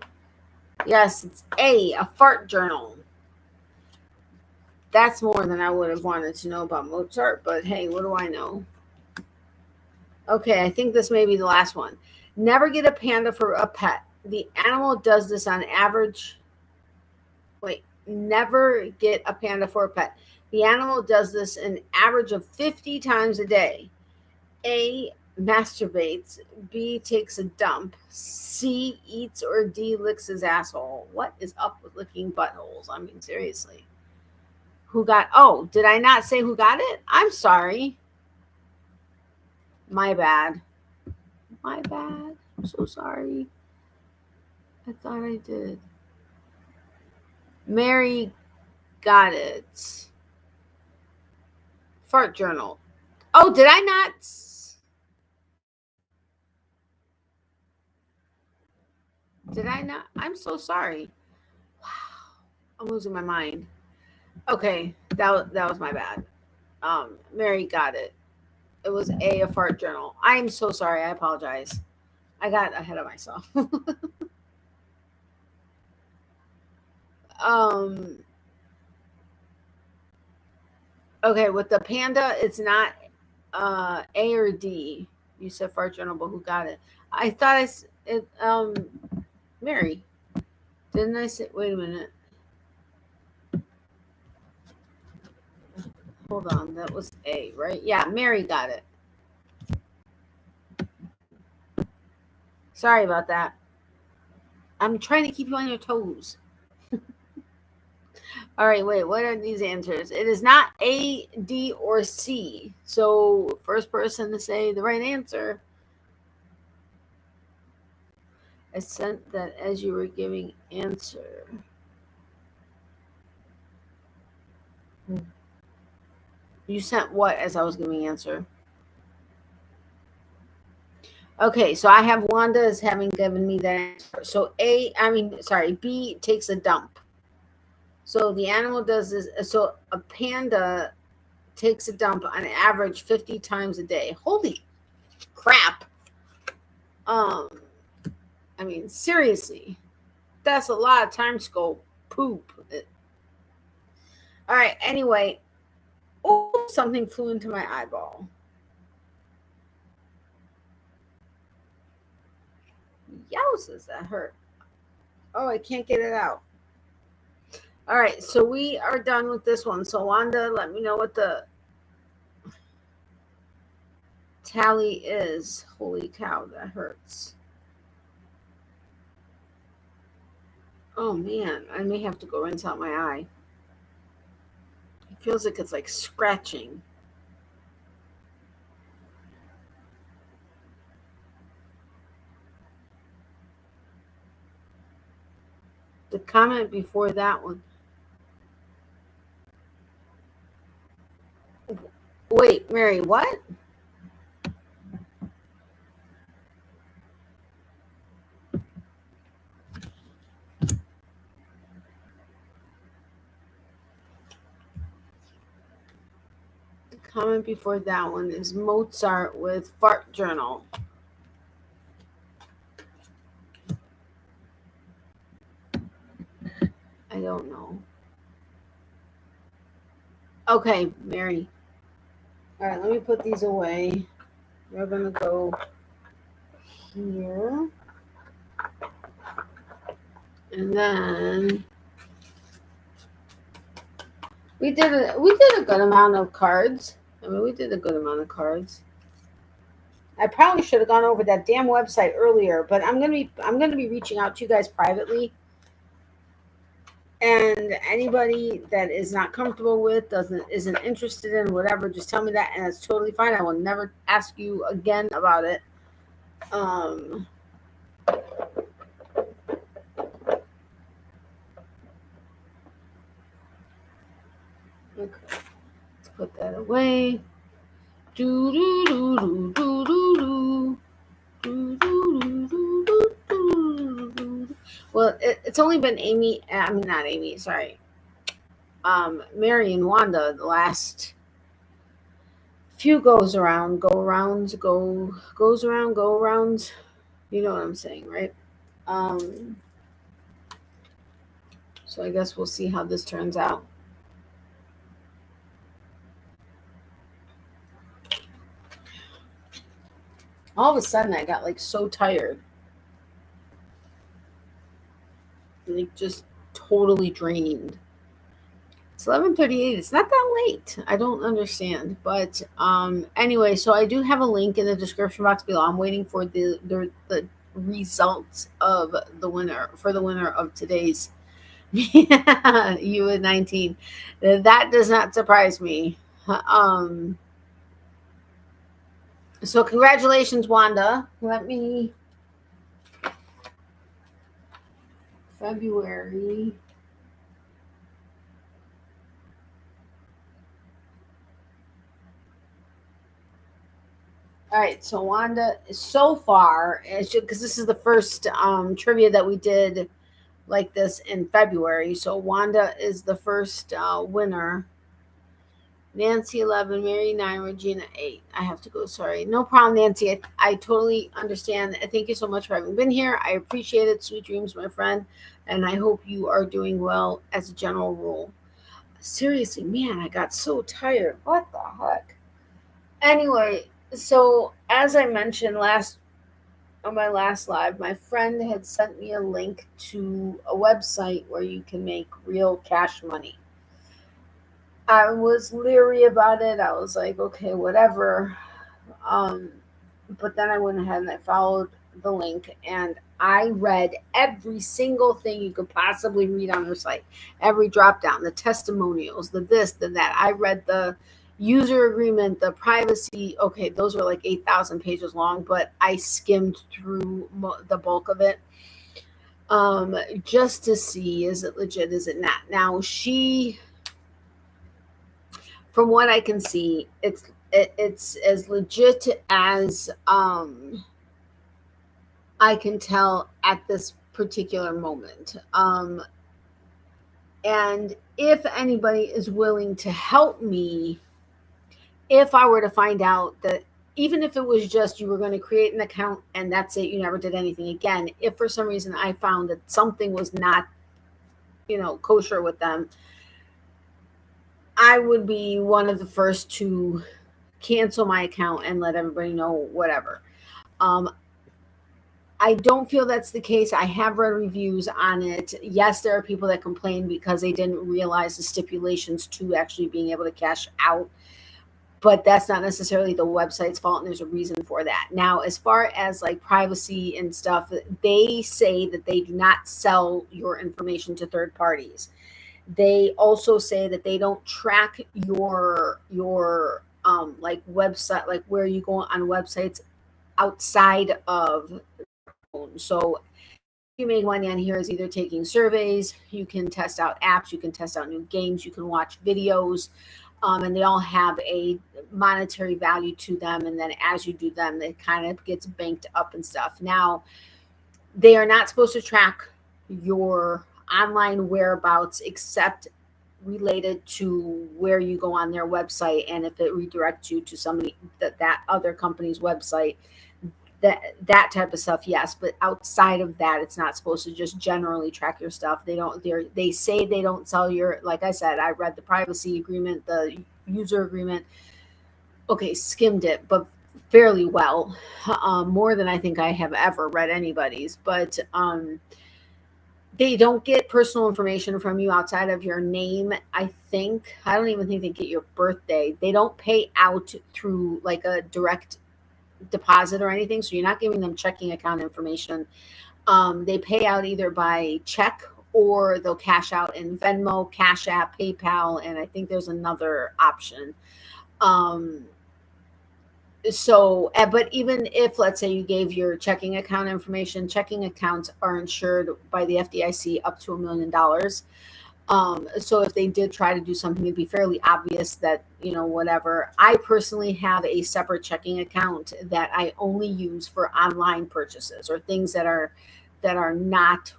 Yes, it's A, a fart journal. That's more than I would have wanted to know about Mozart, but hey, what do I know? Okay, I think this may be the last one. Never get a panda for a pet. The animal does this on average. Wait, never get a panda for a pet. The animal does this an average of 50 times a day. A, masturbates. B, takes a dump. C, eats. Or D, licks his asshole. What is up with licking buttholes? I mean, seriously. Who got, oh, did I not say who got it? I'm sorry. My bad. My bad. I'm so sorry. I thought I did. Mary got it. Fart journal. Oh, did I not? Did I not? I'm so sorry. Wow. I'm losing my mind. Okay, that was my bad. Mary got it. It was a fart journal. I'm so sorry. I apologize. I got ahead of myself. um okay, with the panda, it's not A or D. You said fart journal, but who got it? I thought Mary. Didn't I say, wait a minute. Hold on, that was A, right? Yeah, Mary got it. Sorry about that. I'm trying to keep you on your toes. All right, wait, what are these answers? It is not A, D, or C. So, first person to say the right answer. I sent that as you were giving answer. You sent what as I was giving answer? Okay, so I have Wanda as having given me that answer. So B takes a dump. So the animal does this. So a panda takes a dump on average 50 times a day. Holy crap. I mean, seriously, that's a lot of times to go poop. All right, anyway. Oh, something flew into my eyeball. Yowzers, that hurt. Oh, I can't get it out. All right, so we are done with this one. So Wanda, let me know what the tally is. Holy cow, that hurts. Oh man, I may have to go rinse out my eye. It feels like it's like scratching. The comment before that one. Wait, Mary, what? The comment before that one is Mozart with Fart Journal. I don't know. Okay, Mary. All right, let me put these away. We're going to go here. And then we did a good amount of cards. I mean, we did a good amount of cards. I probably should have gone over that damn website earlier, but I'm gonna be reaching out to you guys privately. And anybody that is not comfortable with, isn't interested in whatever, just tell me that, and it's totally fine. I will never ask you again about it. Okay, let's put that away. Do do do do do do do. Well, it's only been Amy. I mean, not Amy. Sorry, Mary and Wanda. The last few goes around, go arounds, goes around, go arounds. You know what I'm saying, right? So I guess we'll see how this turns out. All of a sudden, I got like so tired, like just totally drained. It's 11:38. It's not that late. I don't understand, but anyway, so I do have a link in the description box below. I'm waiting for the results of the winner of today's U19. That does not surprise me. Um, so congratulations, Wanda. Let me February. All right, so Wanda, so far, because this is the first trivia that we did like this in February. So Wanda is the first winner. Nancy 11, Mary 9, Regina 8. I have to go. Sorry. No problem, Nancy. I totally understand. Thank you so much for having been here. I appreciate it. Sweet dreams, my friend. And I hope you are doing well as a general rule. Seriously, man, I got so tired. What the heck? Anyway, so as I mentioned on my last live, my friend had sent me a link to a website where you can make real cash money. I was leery about it. I was like, okay, whatever. But then I went ahead and I followed the link and I read every single thing you could possibly read on their site. Every drop down, the testimonials, the this, the that. I read the user agreement, the privacy. Okay, those were like 8,000 pages long, but I skimmed through the bulk of it just to see, is it legit, is it not? Now, from what I can see, it's as legit as I can tell at this particular moment. And if anybody is willing to help me, if I were to find out that even if it was just you were going to create an account and that's it, you never did anything again, if for some reason I found that something was not, kosher with them, I would be one of the first to cancel my account and let everybody know whatever. I don't feel that's the case. I have read reviews on it. Yes, there are people that complain because they didn't realize the stipulations to actually being able to cash out, but that's not necessarily the website's fault, and there's a reason for that. Now, as far as like privacy and stuff, they say that they do not sell your information to third parties. They also say that they don't track your like website, like where you go on websites outside of. So you make money on here is either taking surveys, you can test out apps, you can test out new games, you can watch videos, and they all have a monetary value to them. And then as you do them, it kind of gets banked up and stuff. Now, they are not supposed to track your online whereabouts except related to where you go on their website, and if it redirects you to somebody that other company's website, that type of stuff, yes. But outside of that, it's not supposed to just generally track your stuff. They say they don't sell your, like I said, I read the privacy agreement, the user agreement. Okay, skimmed it, but fairly well, more than I think I have ever read anybody's. But they don't get personal information from you outside of your name. I don't even think they get your birthday. They don't pay out through like a direct deposit or anything, so you're not giving them checking account information. They pay out either by check or they'll cash out in Venmo, Cash App, PayPal, and I think there's another option. But even if, let's say, you gave your checking account information, checking accounts are insured by the FDIC up to $1 million. So if they did try to do something, it'd be fairly obvious that, whatever. I personally have a separate checking account that I only use for online purchases or things that are not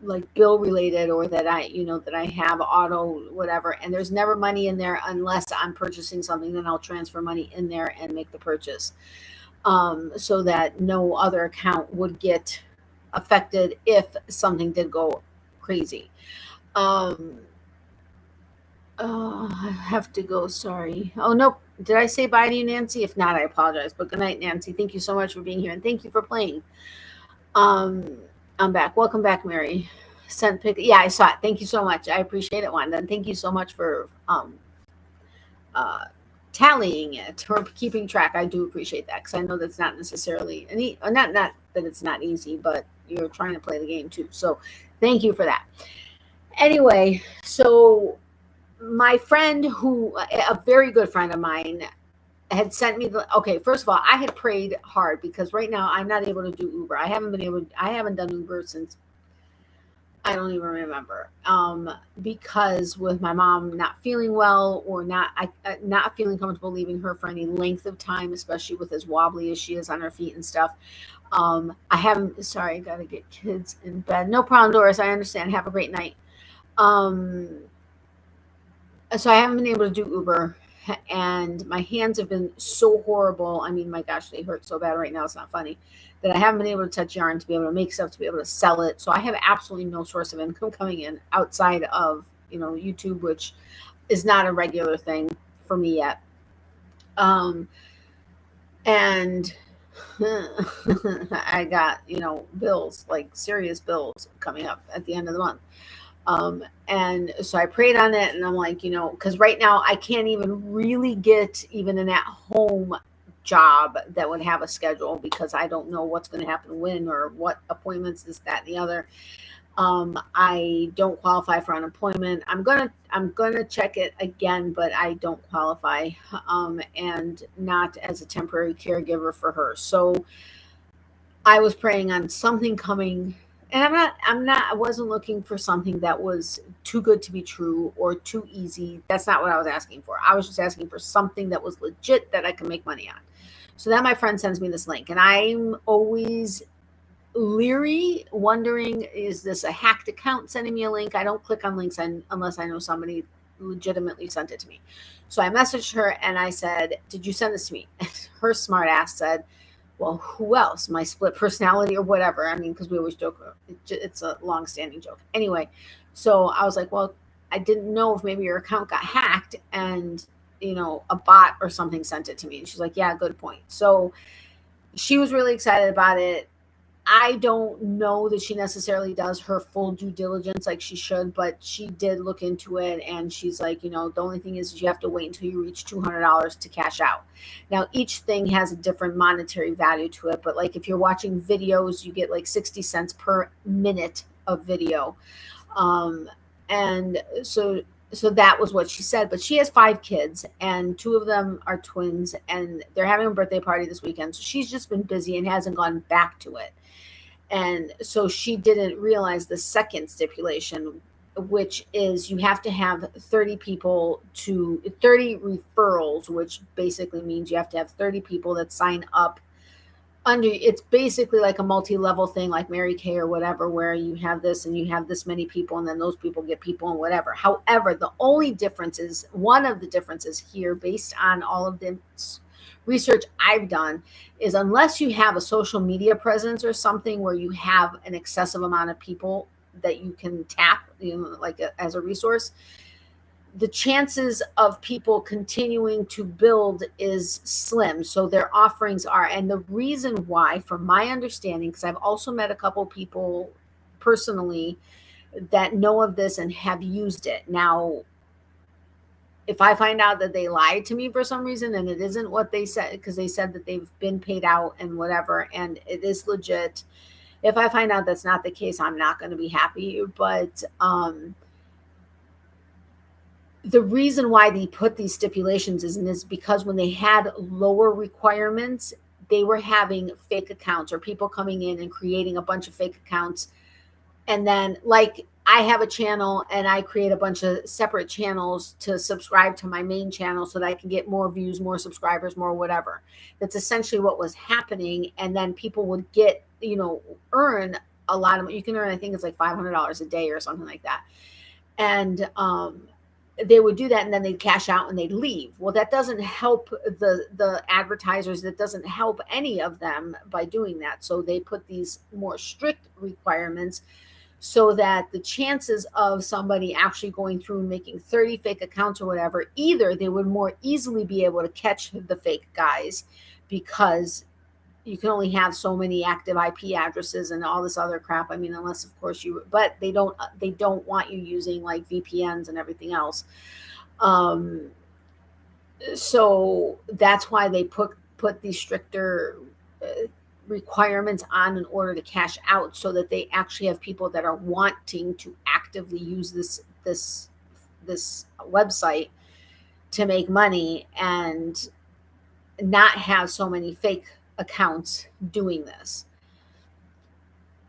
like bill related, or that I have auto whatever, and there's never money in there unless I'm purchasing something. Then I'll transfer money in there and make the purchase, so that no other account would get affected if something did go crazy. I have to go. Sorry. Oh, nope. Did I say bye to you, Nancy? If not, I apologize. But good night, Nancy. Thank you so much for being here, and thank you for playing. I'm back. Welcome back, Mary. Sent pic. Yeah, I saw it. Thank you so much. I appreciate it, Wanda. And thank you so much for uh, tallying it or keeping track. I do appreciate that because I know that's not necessarily not that it's not easy, but you're trying to play the game too. So thank you for that. Anyway, so my friend a very good friend of mine had sent me okay, first of all, I had prayed hard because right now I'm not able to do Uber. I haven't done Uber since I don't even remember. Because with my mom not feeling well or not feeling comfortable leaving her for any length of time, especially with as wobbly as she is on her feet and stuff. I haven't, sorry, I got to get kids in bed. No problem, Doris. I understand. Have a great night. So I haven't been able to do Uber, and my hands have been so horrible. I mean, my gosh, they hurt so bad right now. It's not funny that I haven't been able to touch yarn to be able to make stuff, to be able to sell it. So I have absolutely no source of income coming in outside of, YouTube, which is not a regular thing for me yet. And I got, bills, like serious bills coming up at the end of the month. And so I prayed on it, and I'm like, because right now I can't even really get even an at-home job that would have a schedule because I don't know what's going to happen when or what appointments, this, that, and the other. I don't qualify for unemployment. I'm gonna check it again, but I don't qualify, and not as a temporary caregiver for her. So I was praying on something coming. And I wasn't looking for something that was too good to be true or too easy. That's not what I was asking for. I was just asking for something that was legit that I could make money on. So then my friend sends me this link, and I'm always leery, wondering, is this a hacked account sending me a link? I don't click on links unless I know somebody legitimately sent it to me. So I messaged her and I said, did you send this to me? Her smart ass said, well, who else? My split personality or whatever. I mean, because we always joke. It's a long-standing joke. Anyway, so I was like, well, I didn't know if maybe your account got hacked and, a bot or something sent it to me. And she's like, yeah, good point. So she was really excited about it. I don't know that she necessarily does her full due diligence like she should, but she did look into it, and she's like, the only thing is you have to wait until you reach $200 to cash out. Now, each thing has a different monetary value to it, but like if you're watching videos, you get like 60 cents per minute of video. And so that was what she said, but she has 5 kids, and 2 of them are twins, and they're having a birthday party this weekend. So she's just been busy and hasn't gone back to it. And so she didn't realize the second stipulation, which is you have to have 30 referrals, which basically means you have to have 30 people that sign up under. It's basically like a multi-level thing like Mary Kay or whatever, where you have this and you have this many people and then those people get people and whatever. However, the only difference is, one of the differences here based on all of the research I've done, is unless you have a social media presence or something where you have an excessive amount of people that you can tap, as a resource, the chances of people continuing to build is slim. So their offerings are, and the reason why, from my understanding, because I've also met a couple people personally that know of this and have used it. Now, if I find out that they lied to me for some reason and it isn't what they said, because they said that they've been paid out and whatever, and it is legit, if I find out that's not the case, I'm not going to be happy. But the reason why they put these stipulations is because when they had lower requirements, they were having fake accounts or people coming in and creating a bunch of fake accounts. And then, like, I have a channel and I create a bunch of separate channels to subscribe to my main channel so that I can get more views, more subscribers, more whatever. That's essentially what was happening. And then people would get, earn a lot of, you can earn, I think it's like $500 a day or something like that. And they would do that and then they'd cash out and they'd leave. Well, that doesn't help the advertisers. That doesn't help any of them by doing that. So they put these more strict requirements so that the chances of somebody actually going through and making 30 fake accounts or whatever, either they would more easily be able to catch the fake guys because you can only have so many active IP addresses and all this other crap. I mean, unless of course but they don't want you using like VPNs and everything else. So that's why they put these stricter requirements on in order to cash out, so that they actually have people that are wanting to actively use this website to make money and not have so many fake accounts doing this.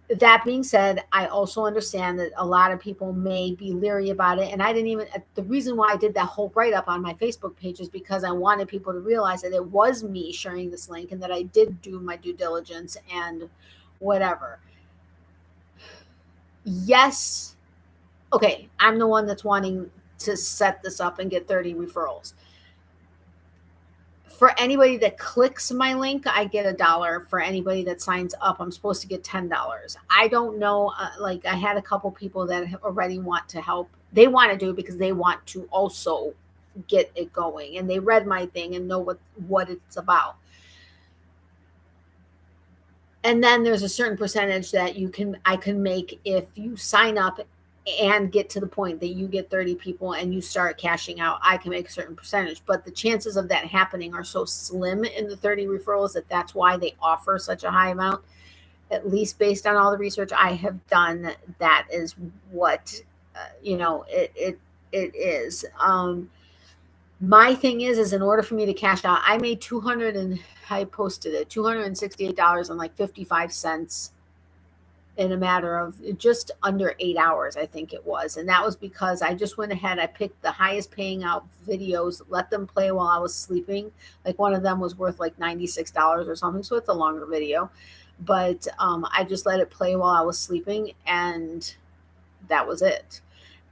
That being said, I also understand that a lot of people may be leery about it. And the reason why I did that whole write-up on my Facebook page is because I wanted people to realize that it was me sharing this link and that I did do my due diligence and whatever. Yes. Okay. I'm the one that's wanting to set this up and get 30 referrals. For anybody that clicks my link, I get $1. For anybody that signs up, I'm supposed to get $10. I don't know. Like I had a couple people that already want to help. They want to do it because they want to also get it going, and they read my thing and know what it's about. And then there's a certain percentage that I can make if you sign up and get to the point that you get 30 people and you start cashing out. I can make a certain percentage, but the chances of that happening are so slim in the 30 referrals that's why they offer such a high amount. At least based on all the research I have done, that is what it is. My thing is in order for me to cash out, I made I posted it $268 and like 55 cents in a matter of just under 8 hours, I think it was. And that was because I just went ahead, I picked the highest paying out videos, let them play while I was sleeping. Like one of them was worth like $96 or something. So it's a longer video, but I just let it play while I was sleeping, and that was it.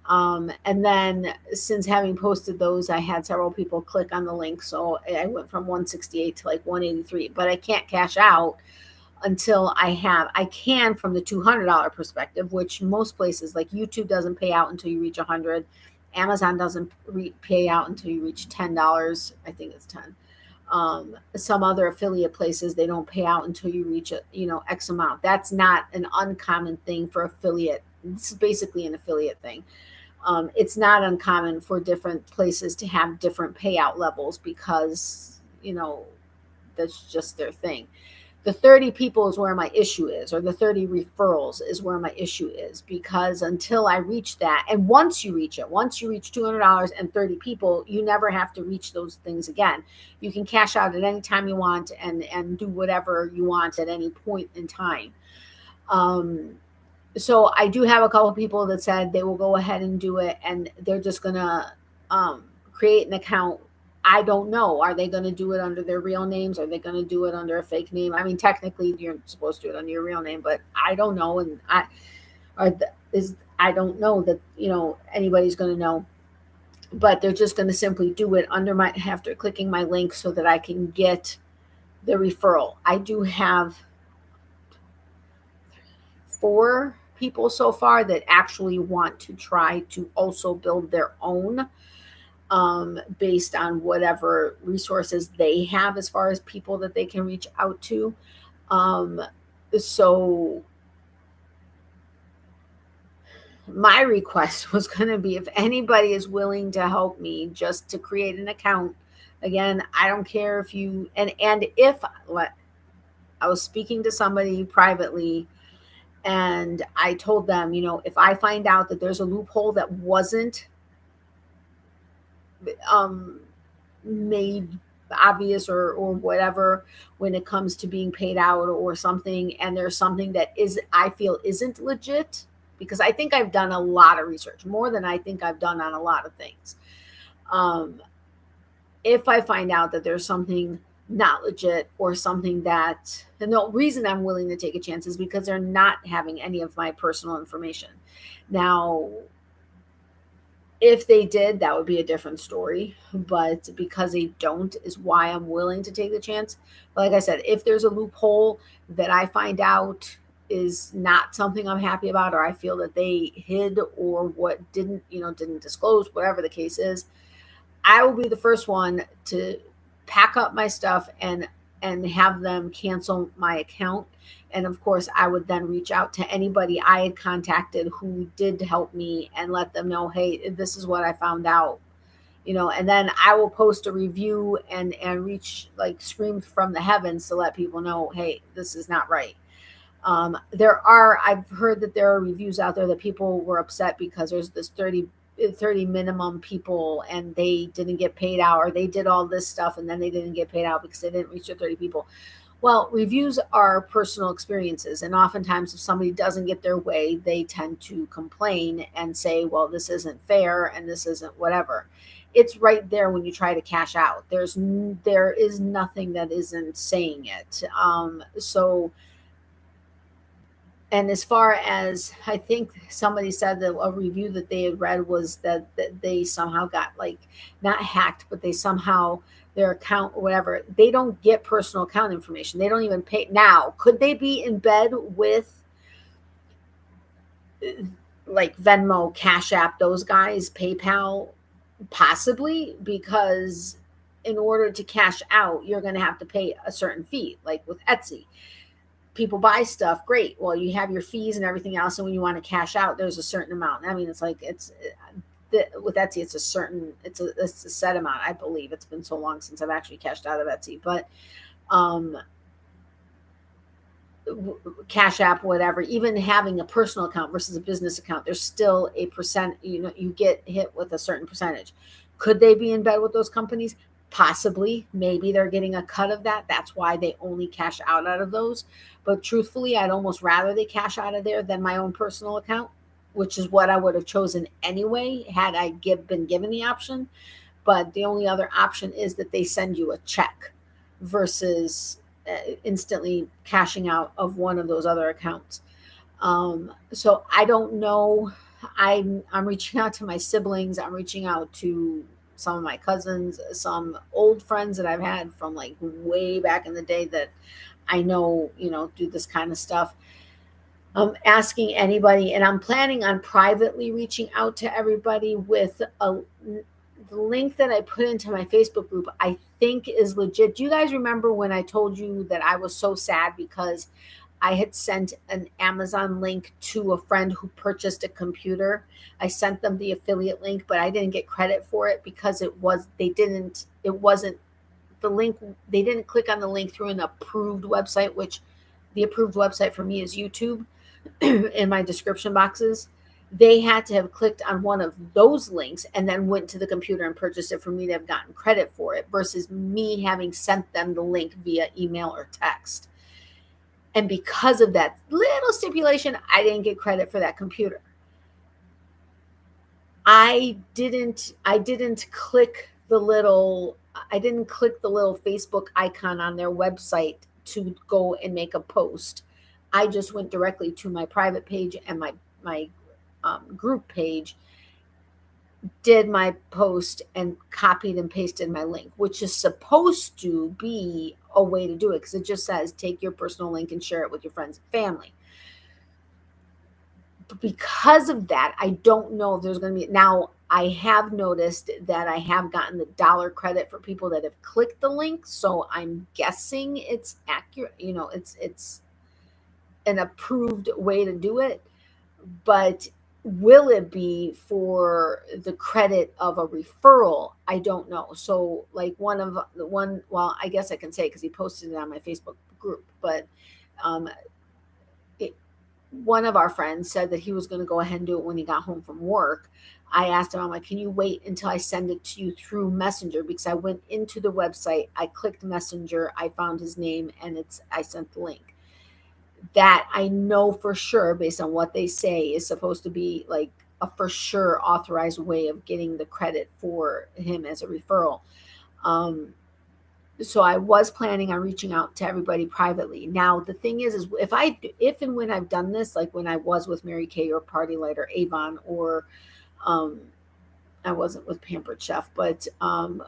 And then since having posted those, I had several people click on the link. So I went from 168 to like 183, but I can't cash out until I can from the $200 perspective, which most places like YouTube doesn't pay out until you reach 100. Amazon doesn't pay out until you reach $10. I think it's 10. Some other affiliate places, they don't pay out until you reach X amount. That's not an uncommon thing for affiliate. This is basically an affiliate thing. It's not uncommon for different places to have different payout levels because, that's just their thing. The 30 people is where my issue is, or the 30 referrals is where my issue is, because until I reach that, and once you reach $200 and 30 people, you never have to reach those things again. You can cash out at any time you want and do whatever you want at any point in time. So I do have a couple of people that said they will go ahead and do it, and they're just going to create an account. I don't know. Are they going to do it under their real names? Are they going to do it under a fake name? I mean, technically, you're supposed to do it under your real name, but I don't know. And I don't know that, anybody's going to know. But they're just going to simply do it after clicking my link so that I can get the referral. I do have 4 people so far that actually want to try to also build their own, based on whatever resources they have as far as people that they can reach out to. So my request was going to be, if anybody is willing to help me just to create an account, again, I don't care if you, and if I was speaking to somebody privately, and I told them, if I find out that there's a loophole that wasn't made obvious or whatever when it comes to being paid out or something, and there's something that I feel isn't legit, because I think I've done a lot of research, more than I think I've done on a lot of things. If I find out that there's something not legit or something that, and the reason I'm willing to take a chance is because they're not having any of my personal information. Now, if they did, that would be a different story, but because they don't is why I'm willing to take the chance. But like I said, if there's a loophole that I find out is not something I'm happy about, or I feel that they hid or what didn't disclose, whatever the case is, I will be the first one to pack up my stuff and have them cancel my account. And of course, I would then reach out to anybody I had contacted who did help me and let them know, hey, this is what I found out. And then I will post a review and reach, like, scream from the heavens to let people know, hey, this is not right. I've heard that there are reviews out there that people were upset because there's this 30 minimum people and they didn't get paid out, or they did all this stuff and then they didn't get paid out because they didn't reach the 30 people. Well, reviews are personal experiences, and oftentimes if somebody doesn't get their way, they tend to complain and say, well, this isn't fair and this isn't whatever. It's right there when you try to cash out. There is nothing that isn't saying it. And as far as, I think somebody said that a review that they had read was that they somehow got, like, not hacked, but they somehow, their account or whatever, they don't get personal account information. They don't even pay. Now, could they be in bed with, like, Venmo, Cash App, those guys, PayPal? Possibly, because in order to cash out, you're going to have to pay a certain fee, like with Etsy. People buy stuff, great. Well, you have your fees and everything else, and when you want to cash out, there's a certain amount. I mean, it's like with Etsy, it's a set amount. I believe it's been so long since I've actually cashed out of Etsy, but Cash App, whatever, even having a personal account versus a business account, there's still a percent. You get hit with a certain percentage. Could they be in bed with those companies? Possibly. Maybe they're getting a cut of that. That's why they only cash out of those. But truthfully, I'd almost rather they cash out of there than my own personal account, which is what I would have chosen anyway had I been given the option. But the only other option is that they send you a check versus instantly cashing out of one of those other accounts. So I don't know. I'm reaching out to my siblings. I'm reaching out to some of my cousins, some old friends that I've had from, like, way back in the day that I know, do this kind of stuff. I'm asking anybody, and I'm planning on privately reaching out to everybody with the link that I put into my Facebook group, I think is legit. Do you guys remember when I told you that I was so sad because I had sent an Amazon link to a friend who purchased a computer? I sent them the affiliate link, but I didn't get credit for it because it wasn't the link. They didn't click on the link through an approved website, which the approved website for me is YouTube in my description boxes. They had to have clicked on one of those links and then went to the computer and purchased it for me to have gotten credit for it, versus me having sent them the link via email or text. And because of that little stipulation, I didn't get credit for that computer. I didn't click the little Facebook icon on their website to go and make a post. I just went directly to my private page and my group page, did my post, and copied and pasted my link, which is supposed to be a way to do it, because it just says take your personal link and share it with your friends and family. But because of that, I don't know if there's going to be. Now, I have noticed that I have gotten the dollar credit for people that have clicked the link, so I'm guessing it's accurate. It's an approved way to do it. But will it be for the credit of a referral? I don't know. So, like, well, I guess I can say because he posted it on my Facebook group, but one of our friends said that he was going to go ahead and do it when he got home from work. I asked him, I'm like, can you wait until I send it to you through Messenger? Because I went into the website, I clicked Messenger, I found his name, and I sent the link. That I know for sure, based on what they say, is supposed to be like a for sure authorized way of getting the credit for him as a referral. So I was planning on reaching out to everybody privately. Now, the thing is if and when I've done this, like when I was with Mary Kay or Party Light or Avon or I wasn't with Pampered Chef, but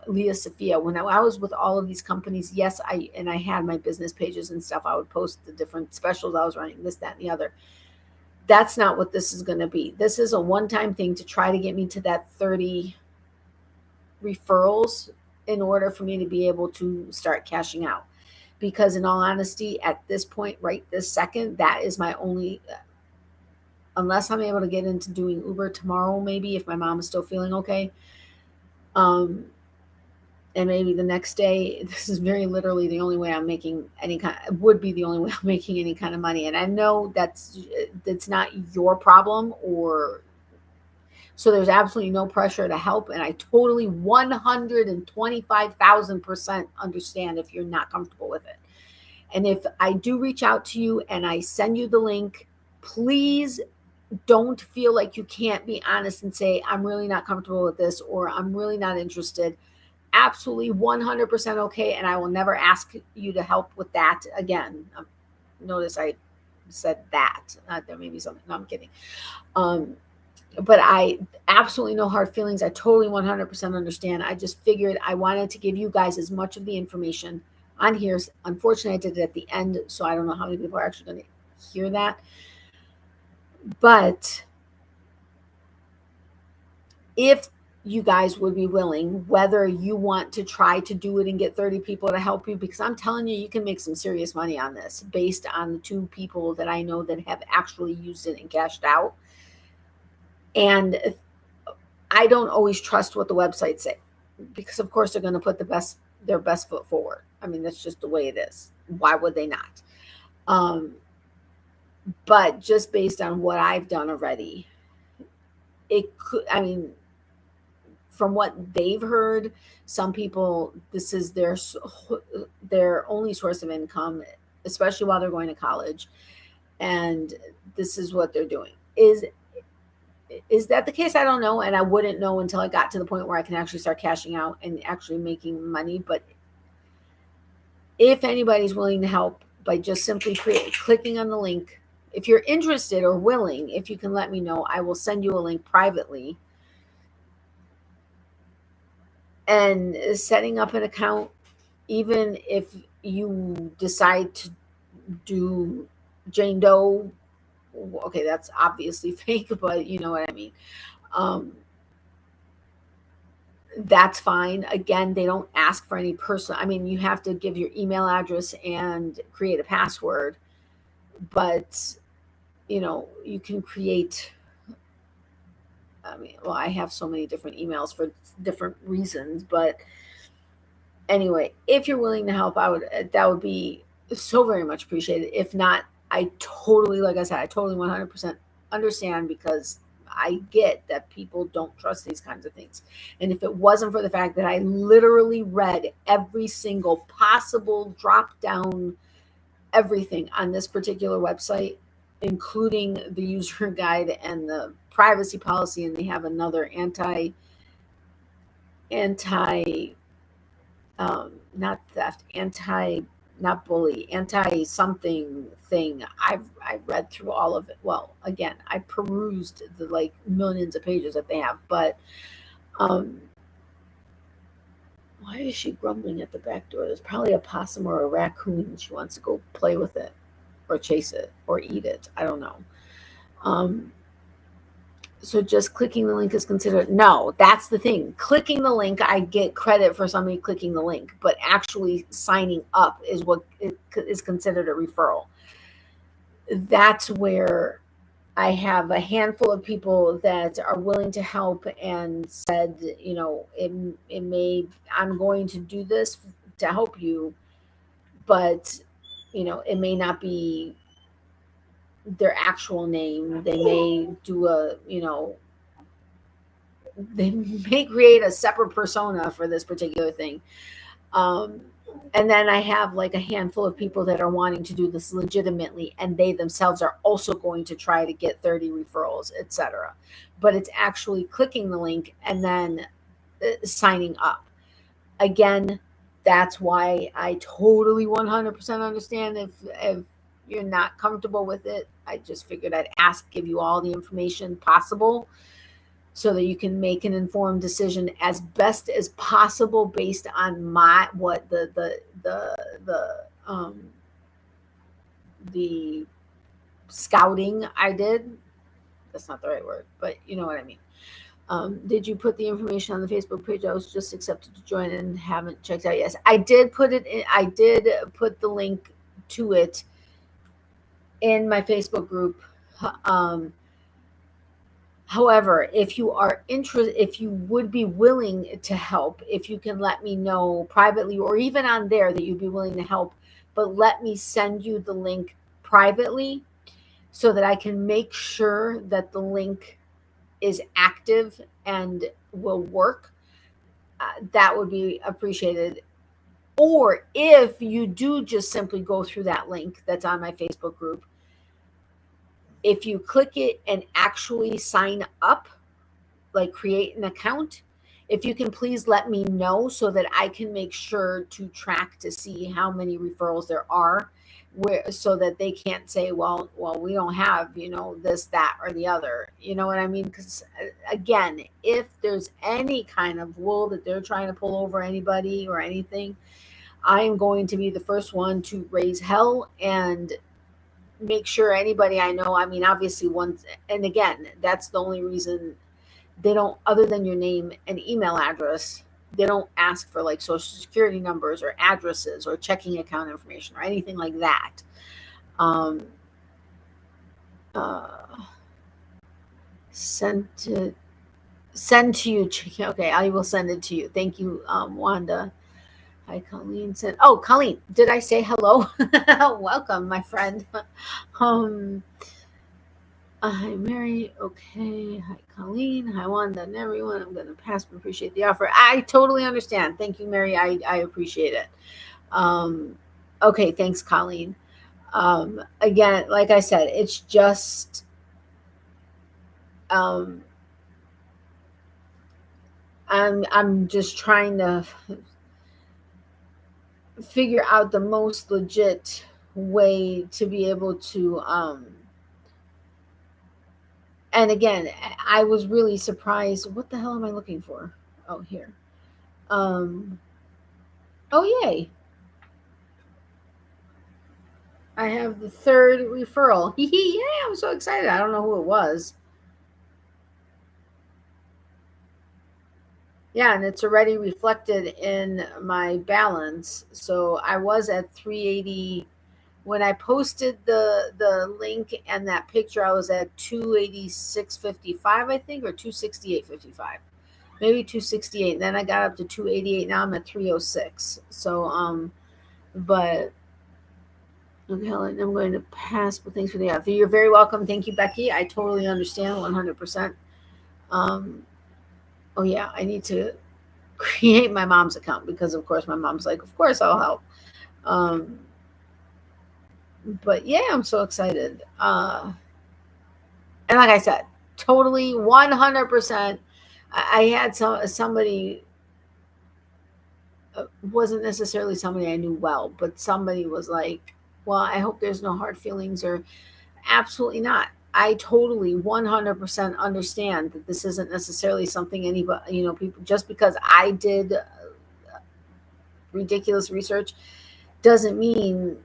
Leah Sophia. When I was with all of these companies, yes, I had my business pages and stuff. I would post the different specials I was running, this, that, and the other. That's not what this is going to be. This is a one-time thing to try to get me to that 30 referrals in order for me to be able to start cashing out. Because in all honesty, at this point, right this second, that is my only, unless I'm able to get into doing Uber tomorrow, maybe if my mom is still feeling okay. And maybe the next day, this is very literally the only way I'm making any kind, would be the only way I'm making any kind of money. And I know that's not your problem, or so there's absolutely no pressure to help. And I totally 125,000% understand if you're not comfortable with it. And if I do reach out to you and I send you the link, please don't feel like you can't be honest and say, I'm really not comfortable with this, or I'm really not interested. Absolutely 100% okay. And I will never ask you to help with that again. Notice I said that. There may be something. No, I'm kidding. But I absolutely no hard feelings. I totally 100% understand. I just figured I wanted to give you guys as much of the information on here. Unfortunately, I did it at the end, so I don't know how many people are actually going to hear that. But if you guys would be willing, whether you want to try to do it and get 30 people to help you, because I'm telling you, you can make some serious money on this based on the 2 people that I know that have actually used it and cashed out. And I don't always trust what the websites say, because of course they're going to put their best foot forward. I mean, that's just the way it is. Why would they not? But just based on what I've done already, it could, I mean, from what they've heard, some people, this is their only source of income, especially while they're going to college. And this is what they're doing. Is that the case? I don't know. And I wouldn't know until I got to the point where I can actually start cashing out and actually making money. But if anybody's willing to help by just simply clicking on the link, if you're interested or willing, if you can let me know, I will send you a link privately. And setting up an account, even if you decide to do Jane Doe, okay, that's obviously fake, but you know what I mean. That's fine. Again, they don't ask for any personal. I mean, you have to give your email address and create a password, but you can create. I mean, well, I have so many different emails for different reasons, but anyway, if you're willing to help, that would be so very much appreciated. If not, I totally, like I said, I totally 100% understand, because I get that people don't trust these kinds of things. And if it wasn't for the fact that I literally read every single possible drop down, everything on this particular website, including the user guide and the privacy policy, and they have another not theft, not bully, anti something thing. I read through all of it. Well, again, I perused the millions of pages that they have, but why is she grumbling at the back door? There's probably a possum or a raccoon. She wants to go play with it or chase it or eat it. I don't know. So just clicking the link is considered. No, that's the thing. Clicking the link, I get credit for somebody clicking the link, but actually signing up is what is considered a referral. That's where I have a handful of people that are willing to help and said, I'm going to do this to help you, but it may not be their actual name. They may do they may create a separate persona for this particular thing. And then I have a handful of people that are wanting to do this legitimately, and they themselves are also going to try to get 30 referrals, etc. But it's actually clicking the link and then signing up. Again, that's why I totally 100% understand if you're not comfortable with it. I just figured I'd give you all the information possible so that you can make an informed decision as best as possible based on the scouting I did. That's not the right word, but you know what I mean. Did you put the information on the Facebook page? I was just accepted to join and haven't checked out. Yes, I did put it in. I did put the link to it in my Facebook group. Um, However, if you are interested, if you would be willing to help, if you can let me know privately or even on there that you'd be willing to help, but let me send you the link privately so that I can make sure that the link is active and will work, that would be appreciated. Or if you do just simply go through that link that's on my Facebook group, if you click it and actually sign up, like create an account, if you can please let me know so that I can make sure to track to see how many referrals there are, where, so that they can't say, well, we don't have, this, that, or the other. You know what I mean? Because again, if there's any kind of wool that they're trying to pull over anybody or anything, I am going to be the first one to raise hell and make sure anybody I know, I mean, obviously once, and again, that's the only reason they don't, other than your name and email address, they don't ask for like social security numbers or addresses or checking account information or anything like that. Send to you. Okay, I will send it to you. Thank you, Wanda. Hi, Colleen said. Oh, Colleen, did I say hello? Welcome, my friend. Hi, Mary. Okay. Hi, Colleen. Hi, Wanda, and everyone. I'm going to pass, but appreciate the offer. I totally understand. Thank you, Mary. I appreciate it. Okay. Thanks, Colleen. Again, like I said, it's just, I'm just trying to figure out the most legit way to be able to, and again, I was really surprised. What the hell am I looking for? Oh, here. Oh, yay. I have the third referral. Yay, I'm so excited. I don't know who it was. Yeah, and it's already reflected in my balance. So I was at 380 when I posted the link and that picture. I was at 286.55, I think, or 268.55. Maybe 268. And then I got up to 288. Now I'm at 306. So but okay, Helen, I'm going to pass, but thanks for the offer. You're very welcome. Thank you, Becky. I totally understand 100%. Oh yeah, I need to create my mom's account because of course my mom's like, of course I'll help. But yeah, I'm so excited. And like I said, totally 100%. I had somebody, wasn't necessarily somebody I knew well, but somebody was like, well, I hope there's no hard feelings, or absolutely not. I totally 100% understand that this isn't necessarily something anybody, people, just because I did ridiculous research doesn't mean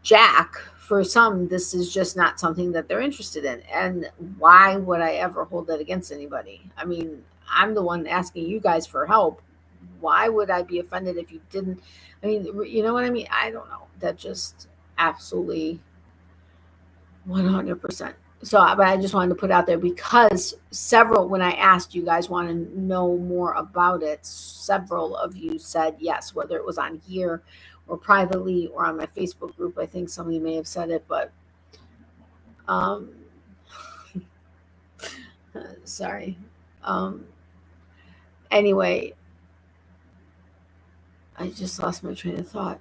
jack. For some, this is just not something that they're interested in. And why would I ever hold that against anybody? I mean, I'm the one asking you guys for help. Why would I be offended if you didn't? I mean, you know what I mean? I don't know. That just absolutely 100%. So, but I just wanted to put out there because when I asked you guys want to know more about it, several of you said yes, whether it was on here or privately or on my Facebook group. I think somebody may have said it, but sorry. Anyway, I just lost my train of thought.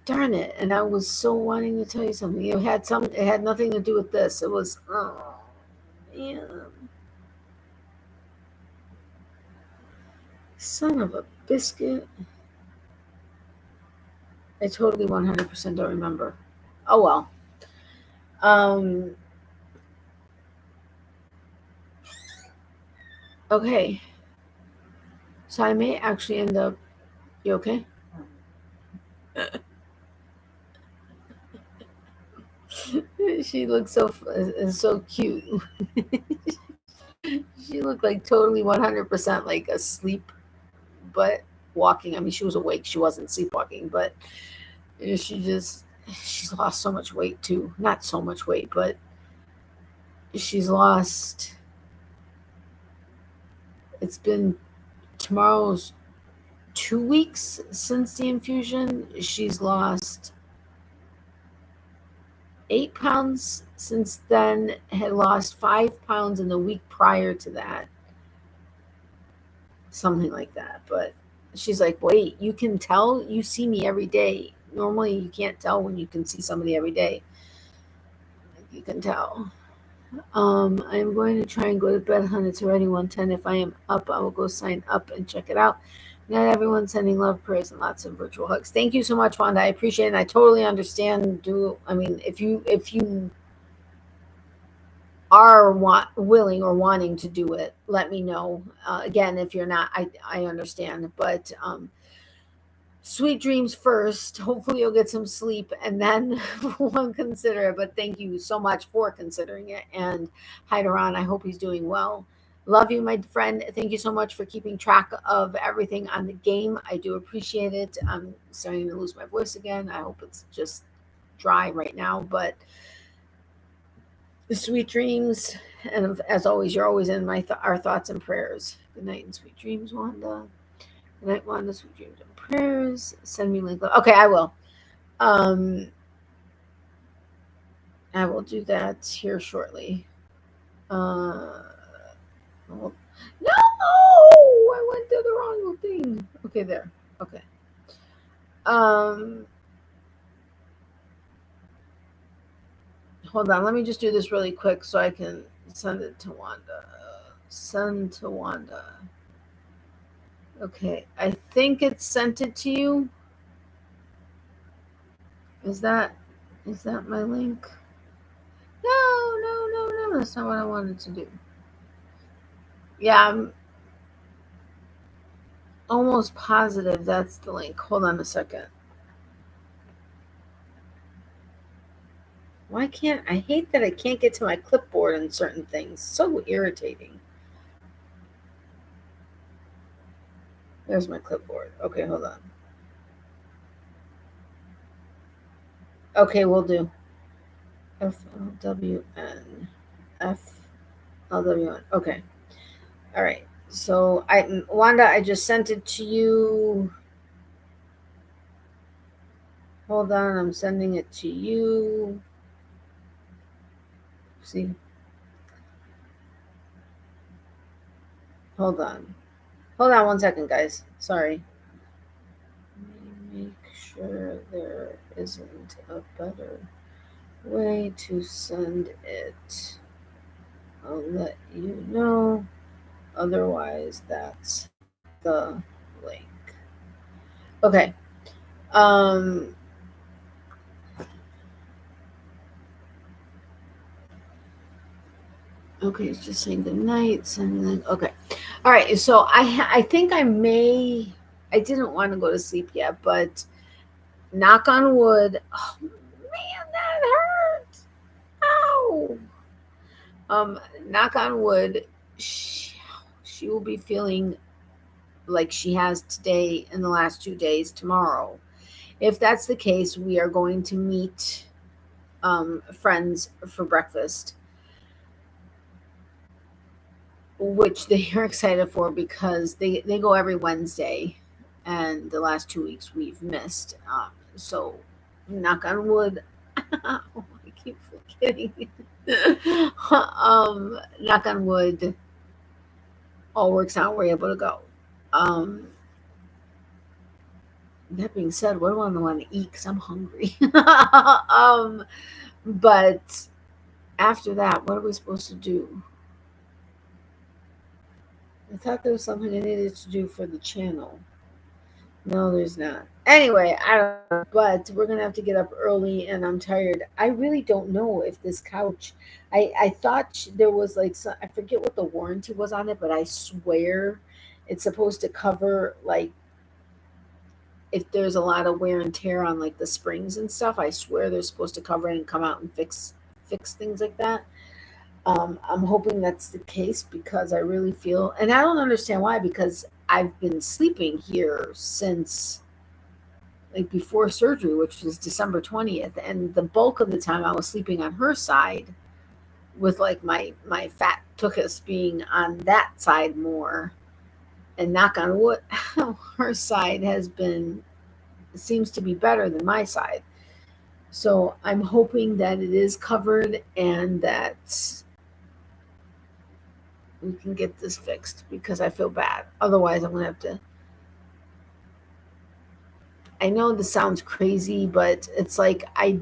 Darn it. And I was so wanting to tell you something. It had nothing to do with this. It was, oh, man. Son of a biscuit. I totally 100% don't remember. Oh, well. Okay. So I may actually end up. You okay? She looks so cute. She looked like totally 100% like asleep, but walking. I mean, she was awake. She wasn't sleepwalking, but she's lost so much weight too. Not so much weight, but she's lost. It's been tomorrow's 2 weeks since the infusion. She's lost 8 pounds since then, had lost 5 pounds in the week prior to that, something like that. But she's like, wait, you can tell? You see me every day. Normally, you can't tell when you can see somebody every day. You can tell. I'm going to try and go to bed, hun. It's already 1:10. If I am up, I will go sign up and check it out. Not everyone sending love, prayers, and lots of virtual hugs. Thank you so much, Wanda. I appreciate it. And I totally understand. If you are willing or wanting to do it, let me know. Again, if you're not, I understand. But sweet dreams first. Hopefully, you'll get some sleep, and then we'll consider it. But thank you so much for considering it. And hi, Duran. I hope he's doing well. Love you, my friend. Thank you so much for keeping track of everything on the game. I do appreciate it. I'm starting to lose my voice again. I hope it's just dry right now, but sweet dreams. And as always, you're always in our thoughts and prayers. Good night and sweet dreams, Wanda. Good night, Wanda. Sweet dreams and prayers. Send me link. Okay, I will. I will do that here shortly. No, I went to the wrong thing. Okay, there. Okay. Hold on. Let me just do this really quick so I can send it to Wanda. Send to Wanda. Okay, I think it sent it to you. Is that my link? No. That's not what I wanted to do. Yeah, I'm almost positive that's the link. Hold on a second. Why can't I hate that I can't get to my clipboard and certain things? So irritating. There's my clipboard. Okay, hold on. Okay, we'll do. FLWN. FLWN. Okay. All right. So Wanda, I just sent it to you. Hold on, I'm sending it to you. See? Hold on. Hold on 1 second, guys. Sorry. Make sure there isn't a better way to send it. I'll let you know. Otherwise, that's the link. Okay. Okay, it's just saying good night. Sending. Okay. All right. So I think I didn't want to go to sleep yet, but knock on wood. Oh man, that hurt. Ow. Knock on wood. She will be feeling like she has today in the last 2 days tomorrow. If that's the case, we are going to meet friends for breakfast, which they are excited for because they go every Wednesday, and the last 2 weeks we've missed. So, knock on wood. Oh, I keep forgetting. Knock on wood. All works out. We're able to go. That being said, what do I want to eat? Because I'm hungry. But after that, what are we supposed to do? I thought there was something I needed to do for the channel. No, there's not. Anyway, I don't know, but we're gonna have to get up early, and I'm tired. I really don't know if this couch. I thought there was like some, I forget what the warranty was on it, but I swear it's supposed to cover like if there's a lot of wear and tear on like the springs and stuff. I swear they're supposed to cover it and come out and fix things like that. I'm hoping that's the case because I really feel, and I don't understand why, because I've been sleeping here since like before surgery, which was December 20th, and the bulk of the time I was sleeping on her side, with like my fat tuchus being on that side more. And knock on wood, her side has been seems to be better than my side. So I'm hoping that it is covered and that we can get this fixed because I feel bad. Otherwise, I'm gonna have to. I know this sounds crazy, but it's like I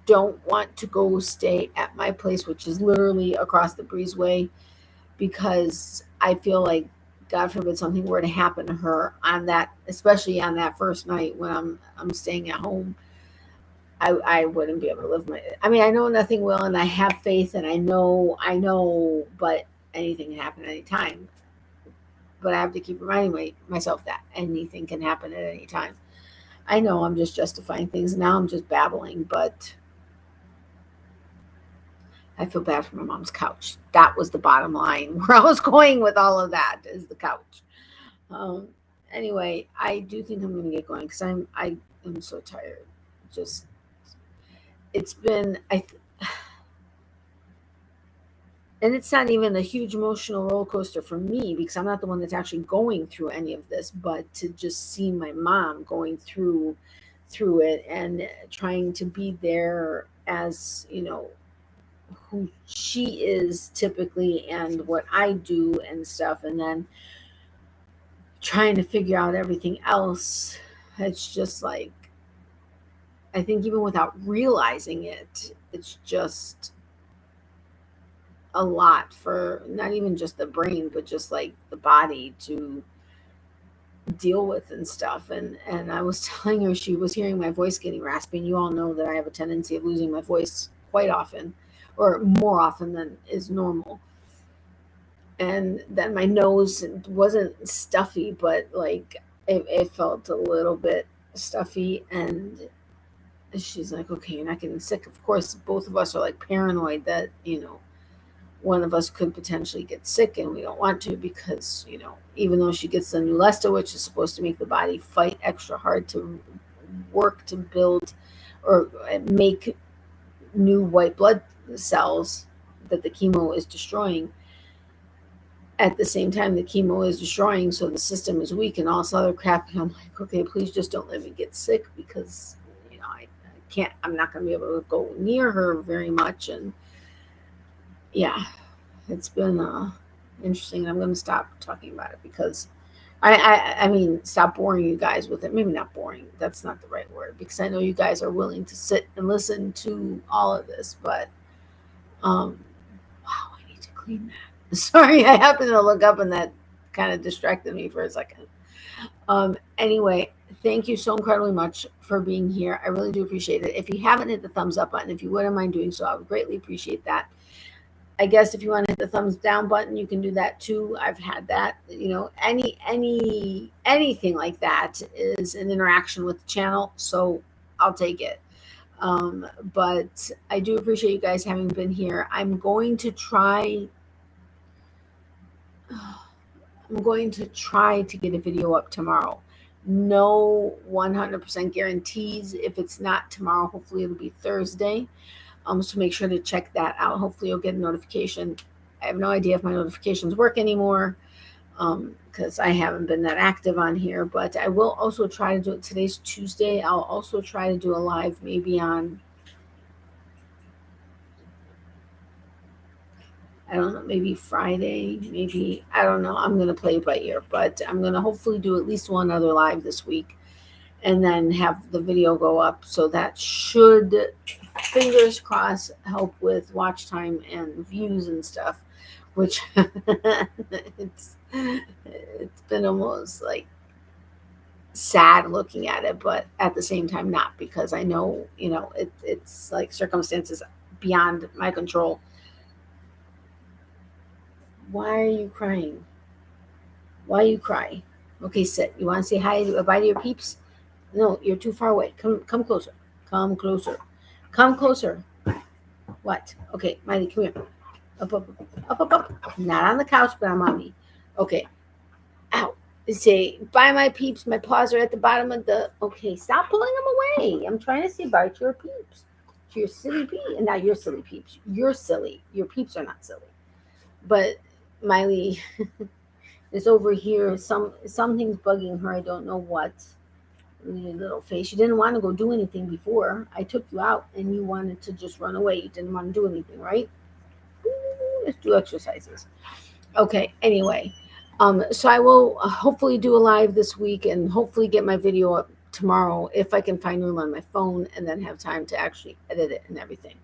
don't want to go stay at my place, which is literally across the breezeway, because I feel like, God forbid, something were to happen to her on that, especially on that first night when I'm staying at home. I wouldn't be able to live my. I mean, I know nothing will, and I have faith, and I know, but anything can happen at any time. But I have to keep reminding myself that anything can happen at any time. I know I'm just justifying things now. I'm just babbling, but I feel bad for my mom's couch. That was the bottom line. Where I was going with all of that is the couch. Um, anyway, I do think I'm going to get going because I am so tired. Just it's been and it's not even a huge emotional roller coaster for me because I'm not the one that's actually going through any of this, but to just see my mom going through it and trying to be there as who she is typically and what I do and stuff, and then trying to figure out everything else. It's just like, I think even without realizing it, it's just a lot for not even just the brain, but just like the body to deal with and stuff. And I was telling her, she was hearing my voice getting raspy. And you all know that I have a tendency of losing my voice quite often, or more often than is normal. And then my nose wasn't stuffy, but like it felt a little bit stuffy. And she's like, okay, you're not getting sick. Of course, both of us are like paranoid that, one of us could potentially get sick, and we don't want to because, even though she gets the Neulasta, which is supposed to make the body fight extra hard to work to build or make new white blood cells that the chemo is destroying, at the same time the chemo is destroying, so the system is weak and all this other crap. And I'm like, okay, please just don't let me get sick because I can't, I'm not going to be able to go near her very much. And yeah, it's been interesting. I'm going to stop talking about it because I mean, stop boring you guys with it. Maybe not boring, that's not the right word, because I know you guys are willing to sit and listen to all of this. But wow, I need to clean that. Sorry, I happened to look up and that kind of distracted me for a second. Anyway, thank you so incredibly much for being here. I really do appreciate it. If you haven't hit the thumbs up button, if you wouldn't mind doing so, I would greatly appreciate that. I guess if you want to hit the thumbs down button, you can do that too. I've had that. Anything like that is an interaction with the channel, so I'll take it. But I do appreciate you guys having been here. I'm going to try to get a video up tomorrow. No 100% guarantees. If it's not tomorrow, hopefully it'll be Thursday. So make sure to check that out. Hopefully you'll get a notification. I have no idea if my notifications work anymore because I haven't been that active on here. But I will also try to do it. Today's Tuesday. I'll also try to do a live maybe on, I don't know, maybe Friday, maybe, I don't know. I'm going to play it by ear, but I'm going to hopefully do at least one other live this week and then have the video go up. So that should, fingers crossed, help with watch time and views and stuff, which it's been almost like sad looking at it, but at the same time not, because I know, it's like circumstances beyond my control. Why are you crying? Why you cry? Okay, sit. You want to say hi, bye to your peeps? No, you're too far away. Come closer. Come closer. Come closer. What? Okay, Miley, come here. Up, up, up, up, up. Not on the couch, but on mommy. Okay. Ow. Say, bye, my peeps. My paws are at the bottom of the. Okay, stop pulling them away. I'm trying to say bye to your peeps. To your silly peeps. And now you're silly peeps. You're silly. Your peeps are not silly. But Miley is over here. Something's bugging her. I don't know what. Your little face. You didn't want to go do anything before. I took you out and you wanted to just run away. You didn't want to do anything, right? Let's do exercises. Okay, anyway. So I will hopefully do a live this week and hopefully get my video up tomorrow if I can find room on my phone and then have time to actually edit it and everything.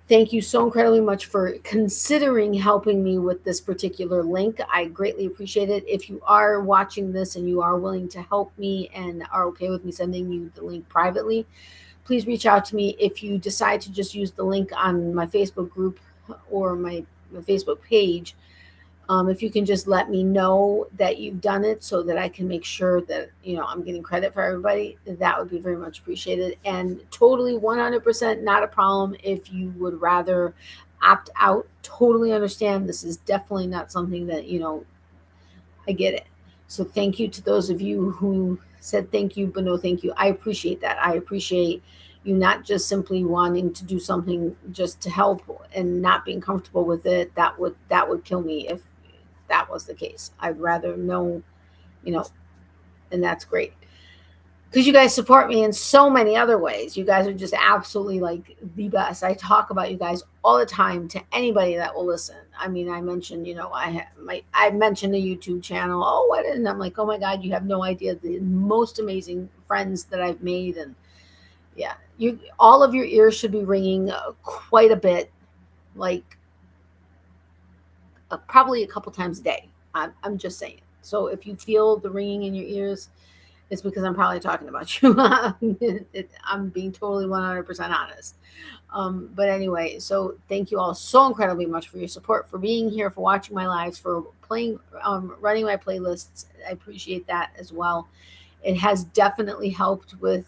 Thank you so incredibly much for considering helping me with this particular link. I greatly appreciate it. If you are watching this and you are willing to help me and are okay with me sending you the link privately, please reach out to me. If you decide to just use the link on my Facebook group or my Facebook page, if you can just let me know that you've done it so that I can make sure that, I'm getting credit for everybody, that would be very much appreciated. And totally 100% not a problem if you would rather opt out. Totally understand. This is definitely not something that, I get it. So thank you to those of you who said thank you, but no thank you. I appreciate that. I appreciate you not just simply wanting to do something just to help and not being comfortable with it. That would kill me if that was the case. I'd rather know, and that's great. Because you guys support me in so many other ways. You guys are just absolutely like the best. I talk about you guys all the time to anybody that will listen. I mean, I mentioned, I mentioned a YouTube channel. Oh, what? And I'm like, oh my God, you have no idea the most amazing friends that I've made. And yeah, all of your ears should be ringing quite a bit, like probably a couple times a day. I'm just saying. So if you feel the ringing in your ears, it's because I'm probably talking about you. I'm being totally 100% honest. But anyway, so thank you all so incredibly much for your support, for being here, for watching my lives, for playing, running my playlists. I appreciate that as well. It has definitely helped with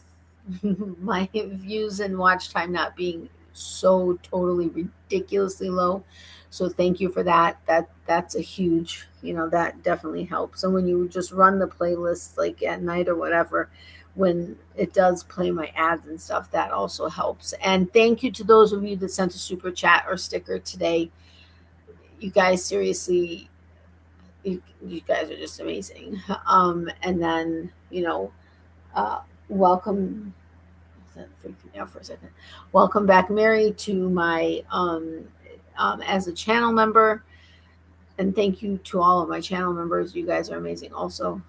my views and watch time not being so totally ridiculously low. So thank you for that. That's a huge, that definitely helps. And when you just run the playlist like at night or whatever, when it does play my ads and stuff, that also helps. And thank you to those of you that sent a super chat or sticker today. You guys seriously, you guys are just amazing. And then, welcome. That freaked me out for a second. Welcome back, Mary, to my as a channel member, and thank you to all of my channel members. You guys are amazing. Also,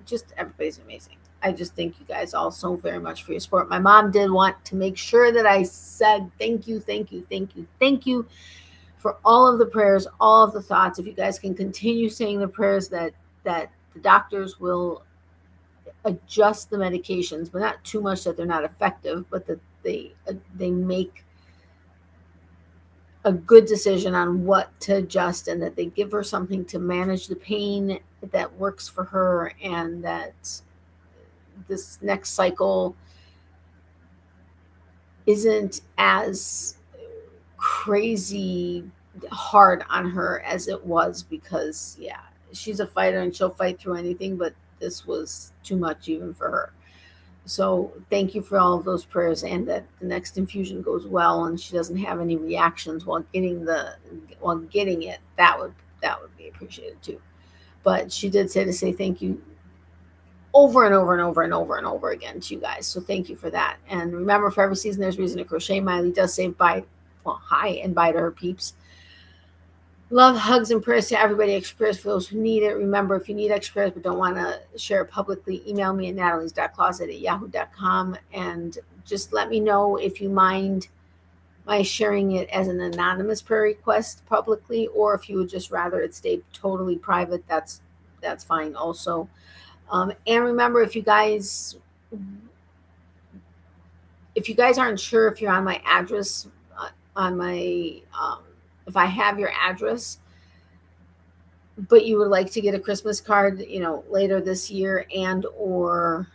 just everybody's amazing. I just thank you guys all so very much for your support. My mom did want to make sure that I said thank you for all of the prayers, all of the thoughts. If you guys can continue saying the prayers that the doctors will adjust the medications, but not too much that they're not effective, but that they make a good decision on what to adjust, and that they give her something to manage the pain that works for her, and that this next cycle isn't as crazy hard on her as it was, because she's a fighter and she'll fight through anything, but this was too much even for her. So thank you for all of those prayers, and that the next infusion goes well and she doesn't have any reactions while getting it. That would be appreciated too. But she did say thank you over and over and over and over and over again to you guys. So thank you for that. And remember, for every season there's reason to crochet. Miley does say hi and bye to her peeps. Love, hugs, and prayers to everybody. Extra prayers for those who need it. Remember, if you need extra prayers but don't want to share it publicly, email me at natalies.closet@yahoo.com, and just let me know if you mind my sharing it as an anonymous prayer request publicly, or if you would just rather it stay totally private. That's fine also. And remember, if you guys aren't sure if you're on my address, on my if I have your address, but you would like to get a Christmas card, later this year, and or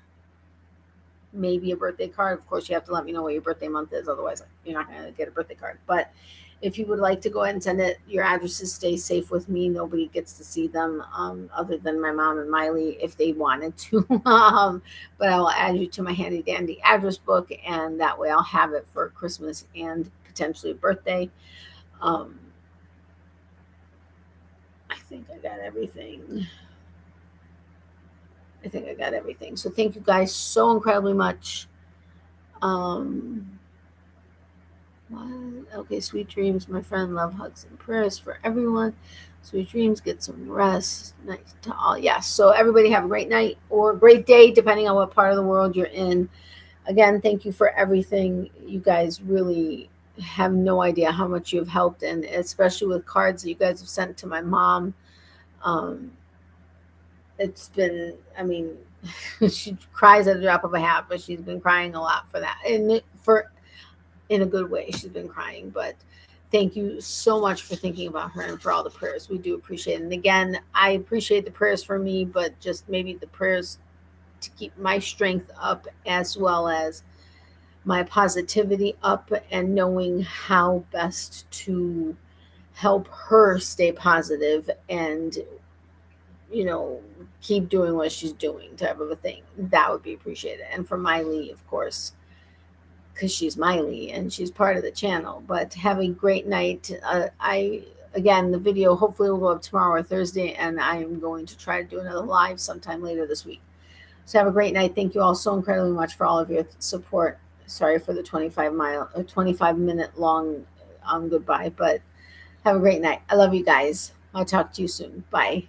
maybe a birthday card. Of course, you have to let me know what your birthday month is. Otherwise, you're not going to get a birthday card. But if you would like to go ahead and send it, your addresses stay safe with me. Nobody gets to see them other than my mom and Miley if they wanted to. But I will add you to my handy dandy address book, and that way I'll have it for Christmas and potentially a birthday. I think I got everything. So thank you guys so incredibly much. Okay, sweet dreams, my friend. Love, hugs, and prayers for everyone. Sweet dreams. Get some rest. Night to all. Yes. So everybody have a great night or a great day, depending on what part of the world you're in. Again, thank you for everything. You guys really have no idea how much you've helped, and especially with cards that you guys have sent to my mom. It's been, she cries at the drop of a hat, but she's been crying a lot for that, and in a good way. She's been crying, but thank you so much for thinking about her and for all the prayers. We do appreciate it. And again, I appreciate the prayers for me, but just maybe the prayers to keep my strength up, as well as my positivity up, and knowing how best to help her stay positive and keep doing what she's doing, type of a thing. That would be appreciated. And for Miley, of course, because she's Miley and she's part of the channel. But have a great night. Again, the video hopefully will go up tomorrow or Thursday, and I am going to try to do another live sometime later this week. So have a great night. Thank you all so incredibly much for all of your support. Sorry for the 25-minute long goodbye, but have a great night. I love you guys. I'll talk to you soon. Bye.